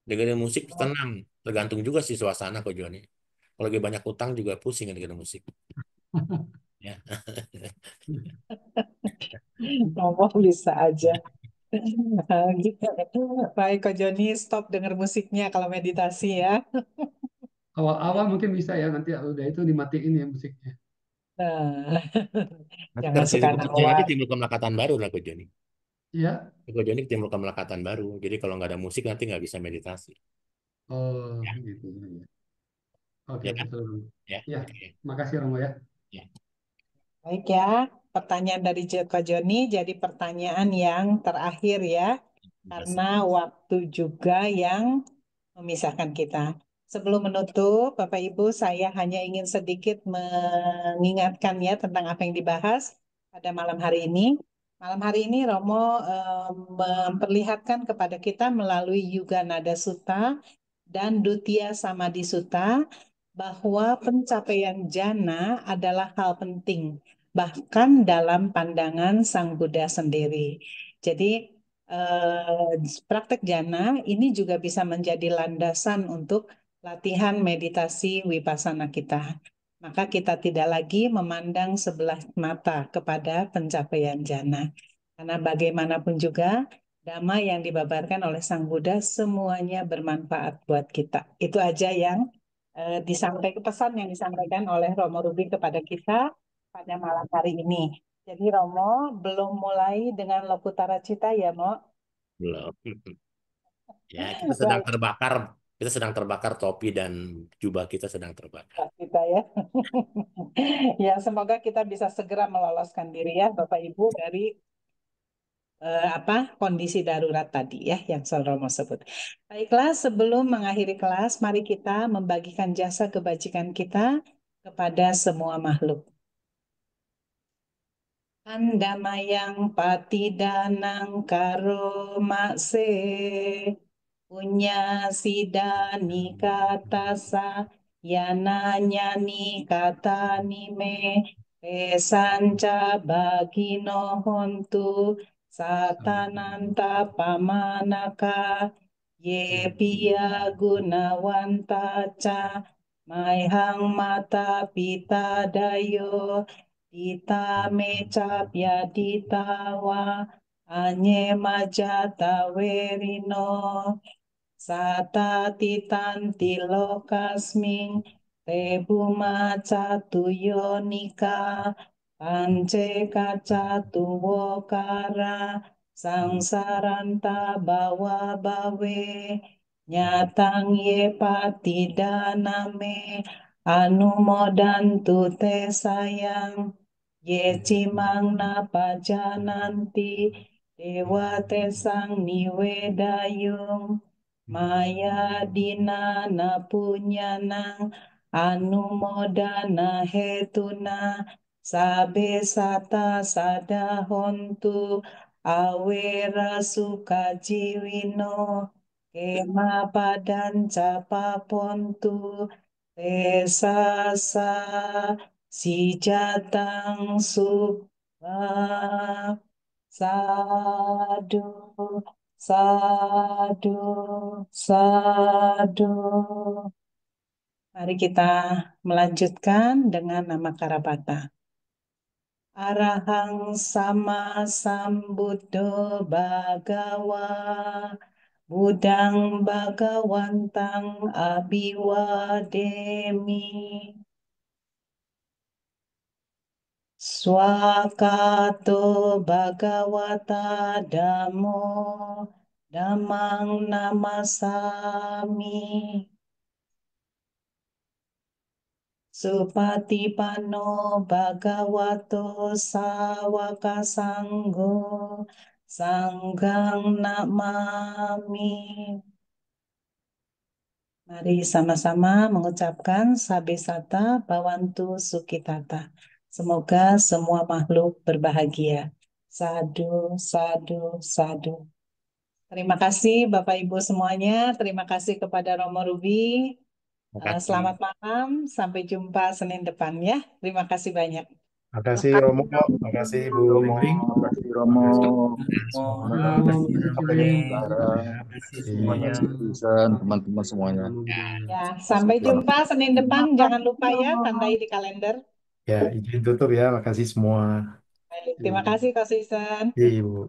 dengerin musik tenang tergantung juga sih suasana kok Joni kalau lagi banyak utang juga pusing dengerin musik ya Ngomong bisa aja. Gitu. Baik, Kak Joni, stop denger musiknya kalau meditasi ya. Awal-awal mungkin bisa ya, nanti udah itu dimatiin ya musiknya. Nah, nanti jangan karena suka sibuk kerja nanti nawar. timbul kemelekatan baru lah kok Joni Iya. kok Joni timbul kemelekatan baru jadi kalau nggak ada musik nanti nggak bisa meditasi Oh, ya gitu ya. Ya. Oke, ya kan betul, Romo. ya Ya, oke makasih Romo ya. ya Baik ya, pertanyaan dari Kak Joni jadi pertanyaan yang terakhir ya, terima karena kasih waktu juga yang memisahkan kita. Sebelum menutup, Bapak Ibu, saya hanya ingin sedikit mengingatkan ya tentang apa yang dibahas pada malam hari ini. Malam hari ini Romo memperlihatkan kepada kita melalui Yuga Nada Sutta dan Dutia Samadhi Sutta bahwa pencapaian jana adalah hal penting, bahkan dalam pandangan Sang Buddha sendiri. Jadi, praktek jana ini juga bisa menjadi landasan untuk latihan meditasi wipasana kita. Maka kita tidak lagi memandang sebelah mata kepada pencapaian jana. Karena bagaimanapun juga, dhamma yang dibabarkan oleh Sang Buddha semuanya bermanfaat buat kita. Itu aja yang disampaikan pesan yang disampaikan oleh Romo Rubin kepada kita pada malam hari ini. Jadi Romo belum mulai dengan Lokutara Cita ya, Mo? belum ya kita sedang Baik. terbakar kita sedang terbakar, topi dan jubah kita sedang terbakar. Kita ya. Ya, semoga kita bisa segera meloloskan diri ya Bapak Ibu dari kondisi darurat tadi ya yang Romo sebut. Baiklah, sebelum mengakhiri kelas, mari kita membagikan jasa kebajikan kita kepada semua makhluk. Andamayang patidanang karo makse punya sidani katasa yananyani kata nime pesanca bagino hontu satananta pamanaka ye piya gunawanta ca maihang mata pita dayo dita meca ditawa anye majata werino sata titanti lokasming tebuma catuyonika pance kacatuwokara sangsaranta bawa bawe nyatang ye patidaname anumodantu te sayang ye cimang napajananti dewa tesang niwedayung maya dina na punyanang anumodana hetuna sabe sata sadahontu awera sukajiwino kema padanca papontu tesasa sijatang subah sadu sadu sadu. Mari kita melanjutkan dengan nama Karapata. Arahang sama sambuddho bhagawa budang bhagawantang abiwademi swakato bhagawata dhammo dhammang namasami supatipanno bhagavato sawaka sanggo sanghang namami. Mari sama-sama mengucapkan sabesata bawantu sukitata. Semoga semua makhluk berbahagia. Sadu, sadu, sadu. Terima kasih Bapak Ibu semuanya. Terima kasih kepada Romo Ruby. Terima kasih. Selamat malam. Sampai jumpa Senin depan ya. Terima kasih banyak. Makasih Romo, makasih Bu Lingling. Makasih Romo. Sampai jumpa. Terima kasih semuanya. Susan, teman-teman semuanya. Ya, sampai jumpa Senin depan. Jangan lupa ya, tandai di kalender. Ya, izin tutup ya. Makasih semua. Baik, terima kasih Kak Susan. Iya, Ibu.